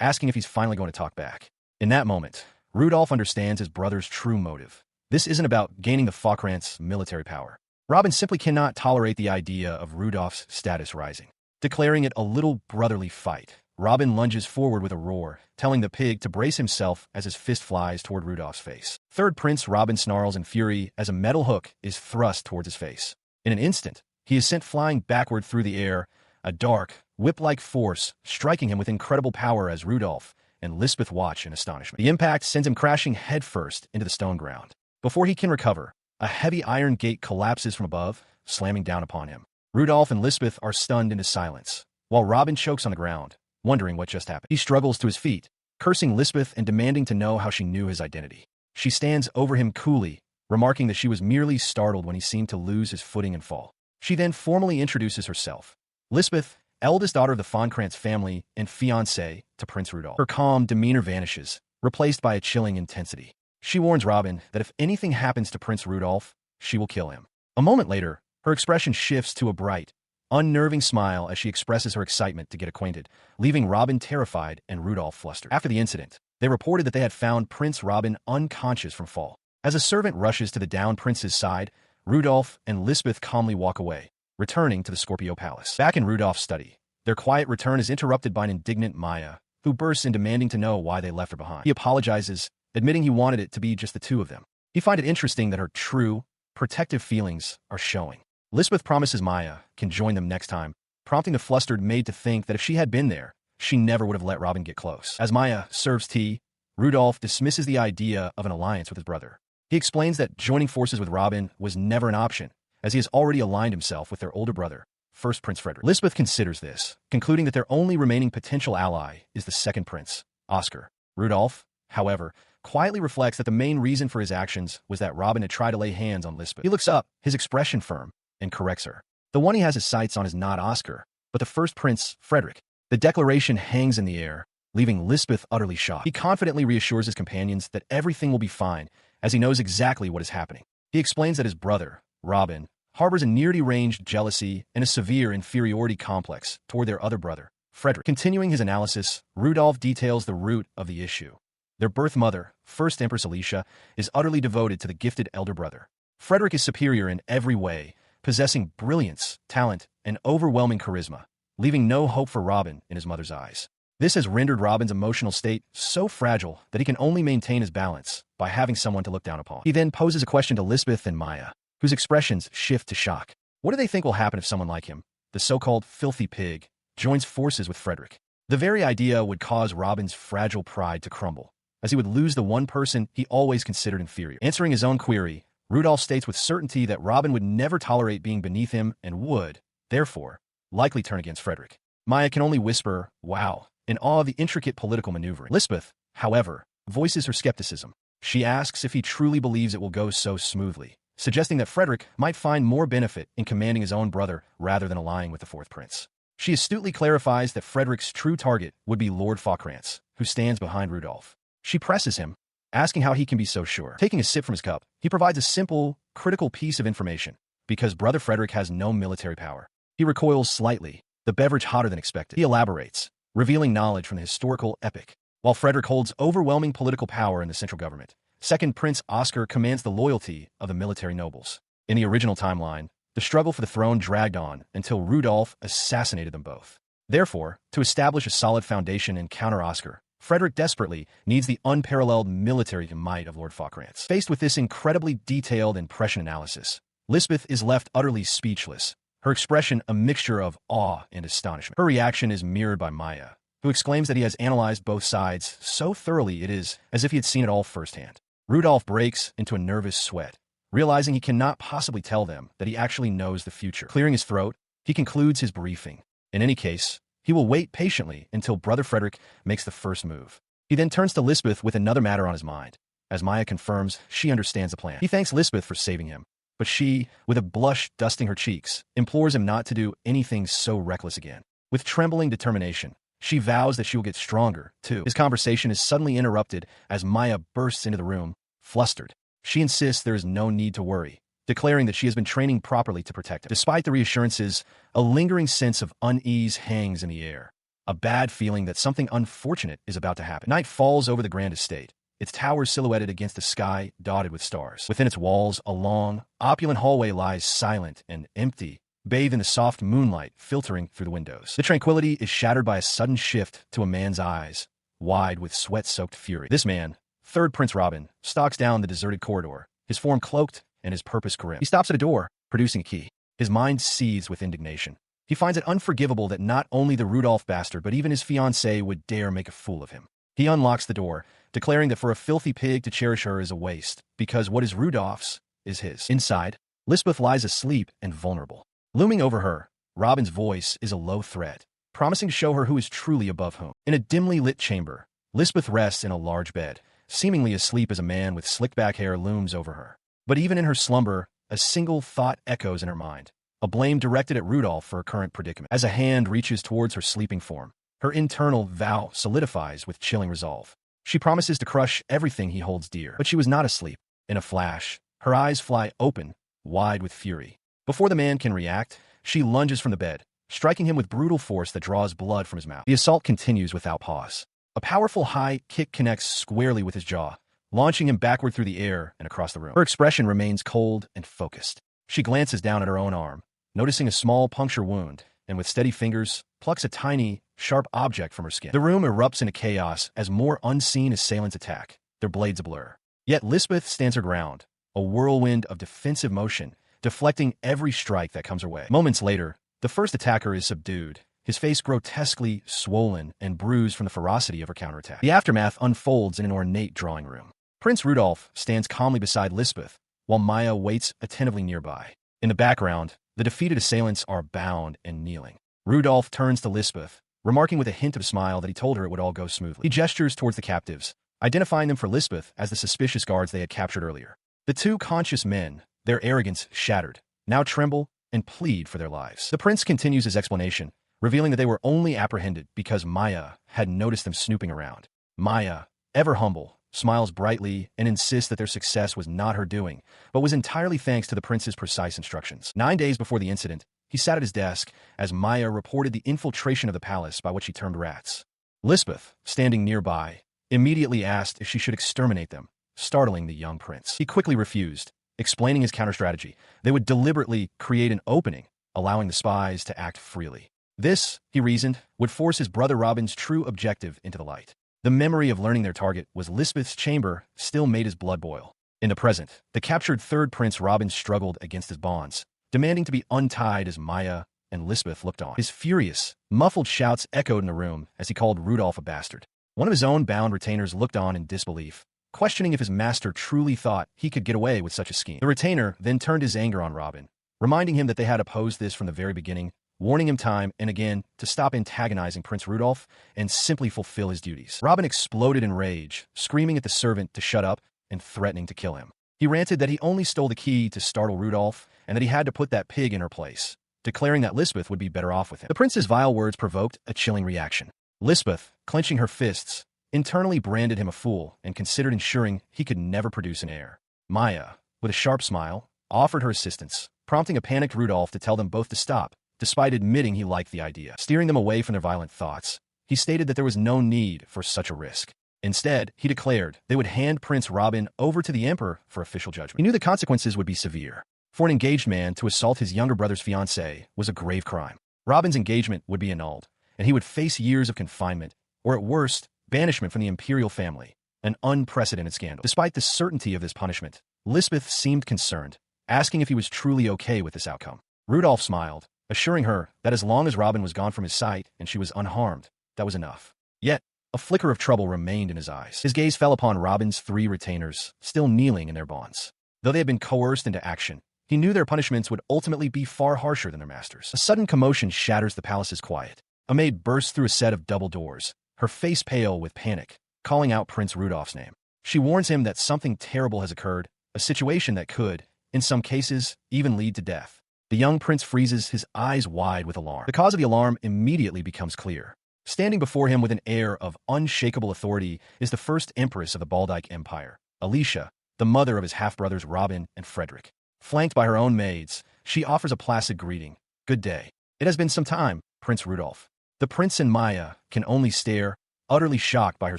asking if he's finally going to talk back. In that moment, Rudolph understands his brother's true motive. This isn't about gaining the Falkrant's military power. Robin simply cannot tolerate the idea of Rudolph's status rising. Declaring it a little brotherly fight, Robin lunges forward with a roar, telling the pig to brace himself as his fist flies toward Rudolph's face. Third Prince Robin snarls in fury as a metal hook is thrust towards his face. In an instant, he is sent flying backward through the air, a dark, whip-like force striking him with incredible power as Rudolph and Lisbeth watch in astonishment. The impact sends him crashing headfirst into the stone ground. Before he can recover, a heavy iron gate collapses from above, slamming down upon him. Rudolph and Lisbeth are stunned into silence, while Robin chokes on the ground, wondering what just happened. He struggles to his feet, cursing Lisbeth and demanding to know how she knew his identity. She stands over him coolly, remarking that she was merely startled when he seemed to lose his footing and fall. She then formally introduces herself. Lisbeth, eldest daughter of the Falkrantz family and fiancée to Prince Rudolph. Her calm demeanor vanishes, replaced by a chilling intensity. She warns Robin that if anything happens to Prince Rudolph, she will kill him. A moment later, her expression shifts to a bright, unnerving smile as she expresses her excitement to get acquainted, leaving Robin terrified and Rudolph flustered. After the incident, they reported that they had found Prince Robin unconscious from fall. As a servant rushes to the downed prince's side, Rudolph and Lisbeth calmly walk away, returning to the Scorpio Palace. Back in Rudolph's study, their quiet return is interrupted by an indignant Maya, who bursts in demanding to know why they left her behind. He apologizes, admitting he wanted it to be just the two of them. He finds it interesting that her true, protective feelings are showing. Lisbeth promises Maya can join them next time, prompting the flustered maid to think that if she had been there, she never would have let Robin get close. As Maya serves tea, Rudolph dismisses the idea of an alliance with his brother. He explains that joining forces with Robin was never an option, as he has already aligned himself with their older brother, first Prince Frederick. Lisbeth considers this, concluding that their only remaining potential ally is the second prince, Oscar. Rudolph, however, quietly reflects that the main reason for his actions was that Robin had tried to lay hands on Lisbeth. He looks up, his expression firm, and corrects her. The one he has his sights on is not Oscar, but the first prince, Frederick. The declaration hangs in the air, leaving Lisbeth utterly shocked. He confidently reassures his companions that everything will be fine, as he knows exactly what is happening. He explains that his brother, Robin, harbors a near-deranged jealousy and a severe inferiority complex toward their other brother, Frederick. Continuing his analysis, Rudolph details the root of the issue. Their birth mother, First Empress Alicia, is utterly devoted to the gifted elder brother. Frederick is superior in every way, possessing brilliance, talent, and overwhelming charisma, leaving no hope for Robin in his mother's eyes. This has rendered Robin's emotional state so fragile that he can only maintain his balance by having someone to look down upon. He then poses a question to Lisbeth and Maya, whose expressions shift to shock. What do they think will happen if someone like him, the so-called filthy pig, joins forces with Frederick? The very idea would cause Robin's fragile pride to crumble, as he would lose the one person he always considered inferior. Answering his own query, Rudolph states with certainty that Robin would never tolerate being beneath him and would, therefore, likely turn against Frederick. Maya can only whisper, "Wow," in awe of the intricate political maneuvering. Lisbeth, however, voices her skepticism. She asks if he truly believes it will go so smoothly, suggesting that Frederick might find more benefit in commanding his own brother rather than allying with the fourth prince. She astutely clarifies that Frederick's true target would be Lord Falkrantz, who stands behind Rudolph. She presses him, asking how he can be so sure. Taking a sip from his cup, he provides a simple, critical piece of information, because brother Frederick has no military power. He recoils slightly, the beverage hotter than expected. He elaborates, revealing knowledge from the historical epic. While Frederick holds overwhelming political power in the central government, second Prince Oscar commands the loyalty of the military nobles. In the original timeline, the struggle for the throne dragged on until Rudolph assassinated them both. Therefore, to establish a solid foundation and counter Oscar, Frederick desperately needs the unparalleled military might of Lord Falkrantz. Faced with this incredibly detailed and prescient analysis, Lisbeth is left utterly speechless, her expression a mixture of awe and astonishment. Her reaction is mirrored by Maya, who exclaims that he has analyzed both sides so thoroughly it is as if he had seen it all firsthand. Rudolph breaks into a nervous sweat, realizing he cannot possibly tell them that he actually knows the future. Clearing his throat, he concludes his briefing. In any case, he will wait patiently until Brother Frederick makes the first move. He then turns to Lisbeth with another matter on his mind. As Maya confirms, she understands the plan. He thanks Lisbeth for saving him, but she, with a blush dusting her cheeks, implores him not to do anything so reckless again. With trembling determination, she vows that she will get stronger, too. His conversation is suddenly interrupted as Maya bursts into the room, flustered. She insists there is no need to worry, declaring that she has been training properly to protect him. Despite the reassurances, a lingering sense of unease hangs in the air, a bad feeling that something unfortunate is about to happen. Night falls over the grand estate, its towers silhouetted against the sky dotted with stars. Within its walls, a long, opulent hallway lies silent and empty, bathed in the soft moonlight filtering through the windows. The tranquility is shattered by a sudden shift to a man's eyes, wide with sweat-soaked fury. This man, third Prince Robin, stalks down the deserted corridor, his form cloaked and his purpose grim. He stops at a door, producing a key. His mind seethes with indignation. He finds it unforgivable that not only the Rudolph bastard but even his fiancée would dare make a fool of him. He unlocks the door, declaring that for a filthy pig to cherish her is a waste, because what is Rudolph's is his. Inside, Lisbeth lies asleep and vulnerable. Looming over her, Robin's voice is a low threat, promising to show her who is truly above whom. In a dimly lit chamber, Lisbeth rests in a large bed, seemingly asleep as a man with slicked-back hair looms over her. But even in her slumber, a single thought echoes in her mind, a blame directed at Rudolph for her current predicament. As a hand reaches towards her sleeping form, her internal vow solidifies with chilling resolve. She promises to crush everything he holds dear. But she was not asleep. In a flash, her eyes fly open, wide with fury. Before the man can react, she lunges from the bed, striking him with brutal force that draws blood from his mouth. The assault continues without pause. A powerful high kick connects squarely with his jaw, launching him backward through the air and across the room. Her expression remains cold and focused. She glances down at her own arm, noticing a small puncture wound, and with steady fingers, plucks a tiny, sharp object from her skin. The room erupts into chaos as more unseen assailants attack, their blades ablur. Yet Lisbeth stands her ground, a whirlwind of defensive motion, deflecting every strike that comes her way. Moments later, the first attacker is subdued, his face grotesquely swollen and bruised from the ferocity of her counterattack. The aftermath unfolds in an ornate drawing room. Prince Rudolph stands calmly beside Lisbeth, while Maya waits attentively nearby. In the background, the defeated assailants are bound and kneeling. Rudolph turns to Lisbeth, remarking with a hint of a smile that he told her it would all go smoothly. He gestures towards the captives, identifying them for Lisbeth as the suspicious guards they had captured earlier. The two conscious men, their arrogance shattered, now tremble and plead for their lives. The prince continues his explanation, revealing that they were only apprehended because Maya had noticed them snooping around. Maya, ever humble, smiles brightly and insists that their success was not her doing, but was entirely thanks to the prince's precise instructions. 9 days before the incident, he sat at his desk as Maya reported the infiltration of the palace by what she termed rats. Lisbeth, standing nearby, immediately asked if she should exterminate them, startling the young prince. He quickly refused, explaining his counter-strategy. They would deliberately create an opening, allowing the spies to act freely. This, he reasoned, would force his brother Robin's true objective into the light. The memory of learning their target was Lisbeth's chamber still made his blood boil. In the present, the captured third Prince Robin struggled against his bonds, demanding to be untied as Maya and Lisbeth looked on. His furious, muffled shouts echoed in the room as he called Rudolph a bastard. One of his own bound retainers looked on in disbelief, questioning if his master truly thought he could get away with such a scheme. The retainer then turned his anger on Robin, reminding him that they had opposed this from the very beginning, warning him time and again to stop antagonizing Prince Rudolph and simply fulfill his duties. Robin exploded in rage, screaming at the servant to shut up and threatening to kill him. He ranted that he only stole the key to startle Rudolph and that he had to put that pig in her place, declaring that Lisbeth would be better off with him. The prince's vile words provoked a chilling reaction. Lisbeth, clenching her fists, internally branded him a fool and considered ensuring he could never produce an heir. Maya, with a sharp smile, offered her assistance, prompting a panicked Rudolph to tell them both to stop, despite admitting he liked the idea. Steering them away from their violent thoughts, he stated that there was no need for such a risk. Instead, he declared they would hand Prince Robin over to the emperor for official judgment. He knew the consequences would be severe. For an engaged man to assault his younger brother's fiancée was a grave crime. Robin's engagement would be annulled, and he would face years of confinement, or at worst, banishment from the imperial family, an unprecedented scandal. Despite the certainty of this punishment, Lisbeth seemed concerned, asking if he was truly okay with this outcome. Rudolph smiled, assuring her that as long as Robin was gone from his sight and she was unharmed, that was enough. Yet, a flicker of trouble remained in his eyes. His gaze fell upon Robin's 3 retainers, still kneeling in their bonds. Though they had been coerced into action, he knew their punishments would ultimately be far harsher than their masters. A sudden commotion shatters the palace's quiet. A maid bursts through a set of double doors, her face pale with panic, calling out Prince Rudolph's name. She warns him that something terrible has occurred, a situation that could, in some cases, even lead to death. The young prince freezes, his eyes wide with alarm. The cause of the alarm immediately becomes clear. Standing before him with an air of unshakable authority is the first empress of the Baldic Empire, Alicia, the mother of his half-brothers Robin and Frederick. Flanked by her own maids, she offers a placid greeting. "Good day. It has been some time, Prince Rudolph." The prince and Maya can only stare, utterly shocked by her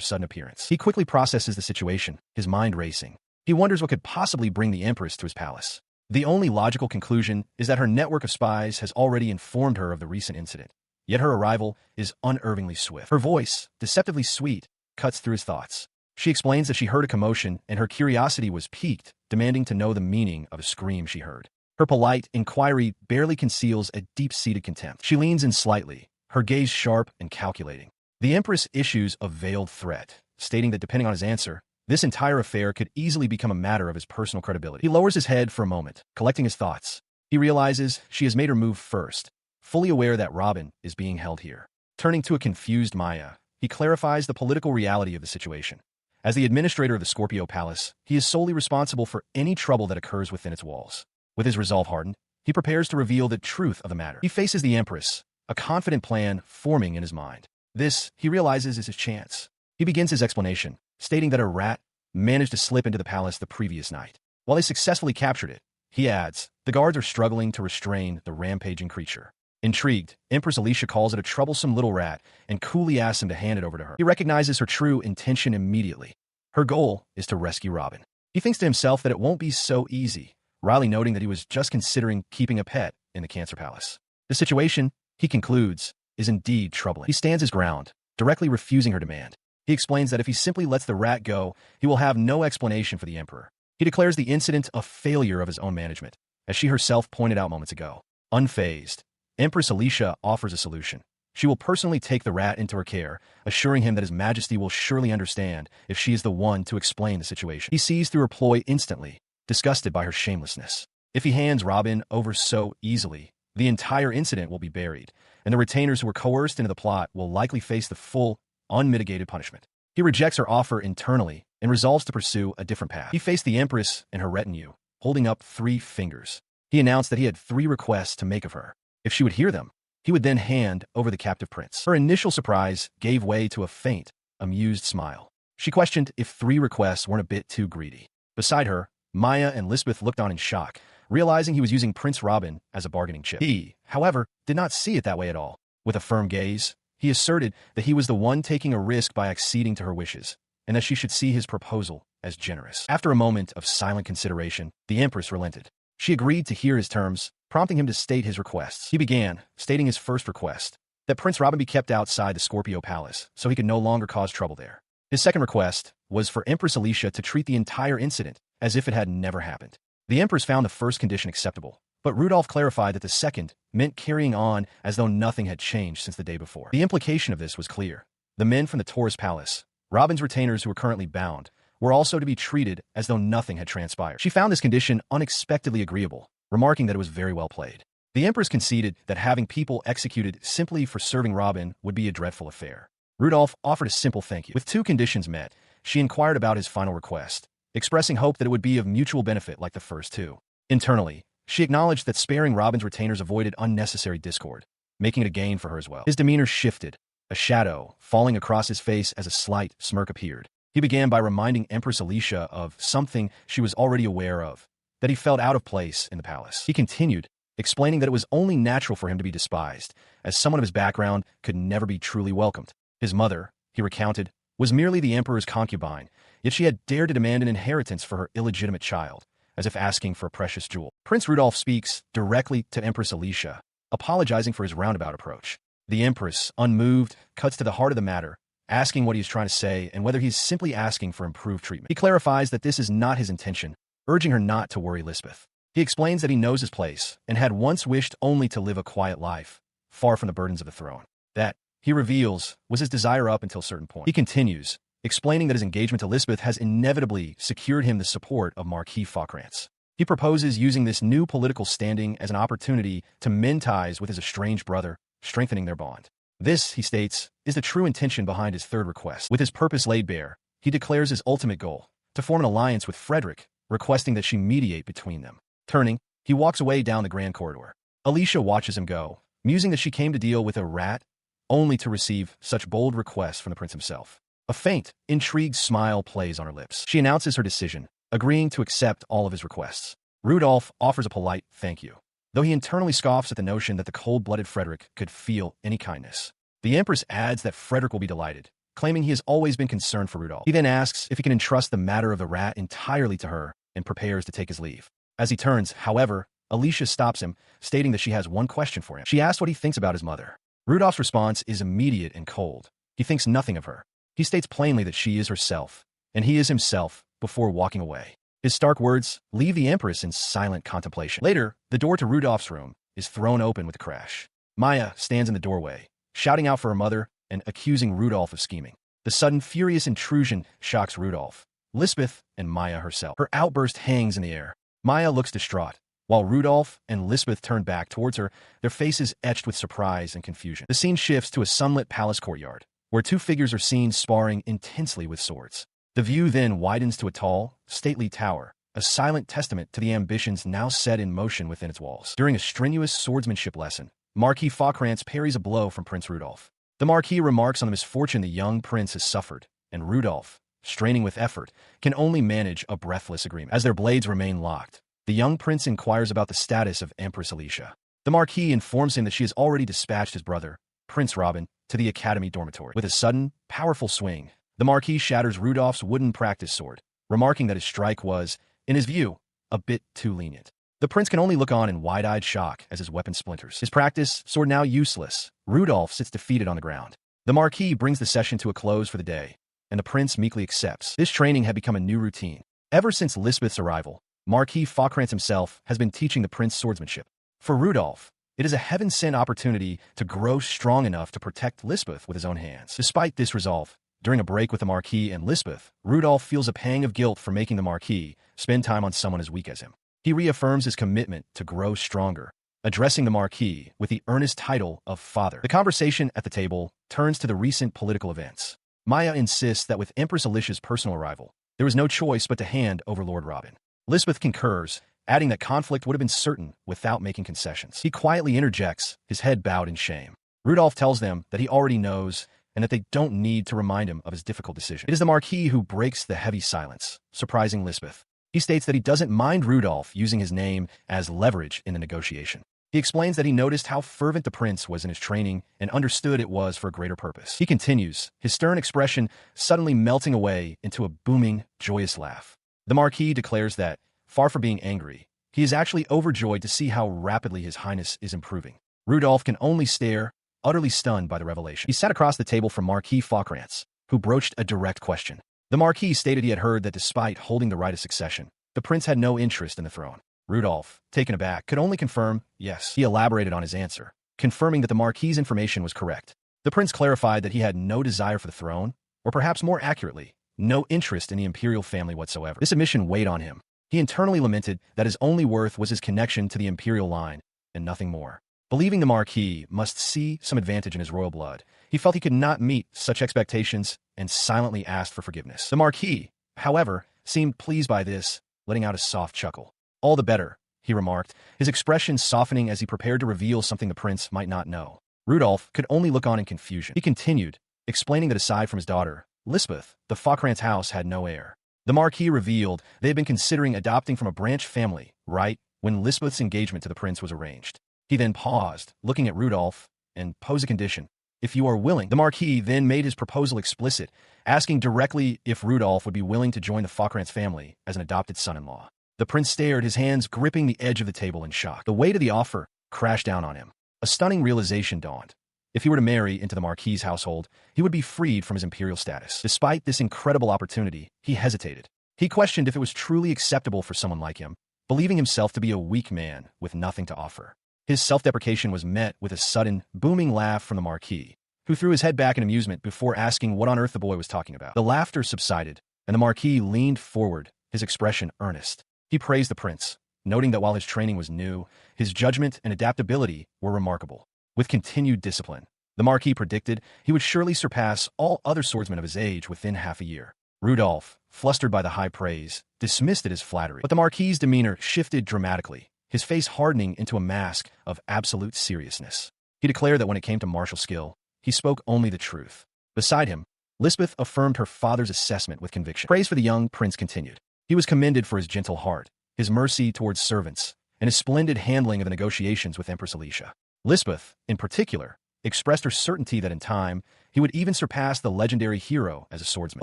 sudden appearance. He quickly processes the situation, his mind racing. He wonders what could possibly bring the empress to his palace. The only logical conclusion is that her network of spies has already informed her of the recent incident. Yet her arrival is unervingly swift. Her voice, deceptively sweet, cuts through his thoughts. She explains that she heard a commotion and her curiosity was piqued, demanding to know the meaning of a scream she heard. Her polite inquiry barely conceals a deep-seated contempt. She leans in slightly, her gaze sharp and calculating. The empress issues a veiled threat, stating that depending on his answer, this entire affair could easily become a matter of his personal credibility. He lowers his head for a moment, collecting his thoughts. He realizes she has made her move first, fully aware that Robin is being held here. Turning to a confused Maya, he clarifies the political reality of the situation. As the administrator of the Scorpio Palace, he is solely responsible for any trouble that occurs within its walls. With his resolve hardened, he prepares to reveal the truth of the matter. He faces the empress, a confident plan forming in his mind. This, he realizes, is his chance. He begins his explanation, stating that a rat managed to slip into the palace the previous night. While they successfully captured it, he adds, the guards are struggling to restrain the rampaging creature. Intrigued, Empress Alicia calls it a troublesome little rat and coolly asks him to hand it over to her. He recognizes her true intention immediately. Her goal is to rescue Robin. He thinks to himself that it won't be so easy, wryly noting that he was just considering keeping a pet in the Cancer Palace. The situation, he concludes, is indeed troubling. He stands his ground, directly refusing her demand. He explains that if he simply lets the rat go, he will have no explanation for the emperor. He declares the incident a failure of his own management, as she herself pointed out moments ago. Unfazed, Empress Alicia offers a solution. She will personally take the rat into her care, assuring him that His Majesty will surely understand if she is the one to explain the situation. He sees through her ploy instantly, disgusted by her shamelessness. If he hands Robin over so easily, the entire incident will be buried, and the retainers who were coerced into the plot will likely face the full, unmitigated punishment. He rejects her offer internally and resolves to pursue a different path. He faced the Empress and her retinue, holding up 3 fingers. He announced that he had 3 requests to make of her. If she would hear them, he would then hand over the captive prince. Her initial surprise gave way to a faint, amused smile. She questioned if 3 requests weren't a bit too greedy. Beside her, Maya and Lisbeth looked on in shock, realizing he was using Prince Robin as a bargaining chip. He, however, did not see it that way at all. With a firm gaze, he asserted that he was the one taking a risk by acceding to her wishes, and that she should see his proposal as generous. After a moment of silent consideration, the Empress relented. She agreed to hear his terms, prompting him to state his requests. He began, stating his first request, that Prince Robin be kept outside the Scorpio Palace so he could no longer cause trouble there. His second request was for Empress Alicia to treat the entire incident as if it had never happened. The Empress found the first condition acceptable, but Rudolph clarified that the second meant carrying on as though nothing had changed since the day before. The implication of this was clear. The men from the Taurus Palace, Robin's retainers who were currently bound, were also to be treated as though nothing had transpired. She found this condition unexpectedly agreeable, remarking that it was very well played. The Empress conceded that having people executed simply for serving Robin would be a dreadful affair. Rudolph offered a simple thank you. With 2 conditions met, she inquired about his final request, expressing hope that it would be of mutual benefit like the first 2. Internally, she acknowledged that sparing Robin's retainers avoided unnecessary discord, making it a gain for her as well. His demeanor shifted, a shadow falling across his face as a slight smirk appeared. He began by reminding Empress Alicia of something she was already aware of, that he felt out of place in the palace. He continued, explaining that it was only natural for him to be despised, as someone of his background could never be truly welcomed. His mother, he recounted, was merely the emperor's concubine, yet she had dared to demand an inheritance for her illegitimate child, as if asking for a precious jewel. Prince Rudolph speaks directly to Empress Alicia, apologizing for his roundabout approach. The Empress, unmoved, cuts to the heart of the matter, asking what he is trying to say and whether he is simply asking for improved treatment. He clarifies that this is not his intention, urging her not to worry Lisbeth. He explains that he knows his place and had once wished only to live a quiet life, far from the burdens of the throne. That, he reveals, was his desire up until a certain point. He continues, explaining that his engagement to Lisbeth has inevitably secured him the support of Marquis Faucrance. He proposes using this new political standing as an opportunity to mend ties with his estranged brother, strengthening their bond. This, he states, is the true intention behind his third request. With his purpose laid bare, he declares his ultimate goal, to form an alliance with Frederick, requesting that she mediate between them. Turning, he walks away down the grand corridor. Alicia watches him go, musing that she came to deal with a rat, only to receive such bold requests from the prince himself. A faint, intrigued smile plays on her lips. She announces her decision, agreeing to accept all of his requests. Rudolph offers a polite thank you, though he internally scoffs at the notion that the cold-blooded Frederick could feel any kindness. The Empress adds that Frederick will be delighted, claiming he has always been concerned for Rudolph. He then asks if he can entrust the matter of the rat entirely to her and prepares to take his leave. As he turns, however, Alicia stops him, stating that she has one question for him. She asks what he thinks about his mother. Rudolph's response is immediate and cold. He thinks nothing of her. He states plainly that she is herself, and he is himself, before walking away. His stark words leave the Empress in silent contemplation. Later, the door to Rudolph's room is thrown open with a crash. Maya stands in the doorway, shouting out for her mother and accusing Rudolph of scheming. The sudden, furious intrusion shocks Rudolph, Lisbeth, and Maya herself. Her outburst hangs in the air. Maya looks distraught, while Rudolph and Lisbeth turn back towards her, their faces etched with surprise and confusion. The scene shifts to a sunlit palace courtyard, where two figures are seen sparring intensely with swords. The view then widens to a tall, stately tower, a silent testament to the ambitions now set in motion within its walls. During a strenuous swordsmanship lesson, Marquis Faucrance parries a blow from Prince Rudolph. The Marquis remarks on the misfortune the young prince has suffered, and Rudolph, straining with effort, can only manage a breathless agreement. As their blades remain locked, the young prince inquires about the status of Empress Alicia. The Marquis informs him that she has already dispatched his brother, Prince Robin, to the academy dormitory. With a sudden, powerful swing, the Marquis shatters Rudolph's wooden practice sword, remarking that his strike was, in his view, a bit too lenient. The prince can only look on in wide-eyed shock as his weapon splinters. His practice sword now useless, Rudolph sits defeated on the ground. The Marquis brings the session to a close for the day, and the prince meekly accepts. This training had become a new routine. Ever since Lisbeth's arrival, Marquis Faucrance himself has been teaching the prince swordsmanship. For Rudolph, it is a heaven-sent opportunity to grow strong enough to protect Lisbeth with his own hands. Despite this resolve, during a break with the Marquis and Lisbeth, Rudolph feels a pang of guilt for making the Marquis spend time on someone as weak as him. He reaffirms his commitment to grow stronger, addressing the Marquis with the earnest title of Father. The conversation at the table turns to the recent political events. Maya insists that with Empress Alicia's personal arrival, there was no choice but to hand over Lord Robin. Lisbeth concurs, adding that conflict would have been certain without making concessions. He quietly interjects, his head bowed in shame. Rudolph tells them that he already knows and that they don't need to remind him of his difficult decision. It is the Marquis who breaks the heavy silence, surprising Lisbeth. He states that he doesn't mind Rudolph using his name as leverage in the negotiation. He explains that he noticed how fervent the prince was in his training and understood it was for a greater purpose. He continues, his stern expression suddenly melting away into a booming, joyous laugh. The Marquis declares that, far from being angry, he is actually overjoyed to see how rapidly his highness is improving. Rudolph can only stare, utterly stunned by the revelation. He sat across the table from Marquis Faucrance, who broached a direct question. The Marquis stated he had heard that despite holding the right of succession, the prince had no interest in the throne. Rudolph, taken aback, could only confirm, yes. He elaborated on his answer, confirming that the Marquis's information was correct. The prince clarified that he had no desire for the throne, or perhaps more accurately, no interest in the imperial family whatsoever. This admission weighed on him. He internally lamented that his only worth was his connection to the imperial line, and nothing more. Believing the Marquis must see some advantage in his royal blood, he felt he could not meet such expectations and silently asked for forgiveness. The Marquis, however, seemed pleased by this, letting out a soft chuckle. All the better, he remarked, his expression softening as he prepared to reveal something the prince might not know. Rudolph could only look on in confusion. He continued, explaining that aside from his daughter, Lisbeth, the Faucrance house had no heir. The Marquis revealed they had been considering adopting from a branch family, right when Lisbeth's engagement to the prince was arranged. He then paused, looking at Rudolph, and posed a condition. If you are willing. The Marquis then made his proposal explicit, asking directly if Rudolph would be willing to join the Faucrance family as an adopted son-in-law. The prince stared, his hands gripping the edge of the table in shock. The weight of the offer crashed down on him. A stunning realization dawned. If he were to marry into the Marquis's household, he would be freed from his imperial status. Despite this incredible opportunity, he hesitated. He questioned if it was truly acceptable for someone like him, believing himself to be a weak man with nothing to offer. His self-deprecation was met with a sudden, booming laugh from the Marquis, who threw his head back in amusement before asking what on earth the boy was talking about. The laughter subsided, and the Marquis leaned forward, his expression earnest. He praised the prince, noting that while his training was new, his judgment and adaptability were remarkable. With continued discipline, the Marquis predicted he would surely surpass all other swordsmen of his age within half a year. Rudolph, flustered by the high praise, dismissed it as flattery. But the Marquis's demeanor shifted dramatically, his face hardening into a mask of absolute seriousness. He declared that when it came to martial skill, he spoke only the truth. Beside him, Lisbeth affirmed her father's assessment with conviction. Praise for the young prince continued. He was commended for his gentle heart, his mercy towards servants, and his splendid handling of the negotiations with Empress Alicia. Lisbeth, in particular, expressed her certainty that in time, he would even surpass the legendary hero as a swordsman.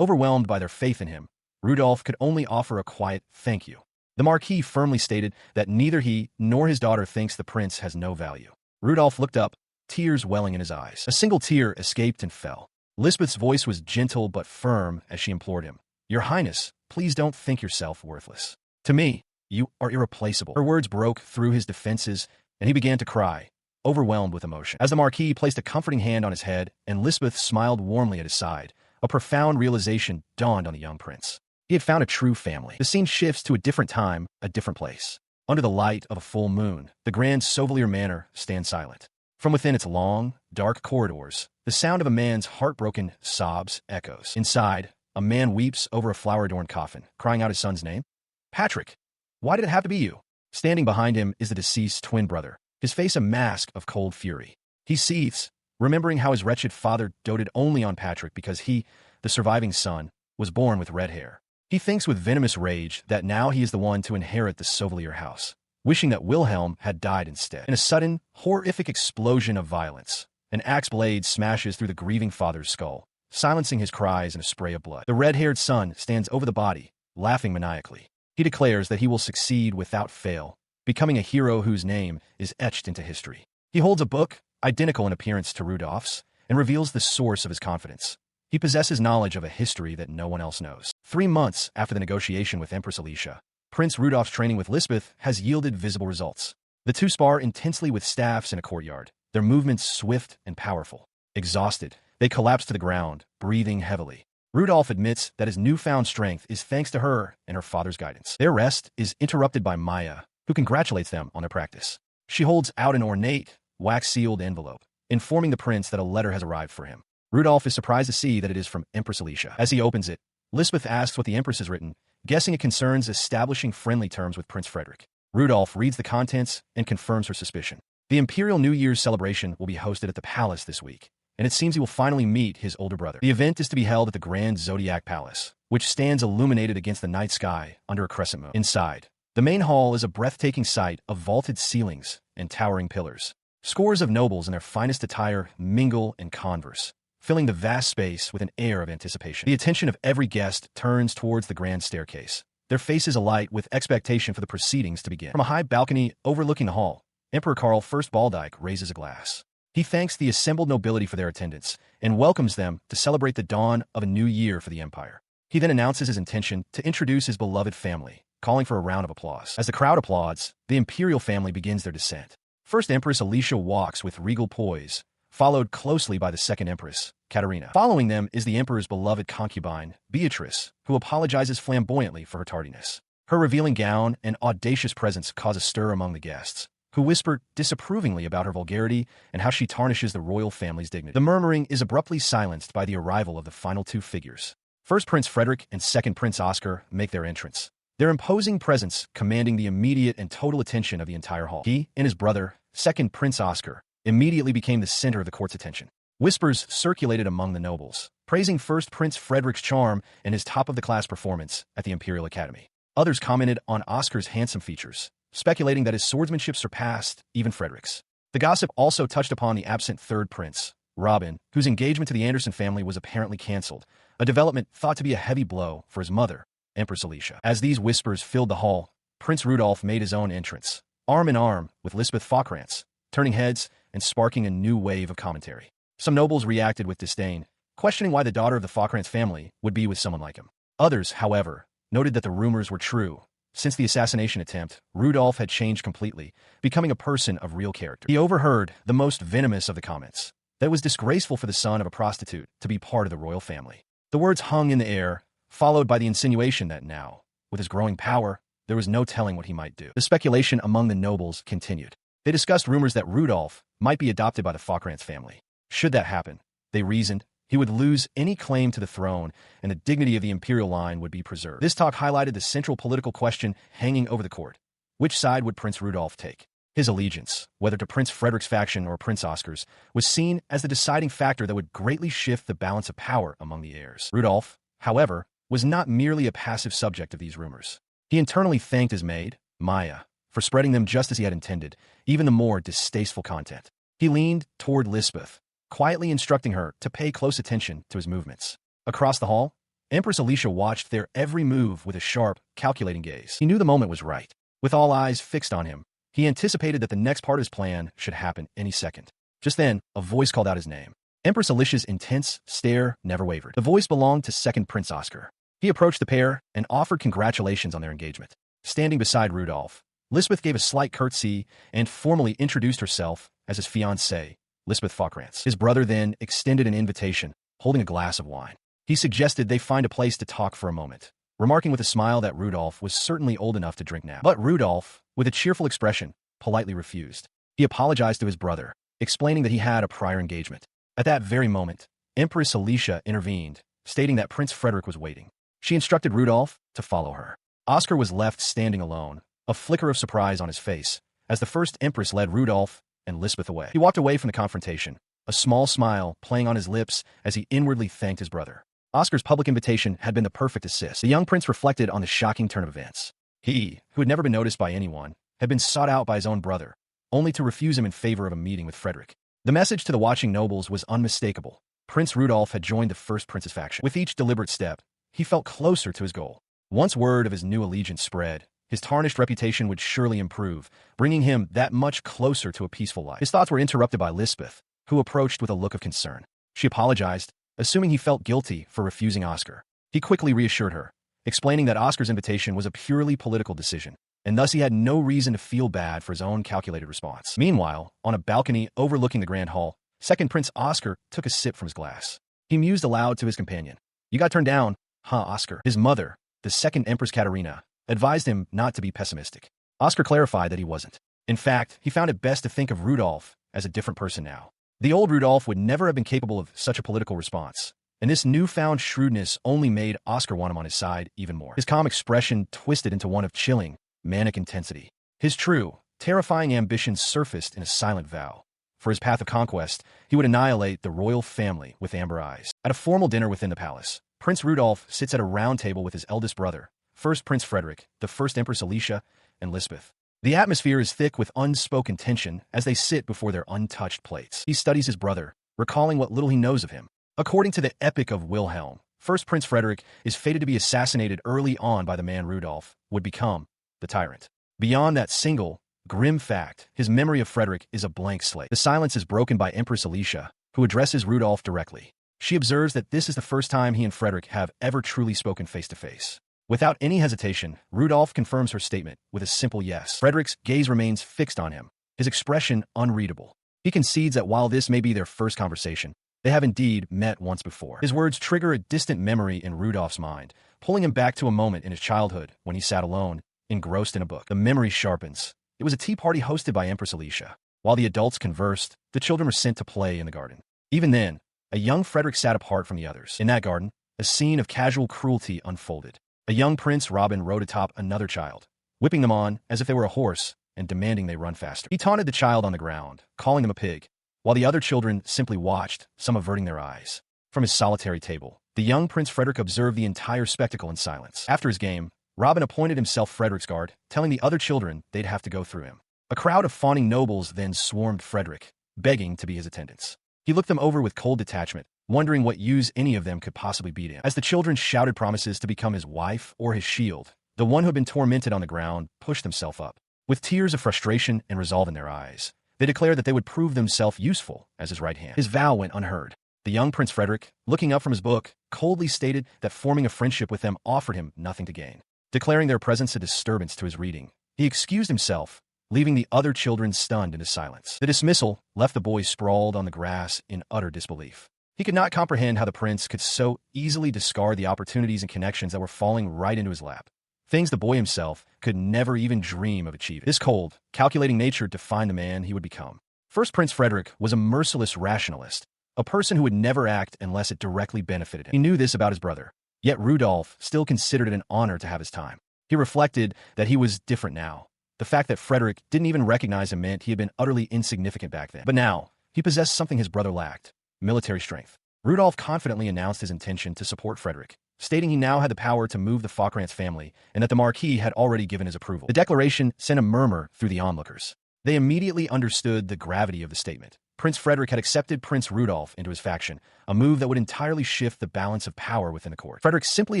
Overwhelmed by their faith in him, Rudolph could only offer a quiet thank you. The Marquis firmly stated that neither he nor his daughter thinks the prince has no value. Rudolph looked up, tears welling in his eyes. A single tear escaped and fell. Lisbeth's voice was gentle but firm as she implored him. Your Highness, please don't think yourself worthless. To me, you are irreplaceable. Her words broke through his defenses, and he began to cry, overwhelmed with emotion. As the Marquis placed a comforting hand on his head and Lisbeth smiled warmly at his side, a profound realization dawned on the young prince. He had found a true family. The scene shifts to a different time, a different place. Under the light of a full moon, the grand Sauvelier Manor stands silent. From within its long, dark corridors, the sound of a man's heartbroken sobs echoes. Inside, a man weeps over a flower-adorned coffin, crying out his son's name. Patrick, why did it have to be you? Standing behind him is the deceased twin brother, his face a mask of cold fury. He seethes, remembering how his wretched father doted only on Patrick because he, the surviving son, was born with red hair. He thinks with venomous rage that now he is the one to inherit the Sauvelier house, wishing that Wilhelm had died instead. In a sudden, horrific explosion of violence, an axe blade smashes through the grieving father's skull, silencing his cries in a spray of blood. The red-haired son stands over the body, laughing maniacally. He declares that he will succeed without fail, becoming a hero whose name is etched into history. He holds a book, identical in appearance to Rudolph's, and reveals the source of his confidence. He possesses knowledge of a history that no one else knows. 3 months after the negotiation with Empress Alicia, Prince Rudolph's training with Lisbeth has yielded visible results. The two spar intensely with staffs in a courtyard, their movements swift and powerful. Exhausted, they collapse to the ground, breathing heavily. Rudolph admits that his newfound strength is thanks to her and her father's guidance. Their rest is interrupted by Maya, who congratulates them on their practice. She holds out an ornate, wax-sealed envelope, informing the prince that a letter has arrived for him. Rudolph is surprised to see that it is from Empress Alicia. As he opens it, Lisbeth asks what the Empress has written, guessing it concerns establishing friendly terms with Prince Frederick. Rudolph reads the contents and confirms her suspicion. The Imperial New Year's celebration will be hosted at the palace this week, and it seems he will finally meet his older brother. The event is to be held at the Grand Zodiac Palace, which stands illuminated against the night sky under a crescent moon. Inside, the main hall is a breathtaking sight of vaulted ceilings and towering pillars. Scores of nobles in their finest attire mingle and converse, filling the vast space with an air of anticipation. The attention of every guest turns towards the grand staircase, their faces alight with expectation for the proceedings to begin. From a high balcony overlooking the hall, Emperor Karl I Baldike raises a glass. He thanks the assembled nobility for their attendance and welcomes them to celebrate the dawn of a new year for the empire. He then announces his intention to introduce his beloved family, calling for a round of applause. As the crowd applauds, the imperial family begins their descent. First Empress Alicia walks with regal poise, followed closely by the second Empress, Katerina. Following them is the Emperor's beloved concubine, Beatrice, who apologizes flamboyantly for her tardiness. Her revealing gown and audacious presence cause a stir among the guests, who whisper disapprovingly about her vulgarity and how she tarnishes the royal family's dignity. The murmuring is abruptly silenced by the arrival of the final two figures. First Prince Frederick and second Prince Oscar make their entrance, their imposing presence commanding the immediate and total attention of the entire hall. He and his brother, second Prince Oscar, immediately became the center of the court's attention. Whispers circulated among the nobles, praising first Prince Frederick's charm and his top-of-the-class performance at the Imperial Academy. Others commented on Oscar's handsome features, speculating that his swordsmanship surpassed even Frederick's. The gossip also touched upon the absent third prince, Robin, whose engagement to the Anderson family was apparently cancelled, a development thought to be a heavy blow for his mother, Empress Alicia. As these whispers filled the hall, Prince Rudolph made his own entrance, arm in arm with Lisbeth Falkrantz, turning heads and sparking a new wave of commentary. Some nobles reacted with disdain, questioning why the daughter of the Falkrantz family would be with someone like him. Others, however, noted that the rumors were true. Since the assassination attempt, Rudolph had changed completely, becoming a person of real character. He overheard the most venomous of the comments, that it was disgraceful for the son of a prostitute to be part of the royal family. The words hung in the air, followed by the insinuation that now, with his growing power, there was no telling what he might do. The speculation among the nobles continued. They discussed rumors that Rudolf might be adopted by the Falkrantz family. Should that happen, they reasoned, he would lose any claim to the throne and the dignity of the imperial line would be preserved. This talk highlighted the central political question hanging over the court. Which side would Prince Rudolf take? His allegiance, whether to Prince Frederick's faction or Prince Oscar's, was seen as the deciding factor that would greatly shift the balance of power among the heirs. Rudolf, however, was not merely a passive subject of these rumors. He internally thanked his maid, Maya, for spreading them just as he had intended, even the more distasteful content. He leaned toward Lisbeth, quietly instructing her to pay close attention to his movements. Across the hall, Empress Alicia watched their every move with a sharp, calculating gaze. He knew the moment was right. With all eyes fixed on him, he anticipated that the next part of his plan should happen any second. Just then, a voice called out his name. Empress Alicia's intense stare never wavered. The voice belonged to second Prince Oscar. He approached the pair and offered congratulations on their engagement. Standing beside Rudolf, Lisbeth gave a slight curtsy and formally introduced herself as his fiancée, Lisbeth Falkrantz. His brother then extended an invitation, holding a glass of wine. He suggested they find a place to talk for a moment, remarking with a smile that Rudolf was certainly old enough to drink now. But Rudolf, with a cheerful expression, politely refused. He apologized to his brother, explaining that he had a prior engagement. At that very moment, Empress Alicia intervened, stating that Prince Frederick was waiting. She instructed Rudolf to follow her. Oscar was left standing alone, a flicker of surprise on his face, as the first Empress led Rudolf and Lisbeth away. He walked away from the confrontation, a small smile playing on his lips as he inwardly thanked his brother. Oscar's public invitation had been the perfect assist. The young prince reflected on the shocking turn of events. He, who had never been noticed by anyone, had been sought out by his own brother, only to refuse him in favor of a meeting with Frederick. The message to the watching nobles was unmistakable. Prince Rudolf had joined the first prince's faction. With each deliberate step, he felt closer to his goal. Once word of his new allegiance spread, his tarnished reputation would surely improve, bringing him that much closer to a peaceful life. His thoughts were interrupted by Lisbeth, who approached with a look of concern. She apologized, assuming he felt guilty for refusing Oscar. He quickly reassured her, explaining that Oscar's invitation was a purely political decision, and thus he had no reason to feel bad for his own calculated response. Meanwhile, on a balcony overlooking the Grand Hall, second Prince Oscar took a sip from his glass. He mused aloud to his companion. "You got turned down, huh, Oscar?" His mother, the second Empress Katerina, advised him not to be pessimistic. Oscar clarified that he wasn't. In fact, he found it best to think of Rudolf as a different person now. The old Rudolf would never have been capable of such a political response, and this newfound shrewdness only made Oscar want him on his side even more. His calm expression twisted into one of chilling, manic intensity. His true, terrifying ambitions surfaced in a silent vow. For his path of conquest, he would annihilate the royal family with amber eyes. At a formal dinner within the palace, Prince Rudolf sits at a round table with his eldest brother, first Prince Frederick, the first Empress Alicia, and Lisbeth. The atmosphere is thick with unspoken tension as they sit before their untouched plates. He studies his brother, recalling what little he knows of him. According to the Epic of Wilhelm, first Prince Frederick is fated to be assassinated early on by the man Rudolf would become the tyrant. Beyond that single, grim fact, his memory of Frederick is a blank slate. The silence is broken by Empress Alicia, who addresses Rudolf directly. She observes that this is the first time he and Frederick have ever truly spoken face to face. Without any hesitation, Rudolf confirms her statement with a simple yes. Frederick's gaze remains fixed on him, his expression unreadable. He concedes that while this may be their first conversation, they have indeed met once before. His words trigger a distant memory in Rudolf's mind, pulling him back to a moment in his childhood when he sat alone, engrossed in a book. The memory sharpens. It was a tea party hosted by Empress Alicia. While the adults conversed, the children were sent to play in the garden. Even then, a young Frederick sat apart from the others. In that garden, a scene of casual cruelty unfolded. A young Prince Robin rode atop another child, whipping them on as if they were a horse and demanding they run faster. He taunted the child on the ground, calling them a pig, while the other children simply watched, some averting their eyes. From his solitary table, the young Prince Frederick observed the entire spectacle in silence. After his game, Robin appointed himself Frederick's guard, telling the other children they'd have to go through him. A crowd of fawning nobles then swarmed Frederick, begging to be his attendants. He looked them over with cold detachment, wondering what use any of them could possibly be to him. As the children shouted promises to become his wife or his shield, the one who had been tormented on the ground pushed himself up. With tears of frustration and resolve in their eyes, they declared that they would prove themselves useful as his right hand. His vow went unheard. The young Prince Frederick, looking up from his book, coldly stated that forming a friendship with them offered him nothing to gain. Declaring their presence a disturbance to his reading, he excused himself, leaving the other children stunned into silence. The dismissal left the boy sprawled on the grass in utter disbelief. He could not comprehend how the prince could so easily discard the opportunities and connections that were falling right into his lap. Things the boy himself could never even dream of achieving. This cold, calculating nature defined the man he would become. First Prince Frederick was a merciless rationalist, a person who would never act unless it directly benefited him. He knew this about his brother, yet Rudolph still considered it an honor to have his time. He reflected that he was different now. The fact that Frederick didn't even recognize him meant he had been utterly insignificant back then. But now, he possessed something his brother lacked: military strength. Rudolph confidently announced his intention to support Frederick, stating he now had the power to move the Fockrantz family and that the Marquis had already given his approval. The declaration sent a murmur through the onlookers. They immediately understood the gravity of the statement. Prince Frederick had accepted Prince Rudolph into his faction, a move that would entirely shift the balance of power within the court. Frederick simply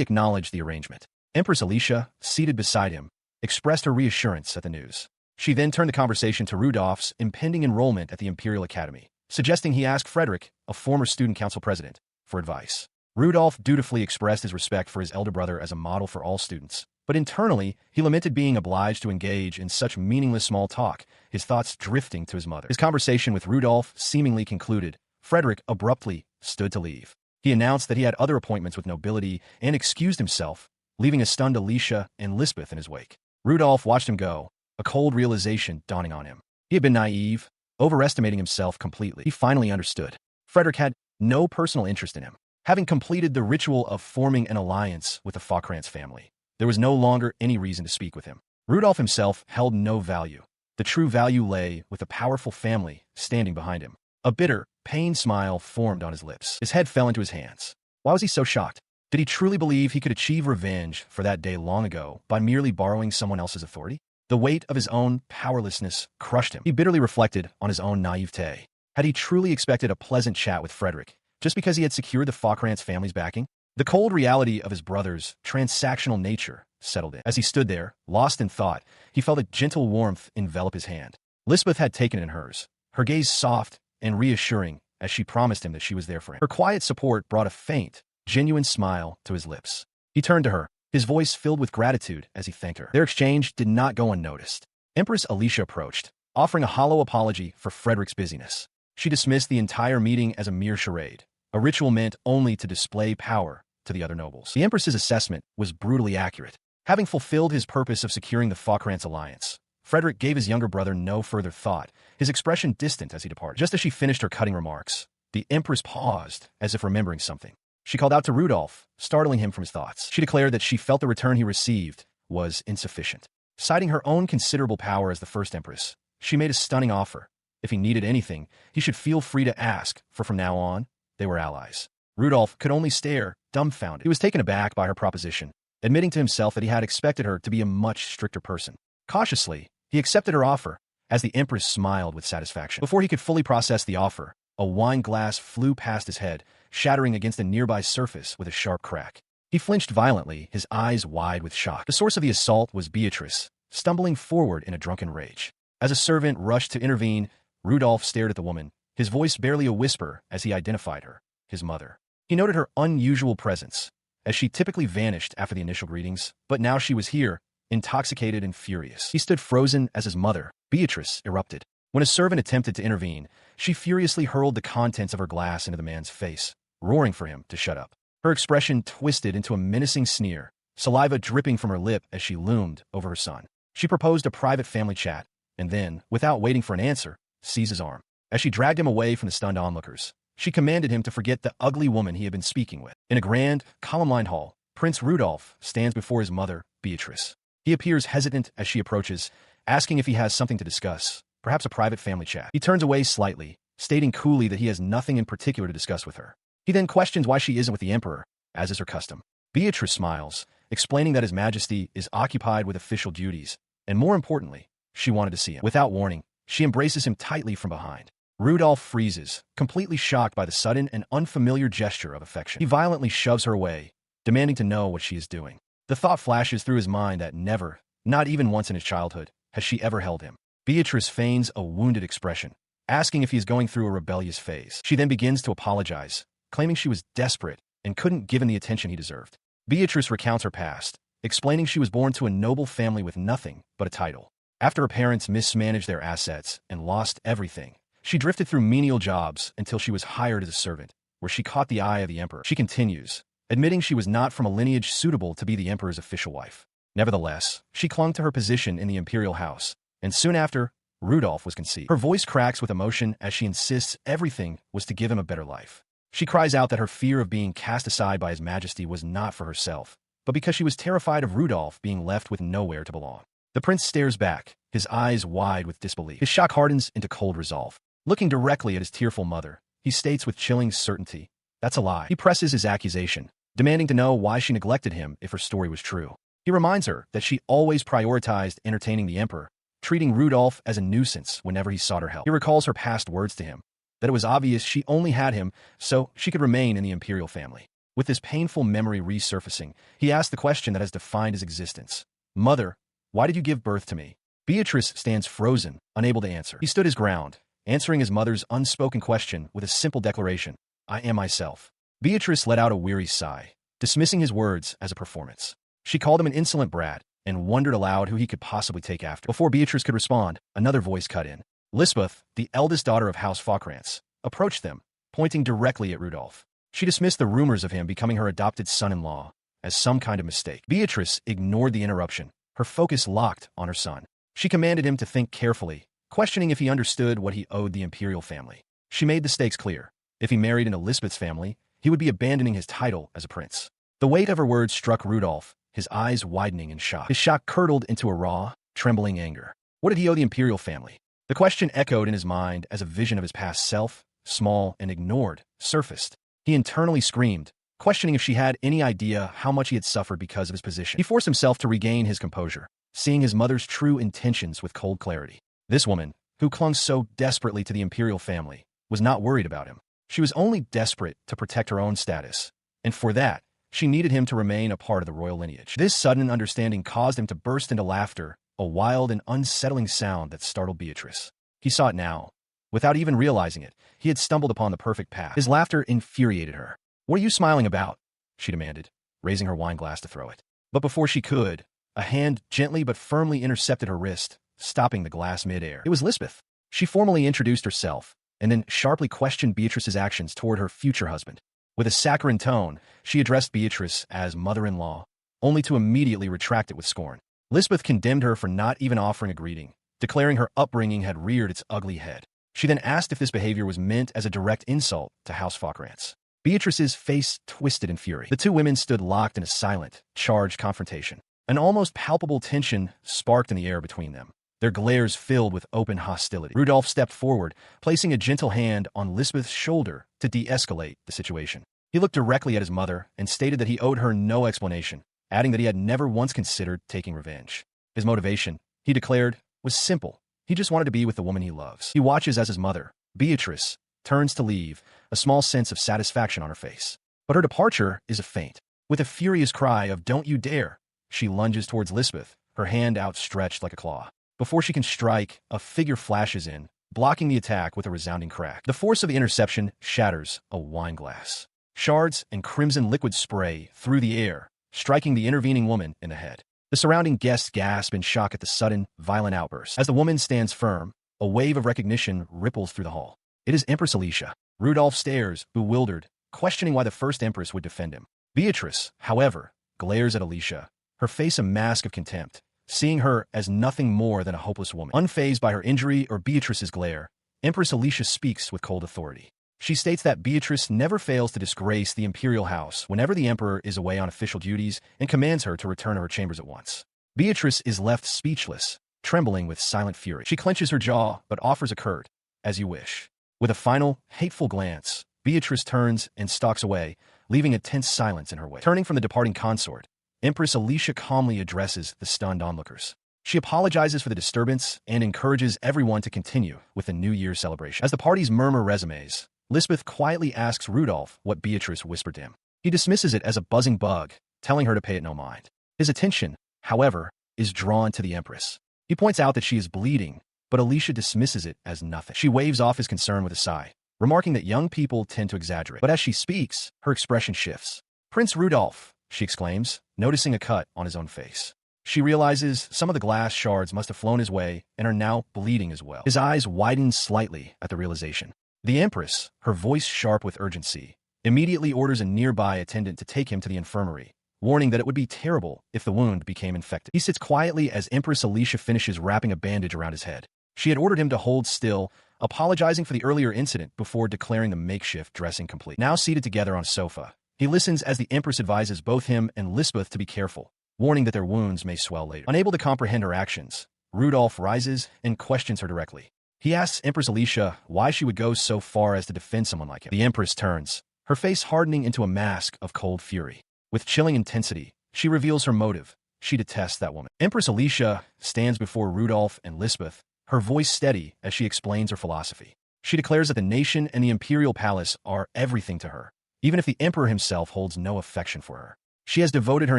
acknowledged the arrangement. Empress Alicia, seated beside him, expressed her reassurance at the news. She then turned the conversation to Rudolph's impending enrollment at the Imperial Academy, suggesting he ask Frederick, a former student council president, for advice. Rudolph dutifully expressed his respect for his elder brother as a model for all students, but internally, he lamented being obliged to engage in such meaningless small talk, his thoughts drifting to his mother. His conversation with Rudolph seemingly concluded. Frederick abruptly stood to leave. He announced that he had other appointments with nobility and excused himself, leaving a stunned Alicia and Lisbeth in his wake. Rudolph watched him go, a cold realization dawning on him. He had been naive, overestimating himself completely. He finally understood. Frederick had no personal interest in him. Having completed the ritual of forming an alliance with the Fockrantz family, there was no longer any reason to speak with him. Rudolph himself held no value. The true value lay with the powerful family standing behind him. A bitter, pained smile formed on his lips. His head fell into his hands. Why was he so shocked? Did he truly believe he could achieve revenge for that day long ago by merely borrowing someone else's authority? The weight of his own powerlessness crushed him. He bitterly reflected on his own naivete. Had he truly expected a pleasant chat with Frederick, just because he had secured the Fockrantz family's backing? The cold reality of his brother's transactional nature settled in. As he stood there, lost in thought, he felt a gentle warmth envelop his hand. Lisbeth had taken it in hers, her gaze soft and reassuring as she promised him that she was there for him. Her quiet support brought a faint, genuine smile to his lips. He turned to her, his voice filled with gratitude as he thanked her. Their exchange did not go unnoticed. Empress Alicia approached, offering a hollow apology for Frederick's busyness. She dismissed the entire meeting as a mere charade, a ritual meant only to display power to the other nobles. The Empress's assessment was brutally accurate. Having fulfilled his purpose of securing the Fockrantz alliance, Frederick gave his younger brother no further thought, his expression distant as he departed. Just as she finished her cutting remarks, the Empress paused, as if remembering something. She called out to Rudolph, startling him from his thoughts. She declared that she felt the return he received was insufficient. Citing her own considerable power as the first Empress, she made a stunning offer. If he needed anything, he should feel free to ask, for from now on, they were allies. Rudolph could only stare, dumbfounded. He was taken aback by her proposition, admitting to himself that he had expected her to be a much stricter person. Cautiously, he accepted her offer, as the Empress smiled with satisfaction. Before he could fully process the offer, a wine glass flew past his head, shattering against a nearby surface with a sharp crack. He flinched violently, his eyes wide with shock. The source of the assault was Beatrice, stumbling forward in a drunken rage. As a servant rushed to intervene, Rudolph stared at the woman, his voice barely a whisper as he identified her, his mother. He noted her unusual presence, as she typically vanished after the initial greetings, but now she was here, intoxicated and furious. He stood frozen as his mother, Beatrice, erupted. When a servant attempted to intervene, she furiously hurled the contents of her glass into the man's face, roaring for him to shut up. Her expression twisted into a menacing sneer, saliva dripping from her lip as she loomed over her son. She proposed a private family chat, and then, without waiting for an answer, seized his arm. As she dragged him away from the stunned onlookers, she commanded him to forget the ugly woman he had been speaking with. In a grand, column-lined hall, Prince Rudolph stands before his mother, Beatrice. He appears hesitant as she approaches, asking if he has something to discuss, perhaps a private family chat. He turns away slightly, stating coolly that he has nothing in particular to discuss with her. He then questions why she isn't with the Emperor, as is her custom. Beatrice smiles, explaining that His Majesty is occupied with official duties, and more importantly, she wanted to see him. Without warning, she embraces him tightly from behind. Rudolph freezes, completely shocked by the sudden and unfamiliar gesture of affection. He violently shoves her away, demanding to know what she is doing. The thought flashes through his mind that never, not even once in his childhood, has she ever held him. Beatrice feigns a wounded expression, asking if he is going through a rebellious phase. She then begins to apologize, claiming she was desperate and couldn't give him the attention he deserved. Beatrice recounts her past, explaining she was born to a noble family with nothing but a title. After her parents mismanaged their assets and lost everything, she drifted through menial jobs until she was hired as a servant, where she caught the eye of the emperor. She continues, admitting she was not from a lineage suitable to be the emperor's official wife. Nevertheless, she clung to her position in the imperial house, and soon after, Rudolph was conceived. Her voice cracks with emotion as she insists everything was to give him a better life. She cries out that her fear of being cast aside by His Majesty was not for herself, but because she was terrified of Rudolph being left with nowhere to belong. The prince stares back, his eyes wide with disbelief. His shock hardens into cold resolve. Looking directly at his tearful mother, he states with chilling certainty, "That's a lie." He presses his accusation, demanding to know why she neglected him if her story was true. He reminds her that she always prioritized entertaining the emperor, treating Rudolph as a nuisance whenever he sought her help. He recalls her past words to him, that it was obvious she only had him so she could remain in the imperial family. With this painful memory resurfacing, he asks the question that has defined his existence. "Mother, why did you give birth to me?" Beatrice stands frozen, unable to answer. He stood his ground, answering his mother's unspoken question with a simple declaration, "I am myself." Beatrice let out a weary sigh, dismissing his words as a performance. She called him an insolent brat and wondered aloud who he could possibly take after. Before Beatrice could respond, another voice cut in. Lisbeth, the eldest daughter of House Falkrantz, approached them, pointing directly at Rudolph. She dismissed the rumors of him becoming her adopted son-in-law as some kind of mistake. Beatrice ignored the interruption, her focus locked on her son. She commanded him to think carefully, questioning if he understood what he owed the imperial family. She made the stakes clear. If he married into Lisbeth's family, he would be abandoning his title as a prince. The weight of her words struck Rudolph, his eyes widening in shock. His shock curdled into a raw, trembling anger. What did he owe the imperial family? The question echoed in his mind as a vision of his past self, small and ignored, surfaced. He internally screamed, questioning if she had any idea how much he had suffered because of his position. He forced himself to regain his composure, seeing his mother's true intentions with cold clarity. This woman, who clung so desperately to the imperial family, was not worried about him. She was only desperate to protect her own status, and for that, she needed him to remain a part of the royal lineage. This sudden understanding caused him to burst into laughter, a wild and unsettling sound that startled Beatrice. He saw it now. Without even realizing it, he had stumbled upon the perfect path. His laughter infuriated her. "What are you smiling about?" she demanded, raising her wine glass to throw it. But before she could, a hand gently but firmly intercepted her wrist, stopping the glass mid-air. It was Lisbeth. She formally introduced herself, and then sharply questioned Beatrice's actions toward her future husband. With a saccharine tone, she addressed Beatrice as mother-in-law, only to immediately retract it with scorn. Lisbeth condemned her for not even offering a greeting, declaring her upbringing had reared its ugly head. She then asked if this behavior was meant as a direct insult to House Falkrantz. Beatrice's face twisted in fury. The two women stood locked in a silent, charged confrontation. An almost palpable tension sparked in the air between them, their glares filled with open hostility. Rudolph stepped forward, placing a gentle hand on Lisbeth's shoulder to de-escalate the situation. He looked directly at his mother and stated that he owed her no explanation, adding that he had never once considered taking revenge. His motivation, he declared, was simple. He just wanted to be with the woman he loves. He watches as his mother, Beatrice, turns to leave, a small sense of satisfaction on her face. But her departure is a feint. With a furious cry of "Don't you dare!" she lunges towards Lisbeth, her hand outstretched like a claw. Before she can strike, a figure flashes in, blocking the attack with a resounding crack. The force of the interception shatters a wine glass. Shards and crimson liquid spray through the air, striking the intervening woman in the head. The surrounding guests gasp in shock at the sudden, violent outburst. As the woman stands firm, a wave of recognition ripples through the hall. It is Empress Alicia. Rudolph stares, bewildered, questioning why the first empress would defend him. Beatrice, however, glares at Alicia, her face a mask of contempt, seeing her as nothing more than a hopeless woman. Unfazed by her injury or Beatrice's glare, Empress Alicia speaks with cold authority. She states that Beatrice never fails to disgrace the imperial house whenever the emperor is away on official duties and commands her to return to her chambers at once. Beatrice is left speechless, trembling with silent fury. She clenches her jaw but offers a curt, "As you wish." With a final, hateful glance, Beatrice turns and stalks away, leaving a tense silence in her wake. Turning from the departing consort, Empress Alicia calmly addresses the stunned onlookers. She apologizes for the disturbance and encourages everyone to continue with the New Year celebration. As the parties murmur resumes, Lisbeth quietly asks Rudolph what Beatrice whispered to him. He dismisses it as a buzzing bug, telling her to pay it no mind. His attention, however, is drawn to the Empress. He points out that she is bleeding, but Alicia dismisses it as nothing. She waves off his concern with a sigh, remarking that young people tend to exaggerate. But as she speaks, her expression shifts. "Prince Rudolph," she exclaims, noticing a cut on his own face. She realizes some of the glass shards must have flown his way and are now bleeding as well. His eyes widen slightly at the realization. The Empress, her voice sharp with urgency, immediately orders a nearby attendant to take him to the infirmary, warning that it would be terrible if the wound became infected. He sits quietly as Empress Alicia finishes wrapping a bandage around his head. She had ordered him to hold still, apologizing for the earlier incident before declaring the makeshift dressing complete. Now seated together on a sofa, he listens as the Empress advises both him and Lisbeth to be careful, warning that their wounds may swell later. Unable to comprehend her actions, Rudolph rises and questions her directly. He asks Empress Alicia why she would go so far as to defend someone like him. The Empress turns, her face hardening into a mask of cold fury. With chilling intensity, she reveals her motive. She detests that woman. Empress Alicia stands before Rudolph and Lisbeth, her voice steady as she explains her philosophy. She declares that the nation and the imperial palace are everything to her, even if the emperor himself holds no affection for her. She has devoted her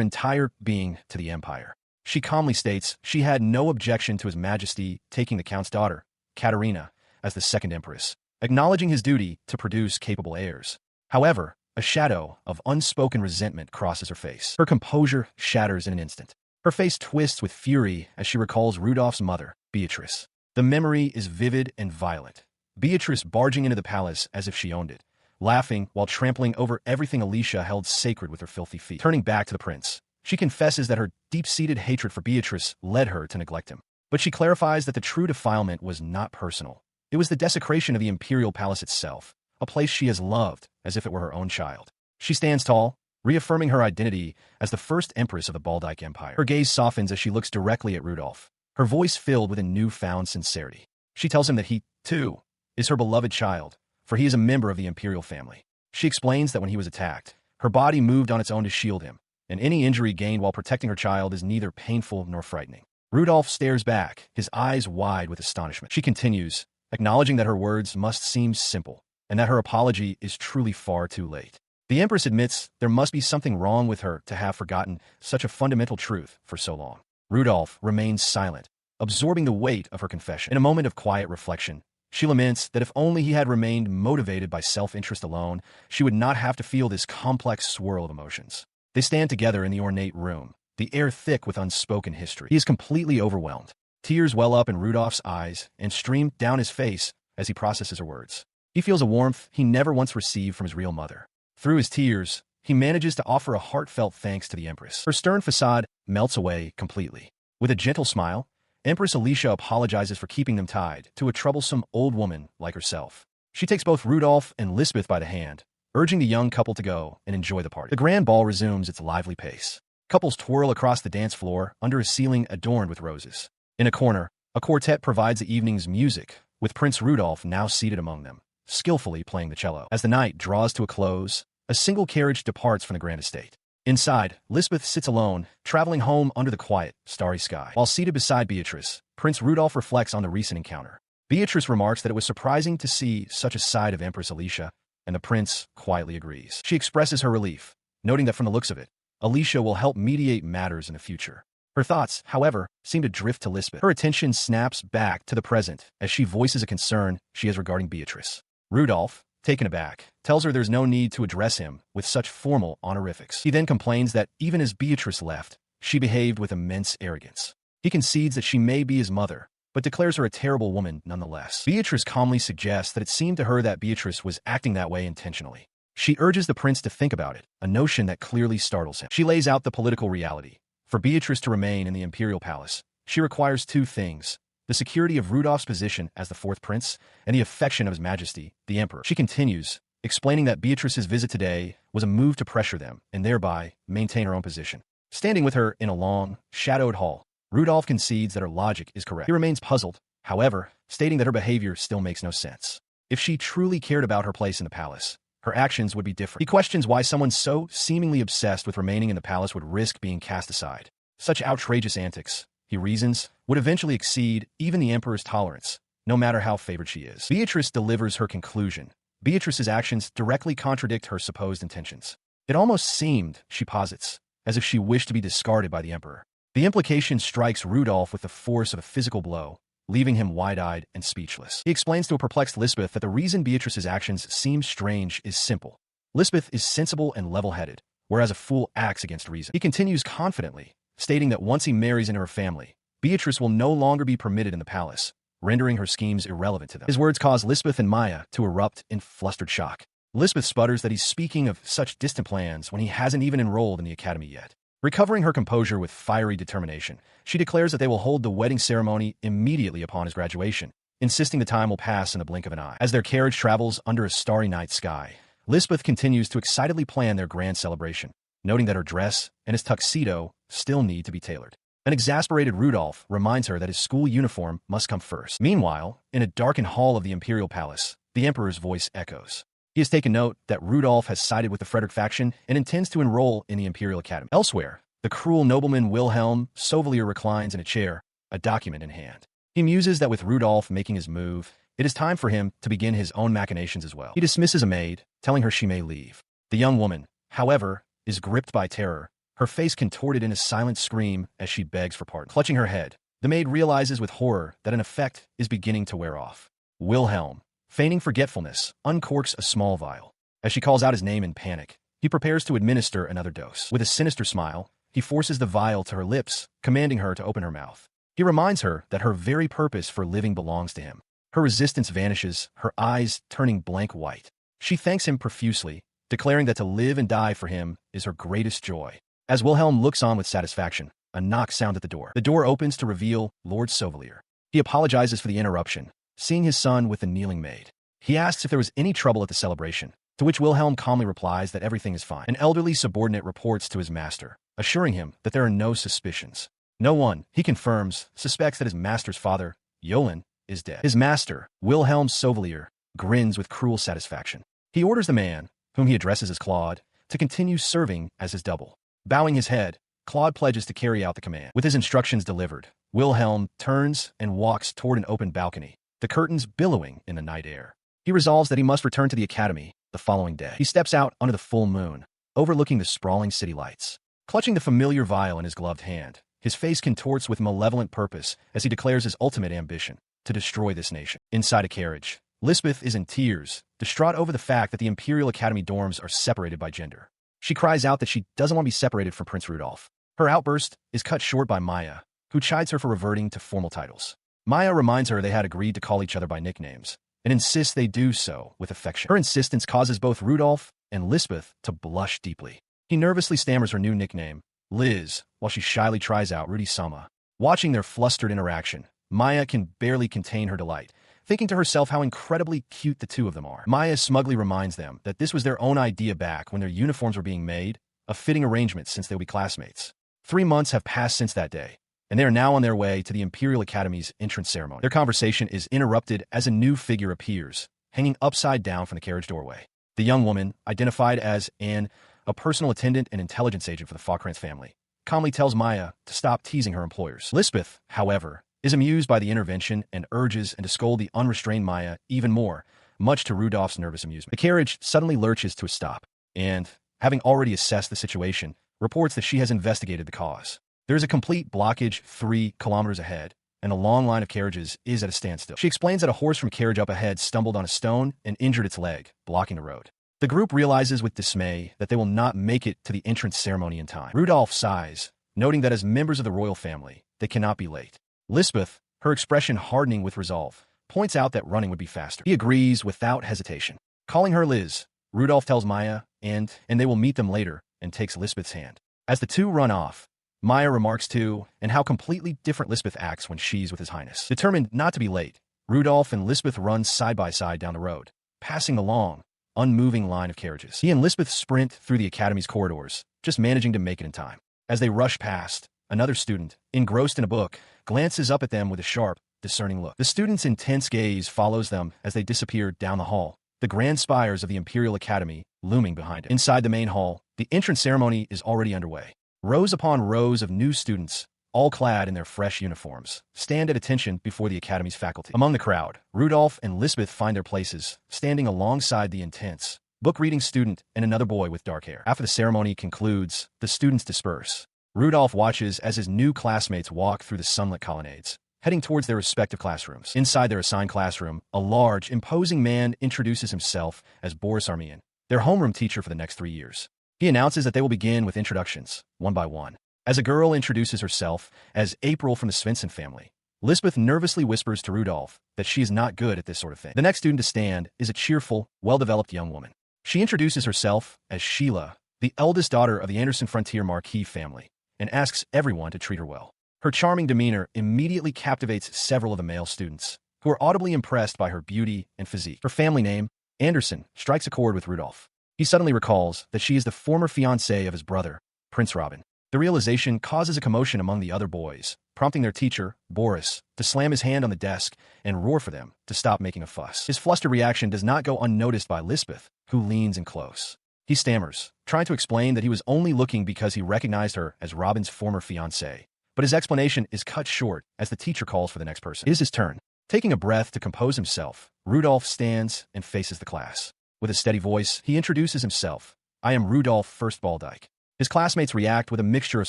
entire being to the empire. She calmly states she had no objection to His Majesty taking the Count's daughter, Katerina, as the second empress, acknowledging his duty to produce capable heirs. However, a shadow of unspoken resentment crosses her face. Her composure shatters in an instant. Her face twists with fury as she recalls Rudolph's mother, Beatrice. The memory is vivid and violent. Beatrice barging into the palace as if she owned it, laughing while trampling over everything Alicia held sacred with her filthy feet. Turning back to the prince, she confesses that her deep-seated hatred for Beatrice led her to neglect him. But she clarifies that the true defilement was not personal. It was the desecration of the imperial palace itself, a place she has loved as if it were her own child. She stands tall, reaffirming her identity as the first empress of the Baldyke Empire. Her gaze softens as she looks directly at Rudolph, her voice filled with a newfound sincerity. She tells him that he, too, is her beloved child, for he is a member of the imperial family. She explains that when he was attacked, her body moved on its own to shield him, and any injury gained while protecting her child is neither painful nor frightening. Rudolph stares back, his eyes wide with astonishment. She continues, acknowledging that her words must seem simple, and that her apology is truly far too late. The Empress admits there must be something wrong with her to have forgotten such a fundamental truth for so long. Rudolph remains silent, absorbing the weight of her confession. In a moment of quiet reflection, she laments that if only he had remained motivated by self-interest alone, she would not have to feel this complex swirl of emotions. They stand together in the ornate room, the air thick with unspoken history. He is completely overwhelmed. Tears well up in Rudolph's eyes and stream down his face as he processes her words. He feels a warmth he never once received from his real mother. Through his tears, he manages to offer a heartfelt thanks to the Empress. Her stern facade melts away completely. With a gentle smile, Empress Alicia apologizes for keeping them tied to a troublesome old woman like herself. She takes both Rudolph and Lisbeth by the hand, urging the young couple to go and enjoy the party. The grand ball resumes its lively pace. Couples twirl across the dance floor under a ceiling adorned with roses. In a corner, a quartet provides the evening's music, with Prince Rudolph now seated among them, skillfully playing the cello. As the night draws to a close, a single carriage departs from the grand estate. Inside, Lisbeth sits alone, traveling home under the quiet, starry sky. While seated beside Beatrice, Prince Rudolph reflects on the recent encounter. Beatrice remarks that it was surprising to see such a side of Empress Alicia, and the prince quietly agrees. She expresses her relief, noting that from the looks of it, Alicia will help mediate matters in the future. Her thoughts, however, seem to drift to Lisbeth. Her attention snaps back to the present as she voices a concern she has regarding Beatrice. Rudolph, taken aback, tells her there's no need to address him with such formal honorifics. He then complains that even as Beatrice left, she behaved with immense arrogance. He concedes that she may be his mother, but declares her a terrible woman nonetheless. Beatrice calmly suggests that it seemed to her that Beatrice was acting that way intentionally. She urges the prince to think about it, a notion that clearly startles him. She lays out the political reality. For Beatrice to remain in the imperial palace, she requires two things: the security of Rudolph's position as the fourth prince, and the affection of His Majesty, the Emperor. She continues, explaining that Beatrice's visit today was a move to pressure them, and thereby maintain her own position. Standing with her in a long, shadowed hall, Rudolph concedes that her logic is correct. He remains puzzled, however, stating that her behavior still makes no sense. If she truly cared about her place in the palace, her actions would be different. He questions why someone so seemingly obsessed with remaining in the palace would risk being cast aside. Such outrageous antics, he reasons, would eventually exceed even the Emperor's tolerance, no matter how favored she is. Beatrice delivers her conclusion. Beatrice's actions directly contradict her supposed intentions. It almost seemed, she posits, as if she wished to be discarded by the Emperor. The implication strikes Rudolph with the force of a physical blow, leaving him wide-eyed and speechless. He explains to a perplexed Lisbeth that the reason Beatrice's actions seem strange is simple. Lisbeth is sensible and level-headed, whereas a fool acts against reason. He continues confidently, stating that once he marries into her family, Beatrice will no longer be permitted in the palace, rendering her schemes irrelevant to them. His words cause Lisbeth and Maya to erupt in flustered shock. Lisbeth sputters that he's speaking of such distant plans when he hasn't even enrolled in the academy yet. Recovering her composure with fiery determination, she declares that they will hold the wedding ceremony immediately upon his graduation, insisting the time will pass in the blink of an eye. As their carriage travels under a starry night sky, Lisbeth continues to excitedly plan their grand celebration, noting that her dress and his tuxedo still need to be tailored. An exasperated Rudolph reminds her that his school uniform must come first. Meanwhile, in a darkened hall of the imperial palace, the emperor's voice echoes. He has taken note that Rudolph has sided with the Frederick faction and intends to enroll in the Imperial Academy. Elsewhere, the cruel nobleman Wilhelm Sauvelier reclines in a chair, a document in hand. He muses that with Rudolph making his move, it is time for him to begin his own machinations as well. He dismisses a maid, telling her she may leave. The young woman, however, is gripped by terror, her face contorted in a silent scream as she begs for pardon. Clutching her head, the maid realizes with horror that an effect is beginning to wear off. Wilhelm, feigning forgetfulness, uncorks a small vial. As she calls out his name in panic, he prepares to administer another dose. With a sinister smile, he forces the vial to her lips, commanding her to open her mouth. He reminds her that her very purpose for living belongs to him. Her resistance vanishes, her eyes turning blank white. She thanks him profusely, declaring that to live and die for him is her greatest joy. As Wilhelm looks on with satisfaction, a knock sounds at the door. The door opens to reveal Lord Sauvelier. He apologizes for the interruption, seeing his son with the kneeling maid. He asks if there was any trouble at the celebration, to which Wilhelm calmly replies that everything is fine. An elderly subordinate reports to his master, assuring him that there are no suspicions. No one, he confirms, suspects that his master's father, Yolen, is dead. His master, Wilhelm Sauvelier, grins with cruel satisfaction. He orders the man, whom he addresses as Claude, to continue serving as his double. Bowing his head, Claude pledges to carry out the command. With his instructions delivered, Wilhelm turns and walks toward an open balcony, the curtains billowing in the night air. He resolves that he must return to the academy the following day. He steps out under the full moon, overlooking the sprawling city lights. Clutching the familiar vial in his gloved hand, his face contorts with malevolent purpose as he declares his ultimate ambition, to destroy this nation. Inside a carriage, Lisbeth is in tears, distraught over the fact that the Imperial Academy dorms are separated by gender. She cries out that she doesn't want to be separated from Prince Rudolph. Her outburst is cut short by Maya, who chides her for reverting to formal titles. Maya reminds her they had agreed to call each other by nicknames, and insists they do so with affection. Her insistence causes both Rudolph and Lisbeth to blush deeply. He nervously stammers her new nickname, Liz, while she shyly tries out Rudy Sama. Watching their flustered interaction, Maya can barely contain her delight, thinking to herself how incredibly cute the two of them are. Maya smugly reminds them that this was their own idea back when their uniforms were being made, a fitting arrangement since they would be classmates. 3 months have passed since that day, and they are now on their way to the Imperial Academy's entrance ceremony. Their conversation is interrupted as a new figure appears, hanging upside down from the carriage doorway. The young woman, identified as Anne, a personal attendant and intelligence agent for the Falkrantz family, calmly tells Maya to stop teasing her employers. Lisbeth, however, is amused by the intervention and urges and to scold the unrestrained Maya even more, much to Rudolph's nervous amusement. The carriage suddenly lurches to a stop, and, having already assessed the situation, reports that she has investigated the cause. There is a complete blockage 3 kilometers ahead, and a long line of carriages is at a standstill. She explains that a horse from a carriage up ahead stumbled on a stone and injured its leg, blocking the road. The group realizes with dismay that they will not make it to the entrance ceremony in time. Rudolph sighs, noting that as members of the royal family, they cannot be late. Lisbeth, her expression hardening with resolve, points out that running would be faster. He agrees without hesitation. Calling her Liz, Rudolph tells Maya and they will meet them later and takes Lisbeth's hand. As the two run off, Maya remarks too and how completely different Lisbeth acts when she's with His Highness. Determined not to be late, Rudolph and Lisbeth run side by side down the road, passing the long, unmoving line of carriages. He and Lisbeth sprint through the academy's corridors, just managing to make it in time. As they rush past, another student, engrossed in a book, glances up at them with a sharp, discerning look. The student's intense gaze follows them as they disappear down the hall, the grand spires of the Imperial Academy looming behind it. Inside the main hall, the entrance ceremony is already underway. Rows upon rows of new students, all clad in their fresh uniforms, stand at attention before the Academy's faculty. Among the crowd, Rudolph and Lisbeth find their places, standing alongside the intense, book-reading student and another boy with dark hair. After the ceremony concludes, the students disperse. Rudolph watches as his new classmates walk through the sunlit colonnades, heading towards their respective classrooms. Inside their assigned classroom, a large, imposing man introduces himself as Boris Armian, their homeroom teacher for the next 3 years. He announces that they will begin with introductions, one by one. As a girl introduces herself as April from the Svensson family, Lisbeth nervously whispers to Rudolph that she is not good at this sort of thing. The next student to stand is a cheerful, well-developed young woman. She introduces herself as Sheila, the eldest daughter of the Anderson Frontier Marquis family, and asks everyone to treat her well. Her charming demeanor immediately captivates several of the male students, who are audibly impressed by her beauty and physique. Her family name, Anderson, strikes a chord with Rudolph. He suddenly recalls that she is the former fiancée of his brother, Prince Robin. The realization causes a commotion among the other boys, prompting their teacher, Boris, to slam his hand on the desk and roar for them to stop making a fuss. His flustered reaction does not go unnoticed by Lisbeth, who leans in close. He stammers, trying to explain that he was only looking because he recognized her as Robin's former fiancée. But his explanation is cut short as the teacher calls for the next person. It is his turn. Taking a breath to compose himself, Rudolph stands and faces the class. With a steady voice, he introduces himself. I am Rudolph Furstballdijk. His classmates react with a mixture of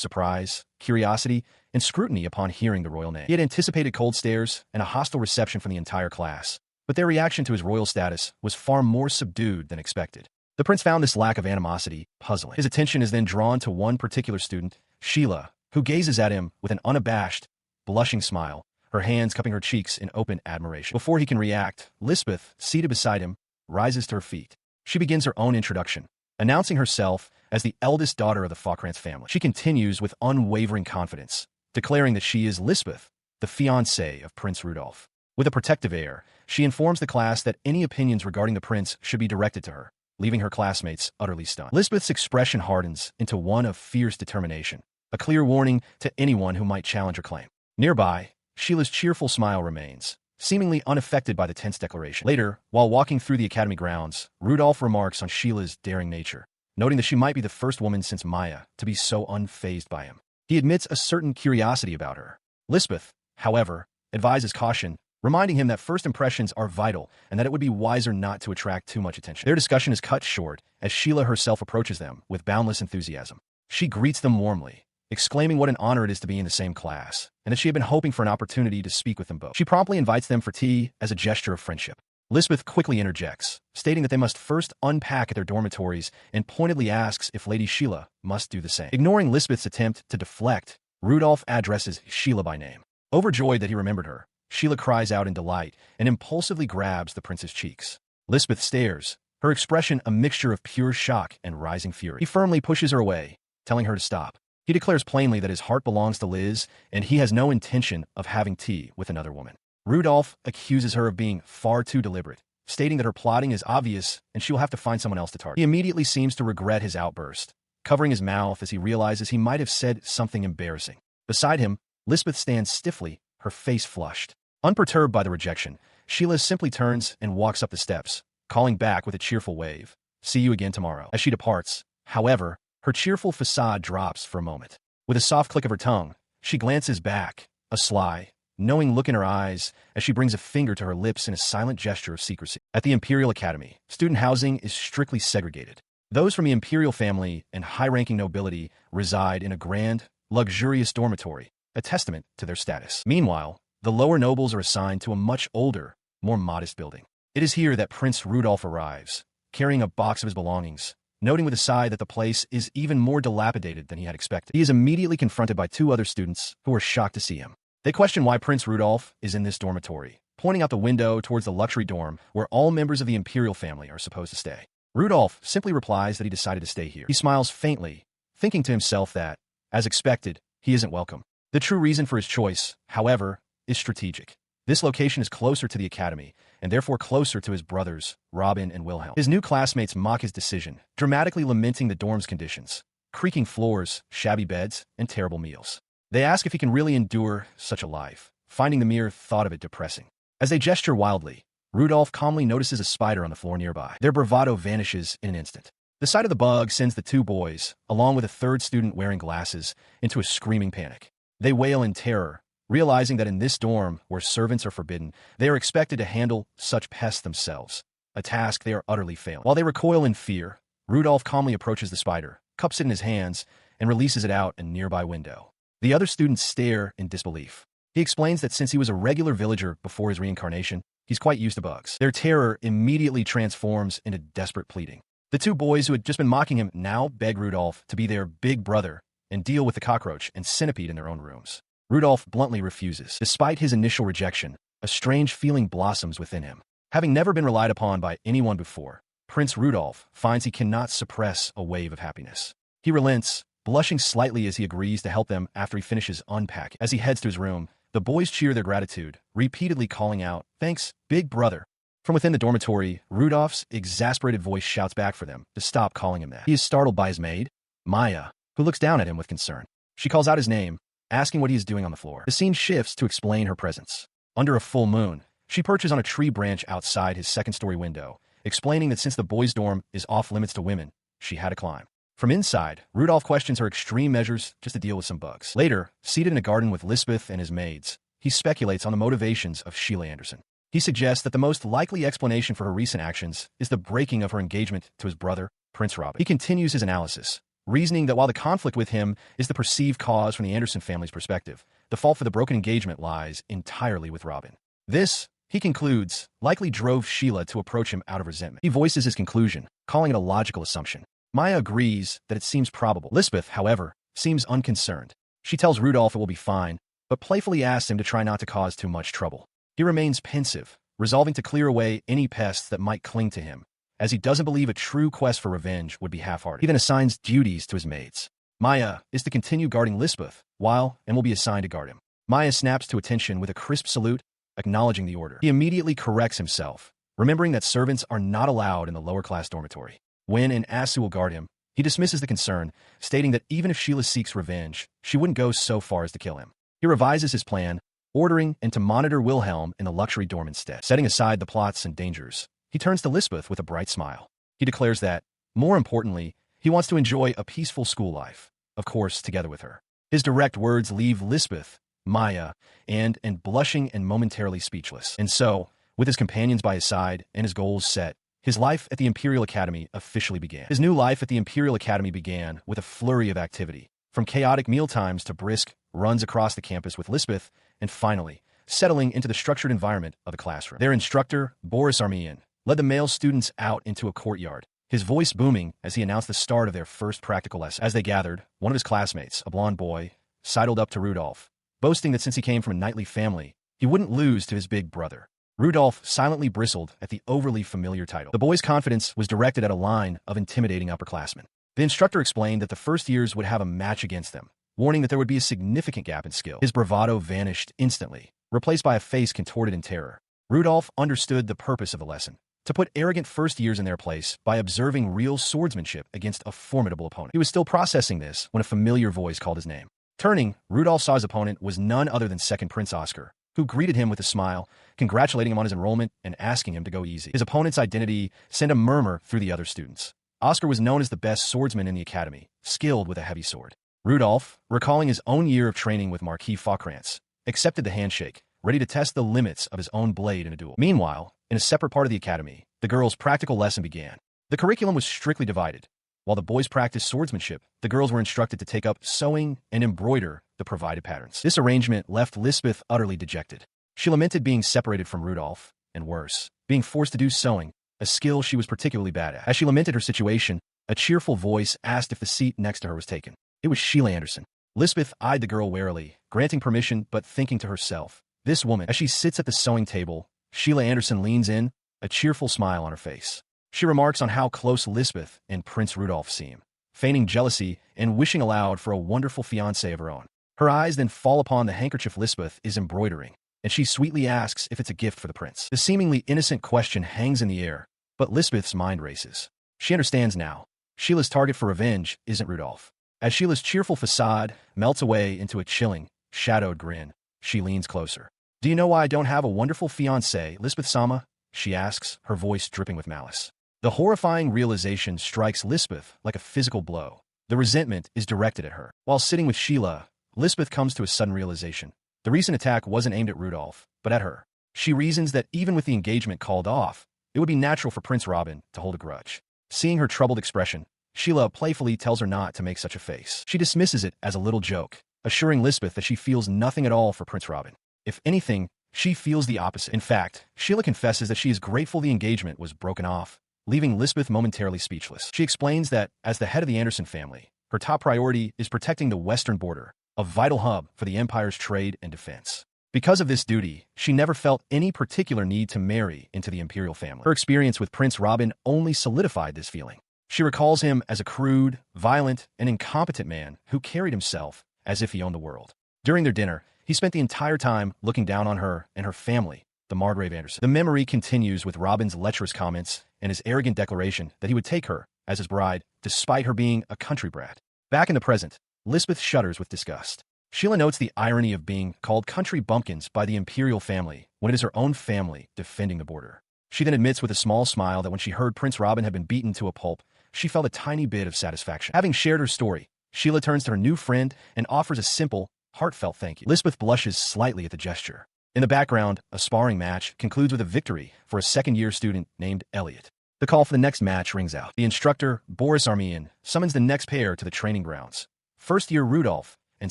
surprise, curiosity, and scrutiny upon hearing the royal name. He had anticipated cold stares and a hostile reception from the entire class, but their reaction to his royal status was far more subdued than expected. The prince found this lack of animosity puzzling. His attention is then drawn to one particular student, Sheila, who gazes at him with an unabashed, blushing smile, her hands cupping her cheeks in open admiration. Before he can react, Lisbeth, seated beside him, rises to her feet. She begins her own introduction, announcing herself as the eldest daughter of the Faukrantz family. She continues with unwavering confidence, declaring that she is Lisbeth, the fiancée of Prince Rudolph. With a protective air, she informs the class that any opinions regarding the prince should be directed to her, leaving her classmates utterly stunned. Lisbeth's expression hardens into one of fierce determination, a clear warning to anyone who might challenge her claim. Nearby, Sheila's cheerful smile remains, seemingly unaffected by the tense declaration. Later, while walking through the academy grounds, Rudolph remarks on Sheila's daring nature, noting that she might be the first woman since Maya to be so unfazed by him. He admits a certain curiosity about her. Lisbeth, however, advises caution, reminding him that first impressions are vital and that it would be wiser not to attract too much attention. Their discussion is cut short as Sheila herself approaches them with boundless enthusiasm. She greets them warmly, exclaiming what an honor it is to be in the same class, and that she had been hoping for an opportunity to speak with them both. She promptly invites them for tea as a gesture of friendship. Lisbeth quickly interjects, stating that they must first unpack at their dormitories and pointedly asks if Lady Sheila must do the same. Ignoring Lisbeth's attempt to deflect, Rudolph addresses Sheila by name. Overjoyed that he remembered her, Sheila cries out in delight and impulsively grabs the prince's cheeks. Lisbeth stares, her expression a mixture of pure shock and rising fury. He firmly pushes her away, telling her to stop. He declares plainly that his heart belongs to Liz, and he has no intention of having tea with another woman. Rudolph accuses her of being far too deliberate, stating that her plotting is obvious and she will have to find someone else to target. He immediately seems to regret his outburst, covering his mouth as he realizes he might have said something embarrassing. Beside him, Lisbeth stands stiffly, her face flushed. Unperturbed by the rejection, Sheila simply turns and walks up the steps, calling back with a cheerful wave. See you again tomorrow. As she departs, however, her cheerful facade drops for a moment. With a soft click of her tongue, she glances back, a sly, knowing look in her eyes as she brings a finger to her lips in a silent gesture of secrecy. At the Imperial Academy, student housing is strictly segregated. Those from the imperial family and high-ranking nobility reside in a grand, luxurious dormitory, a testament to their status. Meanwhile, the lower nobles are assigned to a much older, more modest building. It is here that Prince Rudolph arrives, carrying a box of his belongings, noting with a sigh that the place is even more dilapidated than he had expected. He is immediately confronted by two other students who are shocked to see him. They question why Prince Rudolph is in this dormitory, pointing out the window towards the luxury dorm where all members of the imperial family are supposed to stay. Rudolph simply replies that he decided to stay here. He smiles faintly, thinking to himself that, as expected, he isn't welcome. The true reason for his choice, however, is strategic. This location is closer to the academy, and therefore closer to his brothers, Robin and Wilhelm. His new classmates mock his decision, dramatically lamenting the dorm's conditions, creaking floors, shabby beds, and terrible meals. They ask if he can really endure such a life, finding the mere thought of it depressing. As they gesture wildly, Rudolph calmly notices a spider on the floor nearby. Their bravado vanishes in an instant. The sight of the bug sends the two boys, along with a third student wearing glasses, into a screaming panic. They wail in terror, realizing that in this dorm, where servants are forbidden, they are expected to handle such pests themselves, a task they are utterly failing. While they recoil in fear, Rudolph calmly approaches the spider, cups it in his hands, and releases it out a nearby window. The other students stare in disbelief. He explains that since he was a regular villager before his reincarnation, he's quite used to bugs. Their terror immediately transforms into desperate pleading. The two boys who had just been mocking him now beg Rudolph to be their big brother and deal with the cockroach and centipede in their own rooms. Rudolph bluntly refuses. Despite his initial rejection, a strange feeling blossoms within him. Having never been relied upon by anyone before, Prince Rudolph finds he cannot suppress a wave of happiness. He relents, blushing slightly as he agrees to help them after he finishes unpacking. As he heads to his room, the boys cheer their gratitude, repeatedly calling out, "Thanks, big brother." From within the dormitory, Rudolph's exasperated voice shouts back for them to stop calling him that. He is startled by his maid, Maya, who looks down at him with concern. She calls out his name, asking what he is doing on the floor. The scene shifts to explain her presence. Under a full moon, she perches on a tree branch outside his second-story window, explaining that since the boys' dorm is off-limits to women, she had to climb. From inside, Rudolph questions her extreme measures just to deal with some bugs. Later, seated in a garden with Lisbeth and his maids, he speculates on the motivations of Sheila Anderson. He suggests that the most likely explanation for her recent actions is the breaking of her engagement to his brother, Prince Robin. He continues his analysis, reasoning that while the conflict with him is the perceived cause from the Anderson family's perspective, the fault for the broken engagement lies entirely with Robin. This, he concludes, likely drove Sheila to approach him out of resentment. He voices his conclusion, calling it a logical assumption. Maya agrees that it seems probable. Lisbeth, however, seems unconcerned. She tells Rudolph it will be fine, but playfully asks him to try not to cause too much trouble. He remains pensive, resolving to clear away any pests that might cling to him, as he doesn't believe a true quest for revenge would be half-hearted. He then assigns duties to his maids. Maya is to continue guarding Lisbeth, while and will be assigned to guard him. Maya snaps to attention with a crisp salute, acknowledging the order. He immediately corrects himself, remembering that servants are not allowed in the lower-class dormitory. When and Asta will guard him, he dismisses the concern, stating that even if Sheila seeks revenge, she wouldn't go so far as to kill him. He revises his plan, ordering and to monitor Wilhelm in the luxury dorm instead. Setting aside the plots and dangers, he turns to Lisbeth with a bright smile. He declares that, more importantly, he wants to enjoy a peaceful school life, of course, together with her. His direct words leave Lisbeth, Maya, and blushing and momentarily speechless. And so, with his companions by his side and his goals set, his life at the Imperial Academy officially began. His new life at the Imperial Academy began with a flurry of activity, from chaotic mealtimes to brisk runs across the campus with Lisbeth, and finally, settling into the structured environment of the classroom. Their instructor, Boris Armian, led the male students out into a courtyard, his voice booming as he announced the start of their first practical lesson. As they gathered, one of his classmates, a blonde boy, sidled up to Rudolph, boasting that since he came from a knightly family, he wouldn't lose to his big brother. Rudolph silently bristled at the overly familiar title. The boy's confidence was directed at a line of intimidating upperclassmen. The instructor explained that the first years would have a match against them, warning that there would be a significant gap in skill. His bravado vanished instantly, replaced by a face contorted in terror. Rudolph understood the purpose of the lesson, to put arrogant first years in their place by observing real swordsmanship against a formidable opponent. He was still processing this when a familiar voice called his name. Turning, Rudolph saw his opponent was none other than second Prince Oscar, who greeted him with a smile, congratulating him on his enrollment and asking him to go easy. His opponent's identity sent a murmur through the other students. Oscar was known as the best swordsman in the academy, skilled with a heavy sword. Rudolph, recalling his own year of training with Marquis Faucrance, accepted the handshake, ready to test the limits of his own blade in a duel. Meanwhile, in a separate part of the academy, the girls' practical lesson began. The curriculum was strictly divided. While the boys practiced swordsmanship, the girls were instructed to take up sewing and embroider the provided patterns. This arrangement left Lisbeth utterly dejected. She lamented being separated from Rudolph, and worse, being forced to do sewing, a skill she was particularly bad at. As she lamented her situation, a cheerful voice asked if the seat next to her was taken. It was Sheila Anderson. Lisbeth eyed the girl warily, granting permission but thinking to herself, this woman. As she sits at the sewing table, Sheila Anderson leans in, a cheerful smile on her face. She remarks on how close Lisbeth and Prince Rudolph seem, feigning jealousy and wishing aloud for a wonderful fiancé of her own. Her eyes then fall upon the handkerchief Lisbeth is embroidering, and she sweetly asks if it's a gift for the prince. The seemingly innocent question hangs in the air, but Lisbeth's mind races. She understands now. Sheila's target for revenge isn't Rudolph. As Sheila's cheerful facade melts away into a chilling, shadowed grin, she leans closer. Do you know why I don't have a wonderful fiancé, Lisbeth-sama? She asks, her voice dripping with malice. The horrifying realization strikes Lisbeth like a physical blow. The resentment is directed at her. While sitting with Sheila, Lisbeth comes to a sudden realization. The recent attack wasn't aimed at Rudolph, but at her. She reasons that even with the engagement called off, it would be natural for Prince Robin to hold a grudge. Seeing her troubled expression, Sheila playfully tells her not to make such a face. She dismisses it as a little joke, assuring Lisbeth that she feels nothing at all for Prince Robin. If anything, she feels the opposite. In fact, Sheila confesses that she is grateful the engagement was broken off, leaving Lisbeth momentarily speechless. She explains that, as the head of the Anderson family, Her top priority is protecting the western border, a vital hub for the Empire's trade and defense. Because of this duty, she never felt any particular need to marry into the imperial family. Her experience with Prince Robin only solidified this feeling. She recalls him as a crude, violent, and incompetent man who carried himself as if he owned the world. During their dinner, he spent the entire time looking down on her and her family, the Margrave Anderson. The memory continues with Robin's lecherous comments and his arrogant declaration that he would take her as his bride, despite her being a country brat. Back in the present, Lisbeth shudders with disgust. Sheila notes the irony of being called country bumpkins by the imperial family when it is her own family defending the border. She then admits with a small smile that when she heard Prince Robin had been beaten to a pulp, she felt a tiny bit of satisfaction. Having shared her story, Sheila turns to her new friend and offers a simple, heartfelt thank you. Lisbeth blushes slightly at the gesture. In the background, a sparring match concludes with a victory for a second-year student named Elliot. The call for the next match rings out. The instructor, Boris Armian, summons the next pair to the training grounds. First-year Rudolph and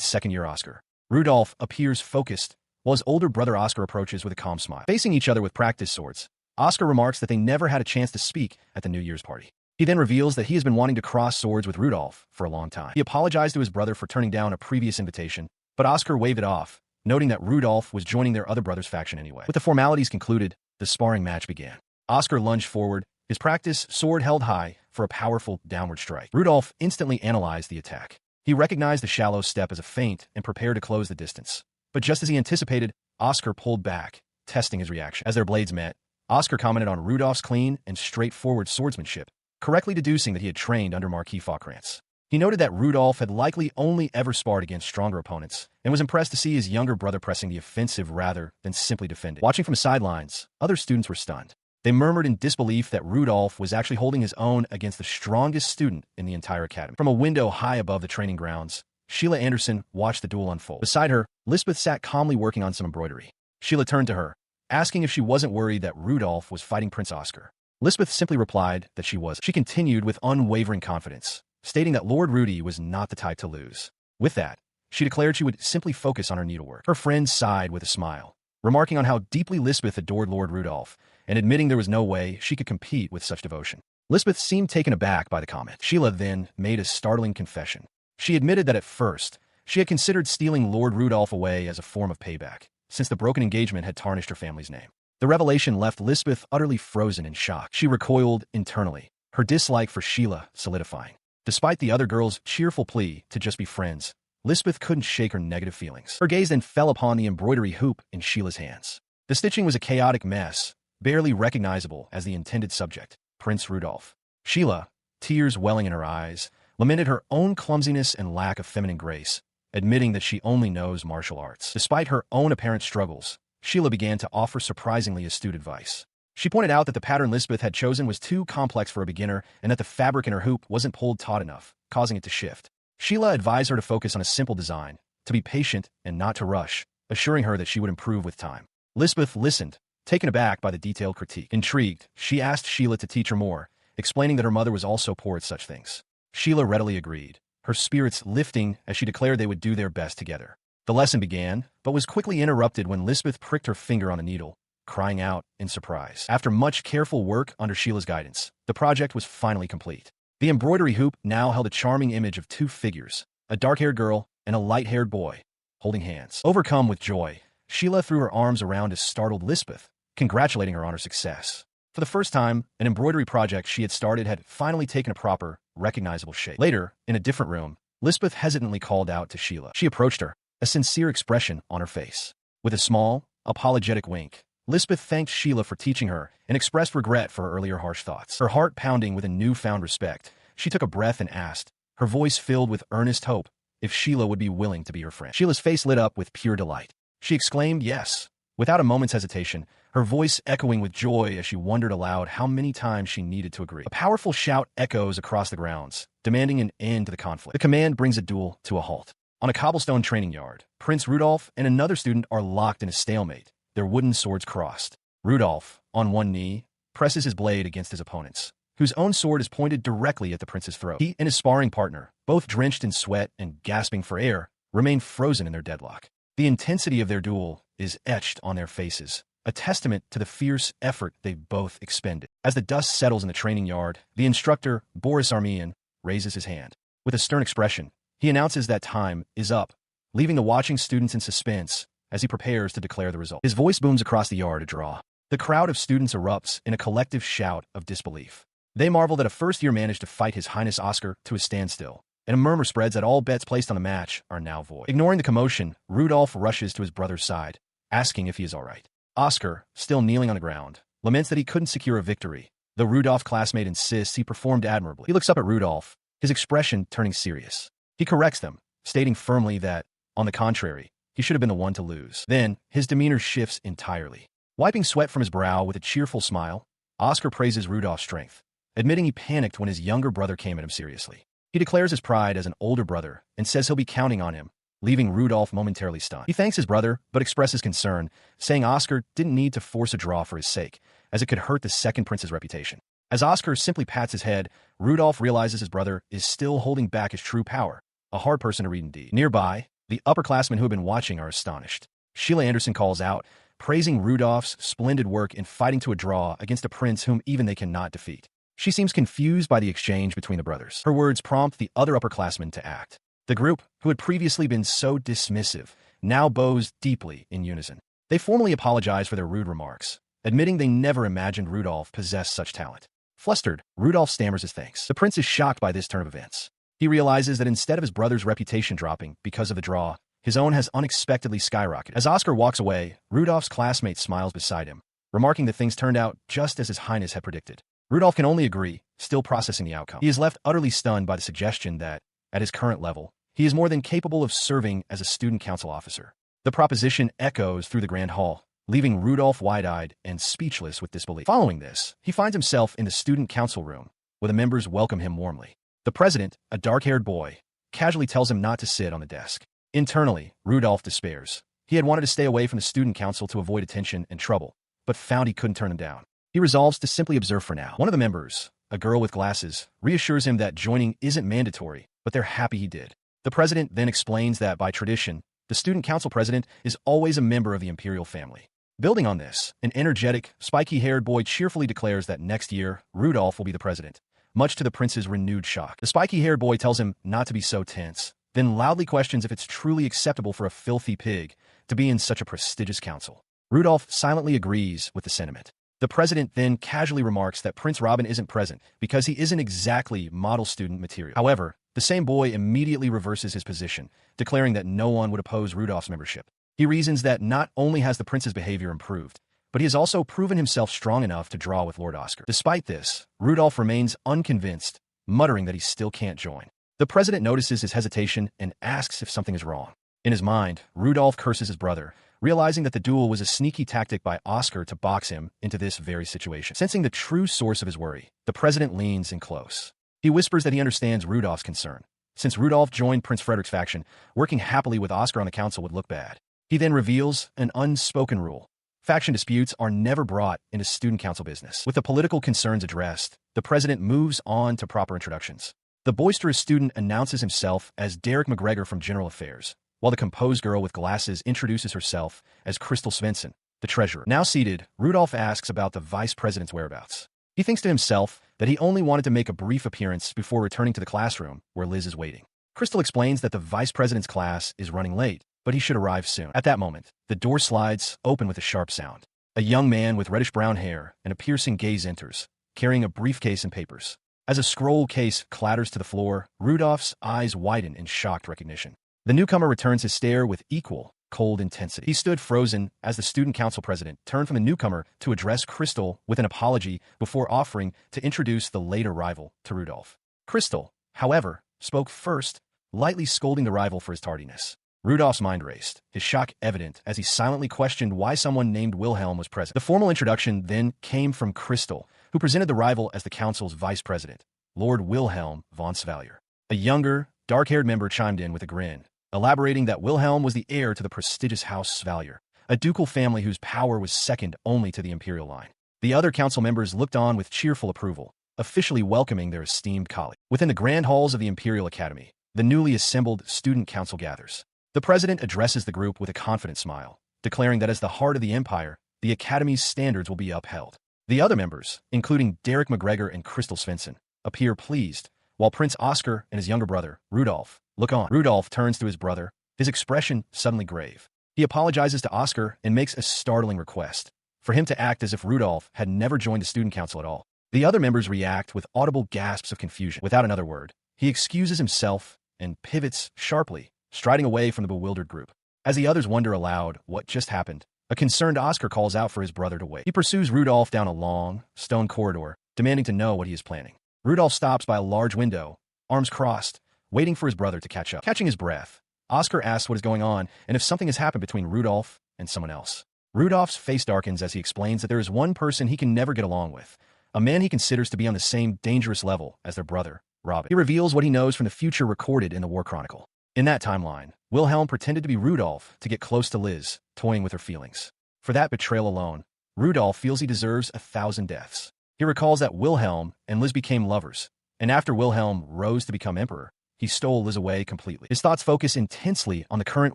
second-year Oscar. Rudolph appears focused, while his older brother Oscar approaches with a calm smile. Facing each other with practice swords, Oscar remarks that they never had a chance to speak at the New Year's party. He then reveals that he has been wanting to cross swords with Rudolph for a long time. He apologized to his brother for turning down a previous invitation, but Oscar waved it off, noting that Rudolph was joining their other brother's faction anyway. With the formalities concluded, the sparring match began. Oscar lunged forward, his practice sword held high for a powerful downward strike. Rudolph instantly analyzed the attack. He recognized the shallow step as a feint and prepared to close the distance. But just as he anticipated, Oscar pulled back, testing his reaction. As their blades met, Oscar commented on Rudolph's clean and straightforward swordsmanship, correctly deducing that he had trained under Marquis Faucrance. He noted that Rudolph had likely only ever sparred against stronger opponents, and was impressed to see his younger brother pressing the offensive rather than simply defending. Watching from the sidelines, other students were stunned. They murmured in disbelief that Rudolph was actually holding his own against the strongest student in the entire academy. From a window high above the training grounds, Sheila Anderson watched the duel unfold. Beside her, Lisbeth sat calmly working on some embroidery. Sheila turned to her, asking if she wasn't worried that Rudolph was fighting Prince Oscar. Lisbeth simply replied that she was. She continued with unwavering confidence, stating that Lord Rudy was not the type to lose. With that, she declared she would simply focus on her needlework. Her friend sighed with a smile, remarking on how deeply Lisbeth adored Lord Rudolph, and admitting there was no way she could compete with such devotion. Lisbeth seemed taken aback by the comment. Sheila then made a startling confession. She admitted that at first, she had considered stealing Lord Rudolph away as a form of payback, since the broken engagement had tarnished her family's name. The revelation left Lisbeth utterly frozen in shock. She recoiled internally, her dislike for Sheila solidifying. Despite the other girl's cheerful plea to just be friends, Lisbeth couldn't shake her negative feelings. Her gaze then fell upon the embroidery hoop in Sheila's hands. The stitching was a chaotic mess, barely recognizable as the intended subject, Prince Rudolph. Sheila, tears welling in her eyes, lamented her own clumsiness and lack of feminine grace, admitting that she only knows martial arts. Despite her own apparent struggles, Sheila began to offer surprisingly astute advice. She pointed out that the pattern Lisbeth had chosen was too complex for a beginner and that the fabric in her hoop wasn't pulled taut enough, causing it to shift. Sheila advised her to focus on a simple design, to be patient and not to rush, assuring her that she would improve with time. Lisbeth listened, taken aback by the detailed critique. Intrigued, she asked Sheila to teach her more, explaining that her mother was also poor at such things. Sheila readily agreed, her spirits lifting as she declared they would do their best together. The lesson began, but was quickly interrupted when Lisbeth pricked her finger on a needle, crying out in surprise. After much careful work under Sheila's guidance, the project was finally complete. The embroidery hoop now held a charming image of two figures, a dark-haired girl and a light-haired boy, holding hands. Overcome with joy, Sheila threw her arms around a startled Lisbeth, congratulating her on her success. For the first time, an embroidery project she had started had finally taken a proper, recognizable shape. Later, in a different room, Lisbeth hesitantly called out to Sheila. She approached her, a sincere expression on her face. With a small, apologetic wink, Lisbeth thanked Sheila for teaching her and expressed regret for her earlier harsh thoughts. Her heart pounding with a newfound respect, she took a breath and asked, her voice filled with earnest hope, if Sheila would be willing to be her friend. Sheila's face lit up with pure delight. She exclaimed yes, without a moment's hesitation, her voice echoing with joy as she wondered aloud how many times she needed to agree. A powerful shout echoes across the grounds, demanding an end to the conflict. The command brings a duel to a halt. On a cobblestone training yard, Prince Rudolph and another student are locked in a stalemate, their wooden swords crossed. Rudolph, on one knee, presses his blade against his opponent's, whose own sword is pointed directly at the prince's throat. He and his sparring partner, both drenched in sweat and gasping for air, remain frozen in their deadlock. The intensity of their duel is etched on their faces, a testament to the fierce effort they both expended. As the dust settles in the training yard, the instructor, Boris Armian, raises his hand. With a stern expression, he announces that time is up, leaving the watching students in suspense as he prepares to declare the result. His voice booms across the yard to draw. The crowd of students erupts in a collective shout of disbelief. They marvel that a first-year managed to fight His Highness Oscar to a standstill, and a murmur spreads that all bets placed on the match are now void. Ignoring the commotion, Rudolph rushes to his brother's side, asking if he is all right. Oscar, still kneeling on the ground, laments that he couldn't secure a victory. The Rudolph classmate insists he performed admirably. He looks up at Rudolph, his expression turning serious. He corrects them, stating firmly that, on the contrary, he should have been the one to lose. Then, his demeanor shifts entirely. Wiping sweat from his brow with a cheerful smile, Oscar praises Rudolph's strength, admitting he panicked when his younger brother came at him seriously. He declares his pride as an older brother and says he'll be counting on him, leaving Rudolph momentarily stunned. He thanks his brother, but expresses concern, saying Oscar didn't need to force a draw for his sake, as it could hurt the second prince's reputation. As Oscar simply pats his head, Rudolph realizes his brother is still holding back his true power, a hard person to read indeed. Nearby, the upperclassmen who have been watching are astonished. Sheila Anderson calls out, praising Rudolph's splendid work in fighting to a draw against a prince whom even they cannot defeat. She seems confused by the exchange between the brothers. Her words prompt the other upperclassmen to act. The group, who had previously been so dismissive, now bows deeply in unison. They formally apologize for their rude remarks, admitting they never imagined Rudolph possessed such talent. Flustered, Rudolph stammers his thanks. The prince is shocked by this turn of events. He realizes that instead of his brother's reputation dropping because of the draw, his own has unexpectedly skyrocketed. As Oscar walks away, Rudolph's classmate smiles beside him, remarking that things turned out just as His Highness had predicted. Rudolph can only agree, still processing the outcome. He is left utterly stunned by the suggestion that, at his current level, he is more than capable of serving as a student council officer. The proposition echoes through the grand hall, leaving Rudolph wide-eyed and speechless with disbelief. Following this, he finds himself in the student council room, where the members welcome him warmly. The president, a dark-haired boy, casually tells him not to sit on the desk. Internally, Rudolph despairs. He had wanted to stay away from the student council to avoid attention and trouble, but found he couldn't turn them down. He resolves to simply observe for now. One of the members, a girl with glasses, reassures him that joining isn't mandatory, but they're happy he did. The president then explains that, by tradition, the student council president is always a member of the imperial family. Building on this, an energetic, spiky-haired boy cheerfully declares that next year, Rudolph will be the president, much to the prince's renewed shock. The spiky-haired boy tells him not to be so tense, then loudly questions if it's truly acceptable for a filthy pig to be in such a prestigious council. Rudolph silently agrees with the sentiment. The president then casually remarks that Prince Robin isn't present because he isn't exactly model student material. However, the same boy immediately reverses his position, declaring that no one would oppose Rudolph's membership. He reasons that not only has the prince's behavior improved, but he has also proven himself strong enough to draw with Lord Oscar. Despite this, Rudolph remains unconvinced, muttering that he still can't join. The president notices his hesitation and asks if something is wrong. In his mind, Rudolph curses his brother, realizing that the duel was a sneaky tactic by Oscar to box him into this very situation. Sensing the true source of his worry, the president leans in close. He whispers that he understands Rudolph's concern. Since Rudolph joined Prince Frederick's faction, working happily with Oscar on the council would look bad. He then reveals an unspoken rule. Faction disputes are never brought into student council business. With the political concerns addressed, the president moves on to proper introductions. The boisterous student announces himself as Derek McGregor from General Affairs, while the composed girl with glasses introduces herself as Crystal Svensson, the treasurer. Now seated, Rudolph asks about the vice president's whereabouts. He thinks to himself that he only wanted to make a brief appearance before returning to the classroom where Liz is waiting. Crystal explains that the vice president's class is running late, but he should arrive soon. At that moment, the door slides open with a sharp sound. A young man with reddish-brown hair and a piercing gaze enters, carrying a briefcase and papers. As a scroll case clatters to the floor, Rudolph's eyes widen in shocked recognition. The newcomer returns his stare with equal, cold intensity. He stood frozen as the student council president turned from the newcomer to address Crystal with an apology before offering to introduce the late arrival to Rudolph. Crystal, however, spoke first, lightly scolding the rival for his tardiness. Rudolph's mind raced, his shock evident as he silently questioned why someone named Wilhelm was present. The formal introduction then came from Crystal, who presented the rival as the council's vice president, Lord Wilhelm von Svallier. A younger, dark-haired member chimed in with a grin, elaborating that Wilhelm was the heir to the prestigious House Svallier, a ducal family whose power was second only to the imperial line. The other council members looked on with cheerful approval, officially welcoming their esteemed colleague. Within the grand halls of the Imperial Academy, the newly assembled student council gathers. The president addresses the group with a confident smile, declaring that as the heart of the empire, the Academy's standards will be upheld. The other members, including Derek McGregor and Crystal Svensson, appear pleased, while Prince Oscar and his younger brother, Rudolph, look on. Rudolph turns to his brother, his expression suddenly grave. He apologizes to Oscar and makes a startling request for him to act as if Rudolph had never joined the student council at all. The other members react with audible gasps of confusion. Without another word, he excuses himself and pivots sharply, striding away from the bewildered group. As the others wonder aloud what just happened, a concerned Oscar calls out for his brother to wait. He pursues Rudolph down a long, stone corridor, demanding to know what he is planning. Rudolph stops by a large window, arms crossed, waiting for his brother to catch up. Catching his breath, Oscar asks what is going on and if something has happened between Rudolph and someone else. Rudolph's face darkens as he explains that there is one person he can never get along with, a man he considers to be on the same dangerous level as their brother, Robin. He reveals what he knows from the future recorded in the War Chronicle. In that timeline, Wilhelm pretended to be Rudolph to get close to Liz, toying with her feelings. For that betrayal alone, Rudolph feels he deserves 1,000 deaths. He recalls that Wilhelm and Liz became lovers, and after Wilhelm rose to become emperor, he stole Liz away completely. His thoughts focus intensely on the current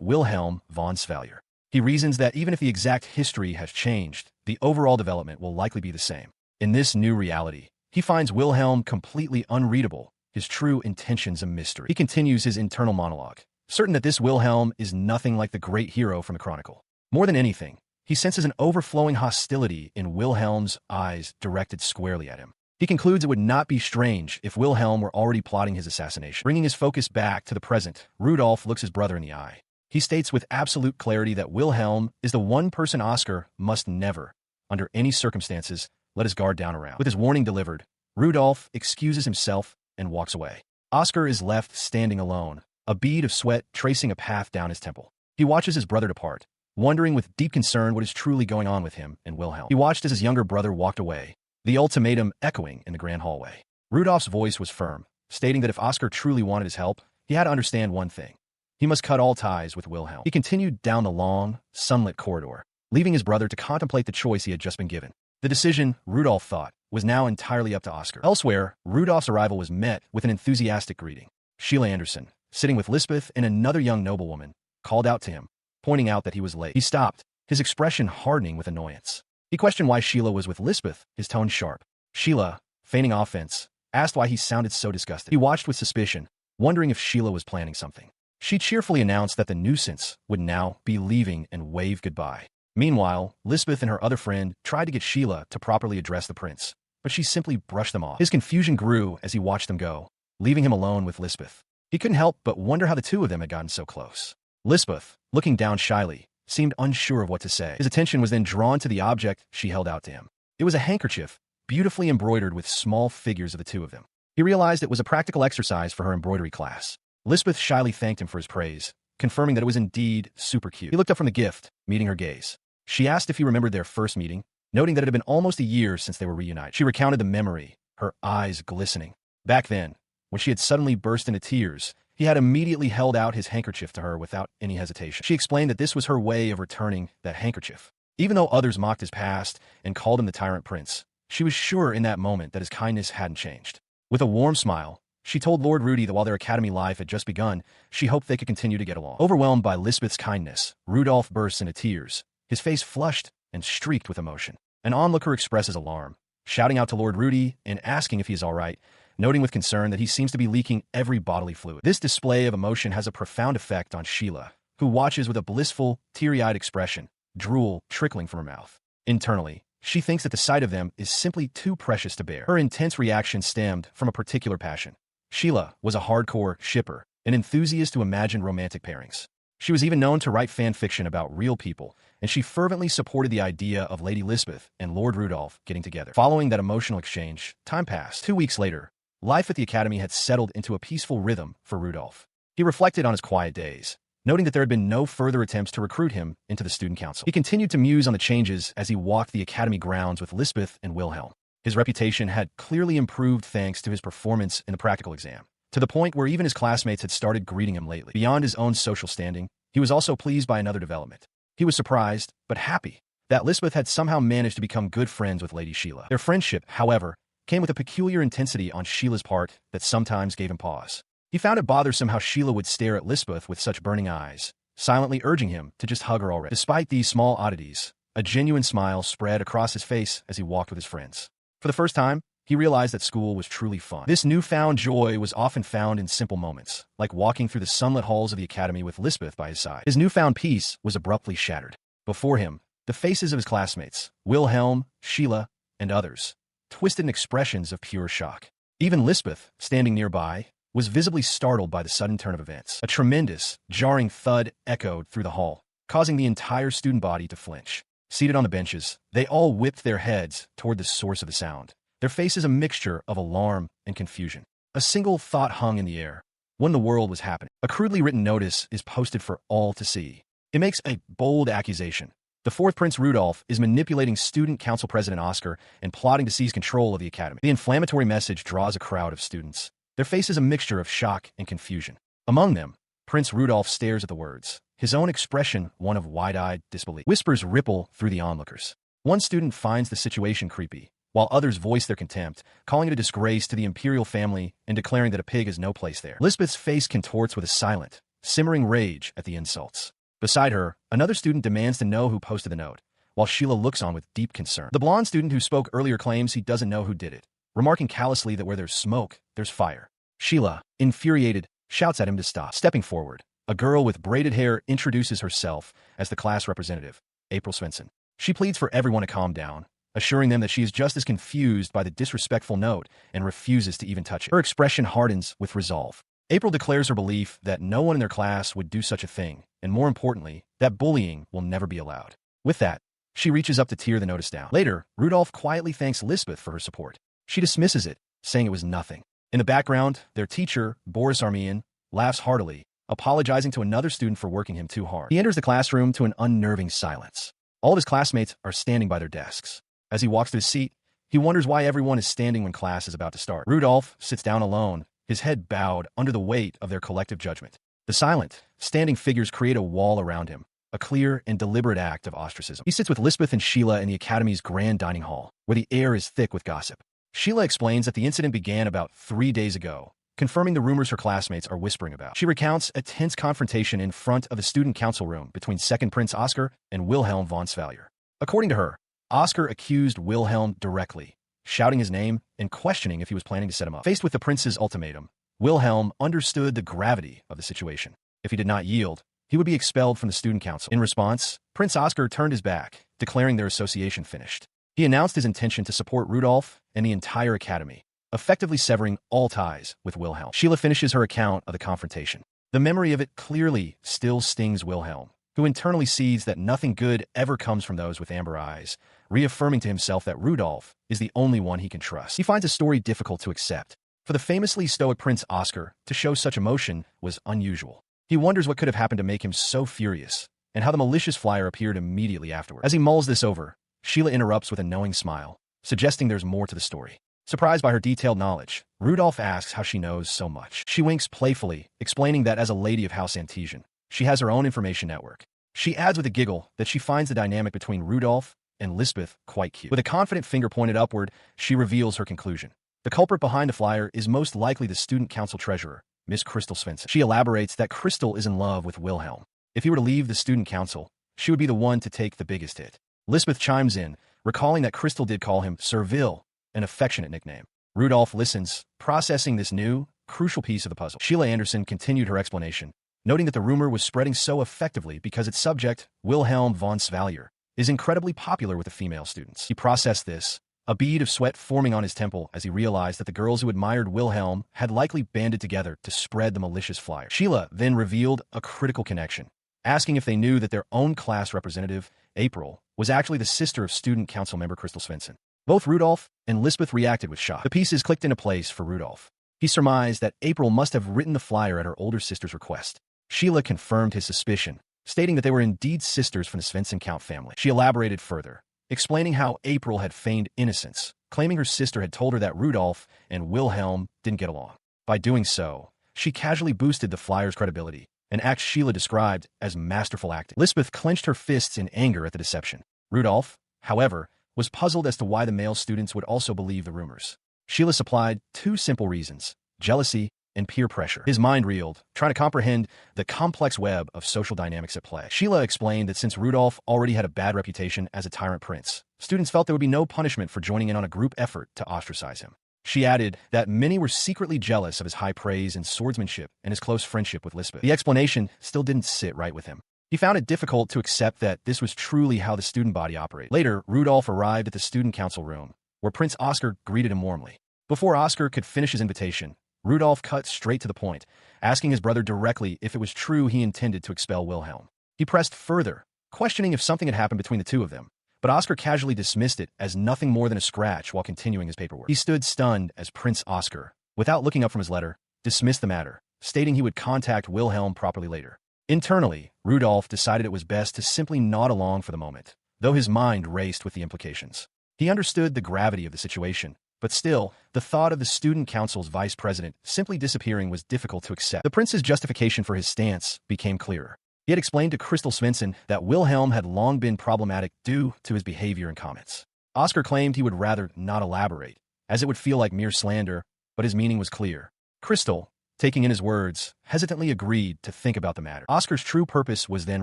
Wilhelm von Svallier. He reasons that even if the exact history has changed, the overall development will likely be the same. In this new reality, he finds Wilhelm completely unreadable, his true intentions a mystery. He continues his internal monologue, certain that this Wilhelm is nothing like the great hero from the Chronicle. More than anything, he senses an overflowing hostility in Wilhelm's eyes directed squarely at him. He concludes it would not be strange if Wilhelm were already plotting his assassination. Bringing his focus back to the present, Rudolph looks his brother in the eye. He states with absolute clarity that Wilhelm is the one person Oscar must never, under any circumstances, let his guard down around. With his warning delivered, Rudolph excuses himself and walks away. Oscar is left standing alone, a bead of sweat tracing a path down his temple. He watches his brother depart, wondering with deep concern what is truly going on with him and Wilhelm. He watched as his younger brother walked away, the ultimatum echoing in the grand hallway. Rudolph's voice was firm, stating that if Oscar truly wanted his help, he had to understand one thing. He must cut all ties with Wilhelm. He continued down the long, sunlit corridor, leaving his brother to contemplate the choice he had just been given. The decision, Rudolph thought, was now entirely up to Oscar. Elsewhere, Rudolph's arrival was met with an enthusiastic greeting. Sheila Anderson, sitting with Lisbeth and another young noblewoman, called out to him, pointing out that he was late. He stopped, his expression hardening with annoyance. He questioned why Sheila was with Lisbeth, his tone sharp. Sheila, feigning offense, asked why he sounded so disgusted. He watched with suspicion, wondering if Sheila was planning something. She cheerfully announced that the nuisance would now be leaving and waved goodbye. Meanwhile, Lisbeth and her other friend tried to get Sheila to properly address the prince, but she simply brushed them off. His confusion grew as he watched them go, leaving him alone with Lisbeth. He couldn't help but wonder how the two of them had gotten so close. Lisbeth, looking down shyly, seemed unsure of what to say. His attention was then drawn to the object she held out to him. It was a handkerchief, beautifully embroidered with small figures of the two of them. He realized it was a practical exercise for her embroidery class. Lisbeth shyly thanked him for his praise, confirming that it was indeed super cute. He looked up from the gift, meeting her gaze. She asked if he remembered their first meeting, noting that it had been almost a year since they were reunited. She recounted the memory, her eyes glistening. Back then, when she had suddenly burst into tears, he had immediately held out his handkerchief to her without any hesitation. She explained that this was her way of returning that handkerchief. Even though others mocked his past and called him the Tyrant Prince, she was sure in that moment that his kindness hadn't changed. With a warm smile, she told Lord Rudy that while their academy life had just begun, she hoped they could continue to get along. Overwhelmed by Lisbeth's kindness, Rudolph burst into tears, his face flushed and streaked with emotion. An onlooker expresses alarm, shouting out to Lord Rudy and asking if he is all right, noting with concern that he seems to be leaking every bodily fluid. This display of emotion has a profound effect on Sheila, who watches with a blissful, teary-eyed expression, drool trickling from her mouth. Internally, she thinks that the sight of them is simply too precious to bear. Her intense reaction stemmed from a particular passion. Sheila was a hardcore shipper, an enthusiast who imagined romantic pairings. She was even known to write fan fiction about real people, and she fervently supported the idea of Lady Lisbeth and Lord Rudolph getting together. Following that emotional exchange, time passed. 2 weeks later, life at the academy had settled into a peaceful rhythm for Rudolph. He reflected on his quiet days, noting that there had been no further attempts to recruit him into the student council. He continued to muse on the changes as he walked the academy grounds with Lisbeth and Wilhelm. His reputation had clearly improved thanks to his performance in the practical exam, to the point where even his classmates had started greeting him lately. Beyond his own social standing, he was also pleased by another development. He was surprised, but happy, that Lisbeth had somehow managed to become good friends with Lady Sheila. Their friendship, however, came with a peculiar intensity on Sheila's part that sometimes gave him pause. He found it bothersome how Sheila would stare at Lisbeth with such burning eyes, silently urging him to just hug her already. Despite these small oddities, a genuine smile spread across his face as he walked with his friends. For the first time, he realized that school was truly fun. This newfound joy was often found in simple moments, like walking through the sunlit halls of the academy with Lisbeth by his side. His newfound peace was abruptly shattered. Before him, the faces of his classmates, Wilhelm, Sheila, and others, twisted in expressions of pure shock. Even Lisbeth, standing nearby, was visibly startled by the sudden turn of events. A tremendous, jarring thud echoed through the hall, causing the entire student body to flinch. Seated on the benches, they all whipped their heads toward the source of the sound, their faces a mixture of alarm and confusion. A single thought hung in the air. When the world was happening. A crudely written notice is posted for all to see. It makes a bold accusation. The fourth Prince Rudolph is manipulating Student Council President Oscar and plotting to seize control of the academy. The inflammatory message draws a crowd of students, their faces a mixture of shock and confusion. Among them, Prince Rudolph stares at the words, his own expression one of wide-eyed disbelief. Whispers ripple through the onlookers. One student finds the situation creepy, while others voice their contempt, calling it a disgrace to the imperial family and declaring that a pig has no place there. Lisbeth's face contorts with a silent, simmering rage at the insults. Beside her, another student demands to know who posted the note, while Sheila looks on with deep concern. The blonde student who spoke earlier claims he doesn't know who did it, remarking callously that where there's smoke, there's fire. Sheila, infuriated, shouts at him to stop. Stepping forward, a girl with braided hair introduces herself as the class representative, April Svensson. She pleads for everyone to calm down, assuring them that she is just as confused by the disrespectful note and refuses to even touch it. Her expression hardens with resolve. April declares her belief that no one in their class would do such a thing, and more importantly, that bullying will never be allowed. With that, she reaches up to tear the notice down. Later, Rudolph quietly thanks Lisbeth for her support. She dismisses it, saying it was nothing. In the background, their teacher, Boris Armian, laughs heartily, apologizing to another student for working him too hard. He enters the classroom to an unnerving silence. All of his classmates are standing by their desks. As he walks to his seat, he wonders why everyone is standing when class is about to start. Rudolph sits down alone, his head bowed under the weight of their collective judgment. The silent, standing figures create a wall around him, a clear and deliberate act of ostracism. He sits with Lisbeth and Sheila in the academy's grand dining hall, where the air is thick with gossip. Sheila explains that the incident began about 3 days ago, confirming the rumors her classmates are whispering about. She recounts a tense confrontation in front of the student council room between second Prince Oscar and Wilhelm von Svallier. According to her, Oscar accused Wilhelm directly, shouting his name and questioning if he was planning to set him up. Faced with the prince's ultimatum, Wilhelm understood the gravity of the situation. If he did not yield, he would be expelled from the student council. In response, Prince Oscar turned his back, declaring their association finished. He announced his intention to support Rudolph and the entire academy, effectively severing all ties with Wilhelm. Sheila finishes her account of the confrontation. The memory of it clearly still stings Wilhelm, who internally sees that nothing good ever comes from those with amber eyes, reaffirming to himself that Rudolph is the only one he can trust. He finds the story difficult to accept. For the famously stoic Prince Oscar to show such emotion was unusual. He wonders what could have happened to make him so furious, and how the malicious flyer appeared immediately afterward. As he mulls this over, Sheila interrupts with a knowing smile, suggesting there's more to the story. Surprised by her detailed knowledge, Rudolph asks how she knows so much. She winks playfully, explaining that as a lady of House Antesian, she has her own information network. She adds with a giggle that she finds the dynamic between Rudolph and Lisbeth quite cute. With a confident finger pointed upward, she reveals her conclusion. The culprit behind the flyer is most likely the student council treasurer, Miss Crystal Svensson. She elaborates that Crystal is in love with Wilhelm. If he were to leave the student council, she would be the one to take the biggest hit. Lisbeth chimes in, recalling that Crystal did call him Sir Vil, an affectionate nickname. Rudolph listens, processing this new, crucial piece of the puzzle. Sheila Anderson continued her explanation, noting that the rumor was spreading so effectively because its subject, Wilhelm von Svallier, is incredibly popular with the female students. He processed this, a bead of sweat forming on his temple as he realized that the girls who admired Wilhelm had likely banded together to spread the malicious flyer. Sheila then revealed a critical connection, asking if they knew that their own class representative, April, was actually the sister of student council member Crystal Svensson. Both Rudolph and Lisbeth reacted with shock. The pieces clicked into place for Rudolph. He surmised that April must have written the flyer at her older sister's request. Sheila confirmed his suspicion, stating that they were indeed sisters from the Svensson Count family. She elaborated further, explaining how April had feigned innocence, claiming her sister had told her that Rudolph and Wilhelm didn't get along. By doing so, she casually boosted the flyer's credibility, an act Sheila described as masterful acting. Lisbeth clenched her fists in anger at the deception. Rudolph, however, was puzzled as to why the male students would also believe the rumors. Sheila supplied 2 simple reasons: jealousy and peer pressure. His mind reeled, trying to comprehend the complex web of social dynamics at play. Sheila explained that since Rudolph already had a bad reputation as a tyrant prince, students felt there would be no punishment for joining in on a group effort to ostracize him. She added that many were secretly jealous of his high praise in swordsmanship and his close friendship with Lisbeth. The explanation still didn't sit right with him. He found it difficult to accept that this was truly how the student body operated. Later, Rudolph arrived at the student council room, where Prince Oscar greeted him warmly. Before Oscar could finish his invitation, Rudolph cut straight to the point, asking his brother directly if it was true he intended to expel Wilhelm. He pressed further, questioning if something had happened between the two of them, but Oscar casually dismissed it as nothing more than a scratch while continuing his paperwork. He stood stunned as Prince Oscar, without looking up from his letter, dismissed the matter, stating he would contact Wilhelm properly later. Internally, Rudolph decided it was best to simply nod along for the moment, though his mind raced with the implications. He understood the gravity of the situation, but still, the thought of the student council's vice president simply disappearing was difficult to accept. The prince's justification for his stance became clearer. He had explained to Crystal Svensson that Wilhelm had long been problematic due to his behavior and comments. Oscar claimed he would rather not elaborate, as it would feel like mere slander, but his meaning was clear. Crystal, taking in his words, hesitantly agreed to think about the matter. Oscar's true purpose was then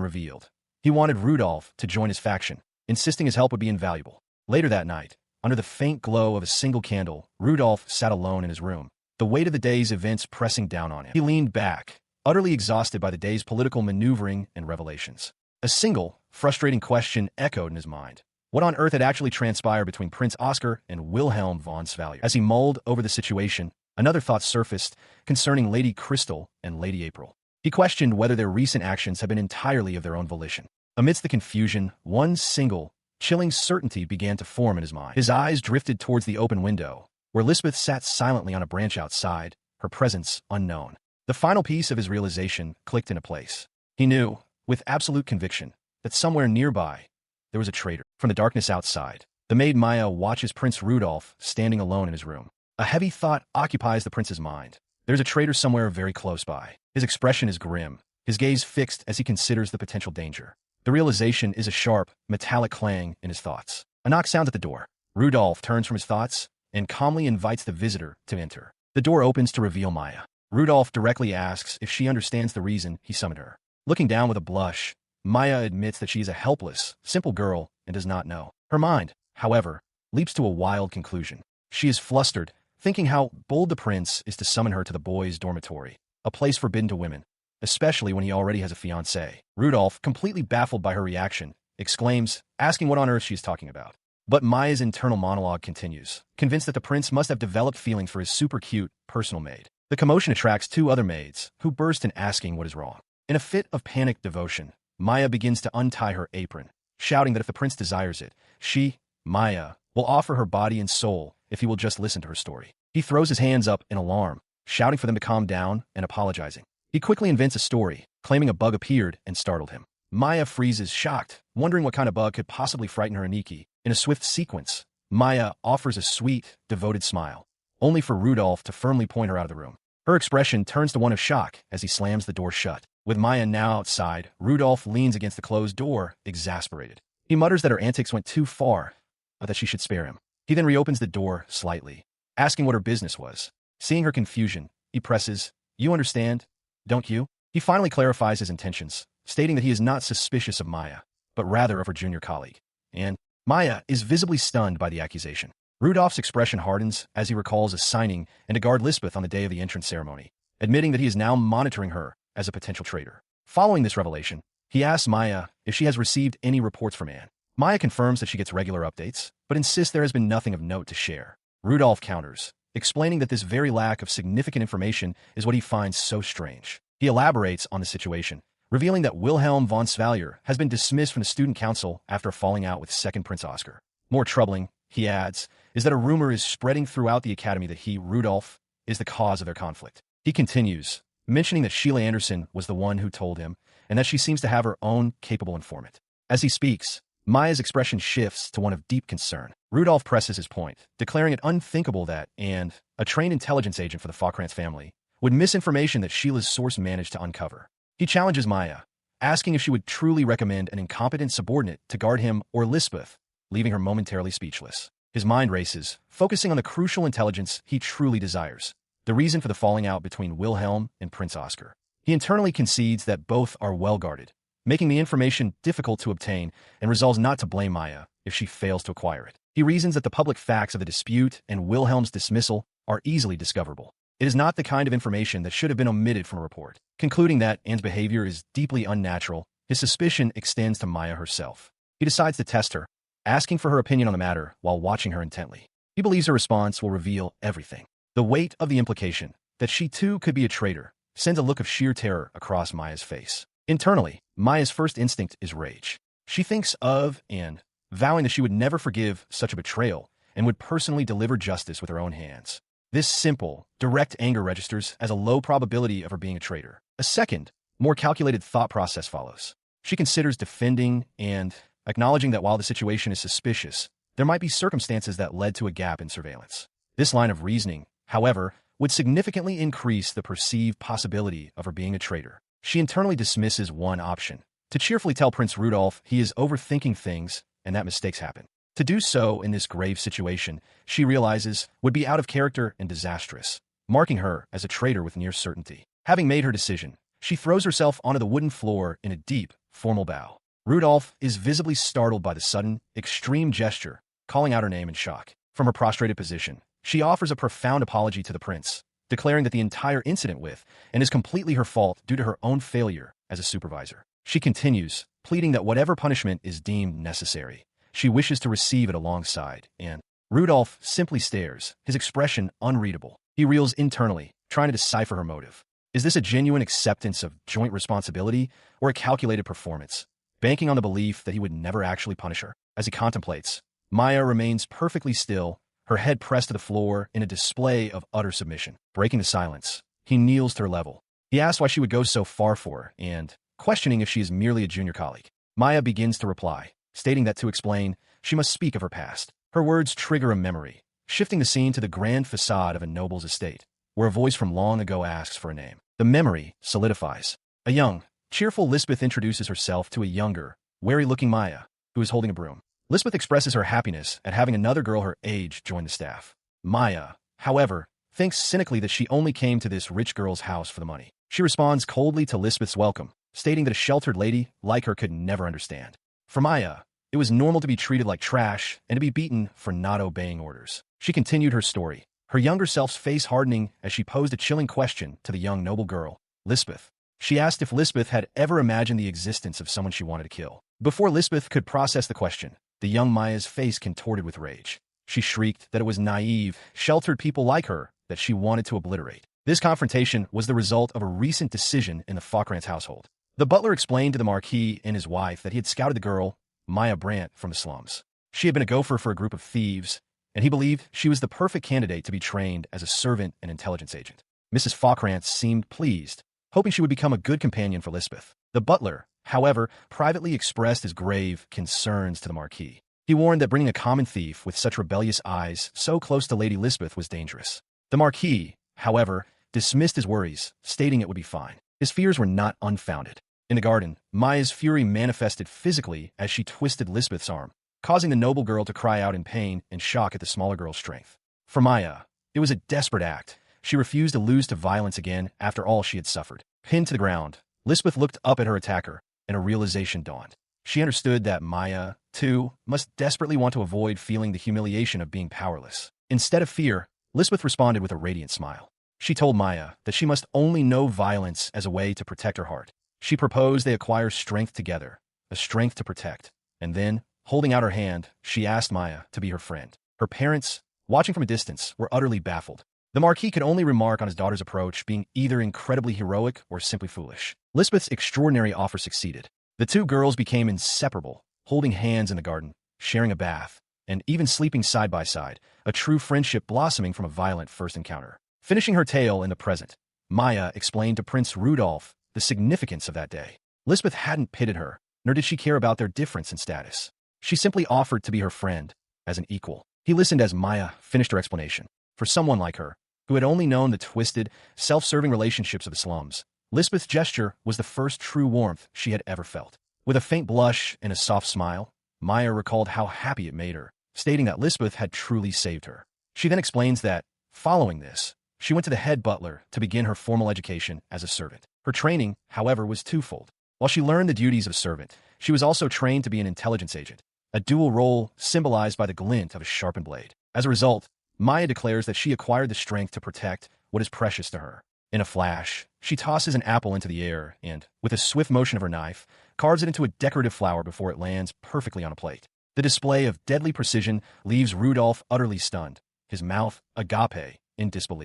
revealed. He wanted Rudolph to join his faction, insisting his help would be invaluable. Later that night, under the faint glow of a single candle, Rudolph sat alone in his room, the weight of the day's events pressing down on him. He leaned back, utterly exhausted by the day's political maneuvering and revelations. A single, frustrating question echoed in his mind. What on earth had actually transpired between Prince Oscar and Wilhelm von Svallier? As he mulled over the situation, another thought surfaced concerning Lady Crystal and Lady April. He questioned whether their recent actions had been entirely of their own volition. Amidst the confusion, one single, chilling certainty began to form in his mind. His eyes drifted towards the open window, where Lisbeth sat silently on a branch outside, her presence unknown. The final piece of his realization clicked into place. He knew, with absolute conviction, that somewhere nearby, there was a traitor. From the darkness outside, the maid Maya watches Prince Rudolph standing alone in his room. A heavy thought occupies the prince's mind. There's a traitor somewhere very close by. His expression is grim, his gaze fixed as he considers the potential danger. The realization is a sharp, metallic clang in his thoughts. A knock sounds at the door. Rudolph turns from his thoughts and calmly invites the visitor to enter. The door opens to reveal Maya. Rudolph directly asks if she understands the reason he summoned her. Looking down with a blush, Maya admits that she is a helpless, simple girl and does not know. Her mind, however, leaps to a wild conclusion. She is flustered, thinking how bold the prince is to summon her to the boys' dormitory, a place forbidden to women, especially when he already has a fiancée. Rudolph, completely baffled by her reaction, exclaims, asking what on earth she is talking about. But Maya's internal monologue continues, convinced that the prince must have developed feelings for his super-cute, personal maid. The commotion attracts two other maids, who burst in asking what is wrong. In a fit of panicked devotion, Maya begins to untie her apron, shouting that if the prince desires it, she, Maya, will offer her body and soul if he will just listen to her story. He throws his hands up in alarm, shouting for them to calm down and apologizing. He quickly invents a story, claiming a bug appeared and startled him. Maya freezes, shocked, wondering what kind of bug could possibly frighten her Aniki. In a swift sequence, Maya offers a sweet, devoted smile, only for Rudolph to firmly point her out of the room. Her expression turns to one of shock as he slams the door shut. With Maya now outside, Rudolph leans against the closed door, exasperated. He mutters that her antics went too far, but that she should spare him. He then reopens the door slightly, asking what her business was. Seeing her confusion, he presses, "You understand, don't you?" He finally clarifies his intentions, stating that he is not suspicious of Maya, but rather of her junior colleague. And Maya is visibly stunned by the accusation. Rudolph's expression hardens as he recalls assigning and to guard Lisbeth on the day of the entrance ceremony, admitting that he is now monitoring her as a potential traitor. Following this revelation, he asks Maya if she has received any reports from Anne. Maya confirms that she gets regular updates, but insists there has been nothing of note to share. Rudolph counters, explaining that this very lack of significant information is what he finds so strange. He elaborates on the situation, revealing that Wilhelm von Svallier has been dismissed from the student council after falling out with second Prince Oscar. More troubling, he adds, is that a rumor is spreading throughout the academy that he, Rudolph, is the cause of their conflict. He continues, mentioning that Sheila Anderson was the one who told him, and that she seems to have her own capable informant. As he speaks, Maya's expression shifts to one of deep concern. Rudolph presses his point, declaring it unthinkable that Anne, a trained intelligence agent for the Falkrantz family, would miss information that Sheila's source managed to uncover. He challenges Maya, asking if she would truly recommend an incompetent subordinate to guard him or Lisbeth, leaving her momentarily speechless. His mind races, focusing on the crucial intelligence he truly desires, the reason for the falling out between Wilhelm and Prince Oscar. He internally concedes that both are well guarded, making the information difficult to obtain, and resolves not to blame Maya if she fails to acquire it. He reasons that the public facts of the dispute and Wilhelm's dismissal are easily discoverable. It is not the kind of information that should have been omitted from a report. Concluding that Anne's behavior is deeply unnatural, his suspicion extends to Maya herself. He decides to test her, asking for her opinion on the matter while watching her intently. He believes her response will reveal everything. The weight of the implication that she too could be a traitor sends a look of sheer terror across Maya's face. Internally, Maya's first instinct is rage. She thinks of Anne, vowing that she would never forgive such a betrayal and would personally deliver justice with her own hands. This simple, direct anger registers as a low probability of her being a traitor. A second, more calculated thought process follows. She considers defending and acknowledging that while the situation is suspicious, there might be circumstances that led to a gap in surveillance. This line of reasoning, however, would significantly increase the perceived possibility of her being a traitor. She internally dismisses one option, to cheerfully tell Prince Rudolph he is overthinking things and that mistakes happen. To do so in this grave situation, she realizes, would be out of character and disastrous, marking her as a traitor with near certainty. Having made her decision, she throws herself onto the wooden floor in a deep, formal bow. Rudolph is visibly startled by the sudden, extreme gesture, calling out her name in shock. From her prostrated position, she offers a profound apology to the prince, declaring that the entire incident with and is completely her fault due to her own failure as a supervisor. She continues, pleading that whatever punishment is deemed necessary, she wishes to receive it alongside, and Rudolph simply stares, his expression unreadable. He reels internally, trying to decipher her motive. Is this a genuine acceptance of joint responsibility or a calculated performance, banking on the belief that he would never actually punish her? As he contemplates, Maya remains perfectly still, her head pressed to the floor in a display of utter submission. Breaking the silence, he kneels to her level. He asks why she would go so far for her and, questioning if she is merely a junior colleague. Maya begins to reply, stating that to explain, she must speak of her past. Her words trigger a memory, shifting the scene to the grand facade of a noble's estate, where a voice from long ago asks for a name. The memory solidifies. A young, cheerful Lisbeth introduces herself to a younger, wary-looking Maya, who is holding a broom. Lisbeth expresses her happiness at having another girl her age join the staff. Maya, however, thinks cynically that she only came to this rich girl's house for the money. She responds coldly to Lisbeth's welcome, stating that a sheltered lady like her could never understand. For Maya, it was normal to be treated like trash and to be beaten for not obeying orders. She continued her story, her younger self's face hardening as she posed a chilling question to the young noble girl, Lisbeth. She asked if Lisbeth had ever imagined the existence of someone she wanted to kill. Before Lisbeth could process the question, the young Maya's face contorted with rage. She shrieked that it was naive, sheltered people like her that she wanted to obliterate. This confrontation was the result of a recent decision in the Falkrantz household. The butler explained to the Marquis and his wife that he had scouted the girl, Maya Brandt, from the slums. She had been a gopher for a group of thieves, and he believed she was the perfect candidate to be trained as a servant and intelligence agent. Mrs. Falkrantz seemed pleased, hoping she would become a good companion for Lisbeth. The butler, however, privately expressed his grave concerns to the Marquis. He warned that bringing a common thief with such rebellious eyes so close to Lady Lisbeth was dangerous. The Marquis, however, dismissed his worries, stating it would be fine. His fears were not unfounded. In the garden, Maya's fury manifested physically as she twisted Lisbeth's arm, causing the noble girl to cry out in pain and shock at the smaller girl's strength. For Maya, it was a desperate act. She refused to lose to violence again after all she had suffered. Pinned to the ground, Lisbeth looked up at her attacker, and a realization dawned. She understood that Maya, too, must desperately want to avoid feeling the humiliation of being powerless. Instead of fear, Lisbeth responded with a radiant smile. She told Maya that she must only know violence as a way to protect her heart. She proposed they acquire strength together, a strength to protect, and then, holding out her hand, she asked Maya to be her friend. Her parents, watching from a distance, were utterly baffled. The Marquis could only remark on his daughter's approach being either incredibly heroic or simply foolish. Lisbeth's extraordinary offer succeeded. The two girls became inseparable, holding hands in the garden, sharing a bath, and even sleeping side by side, a true friendship blossoming from a violent first encounter. Finishing her tale in the present, Maya explained to Prince Rudolph the significance of that day. Lisbeth hadn't pitted her, nor did she care about their difference in status. She simply offered to be her friend, as an equal. He listened as Maya finished her explanation. For someone like her, who had only known the twisted, self-serving relationships of the slums, Lisbeth's gesture was the first true warmth she had ever felt. With a faint blush and a soft smile, Maya recalled how happy it made her, stating that Lisbeth had truly saved her. She then explains that, following this, She went to the head butler to begin her formal education as a servant. Her training, however, was twofold. While she learned the duties of a servant, she was also trained to be an intelligence agent, a dual role symbolized by the glint of a sharpened blade. As a result, Maya declares that she acquired the strength to protect what is precious to her. In a flash, she tosses an apple into the air and, with a swift motion of her knife, carves it into a decorative flower before it lands perfectly on a plate. The display of deadly precision leaves Rudolph utterly stunned, his mouth agape in disbelief.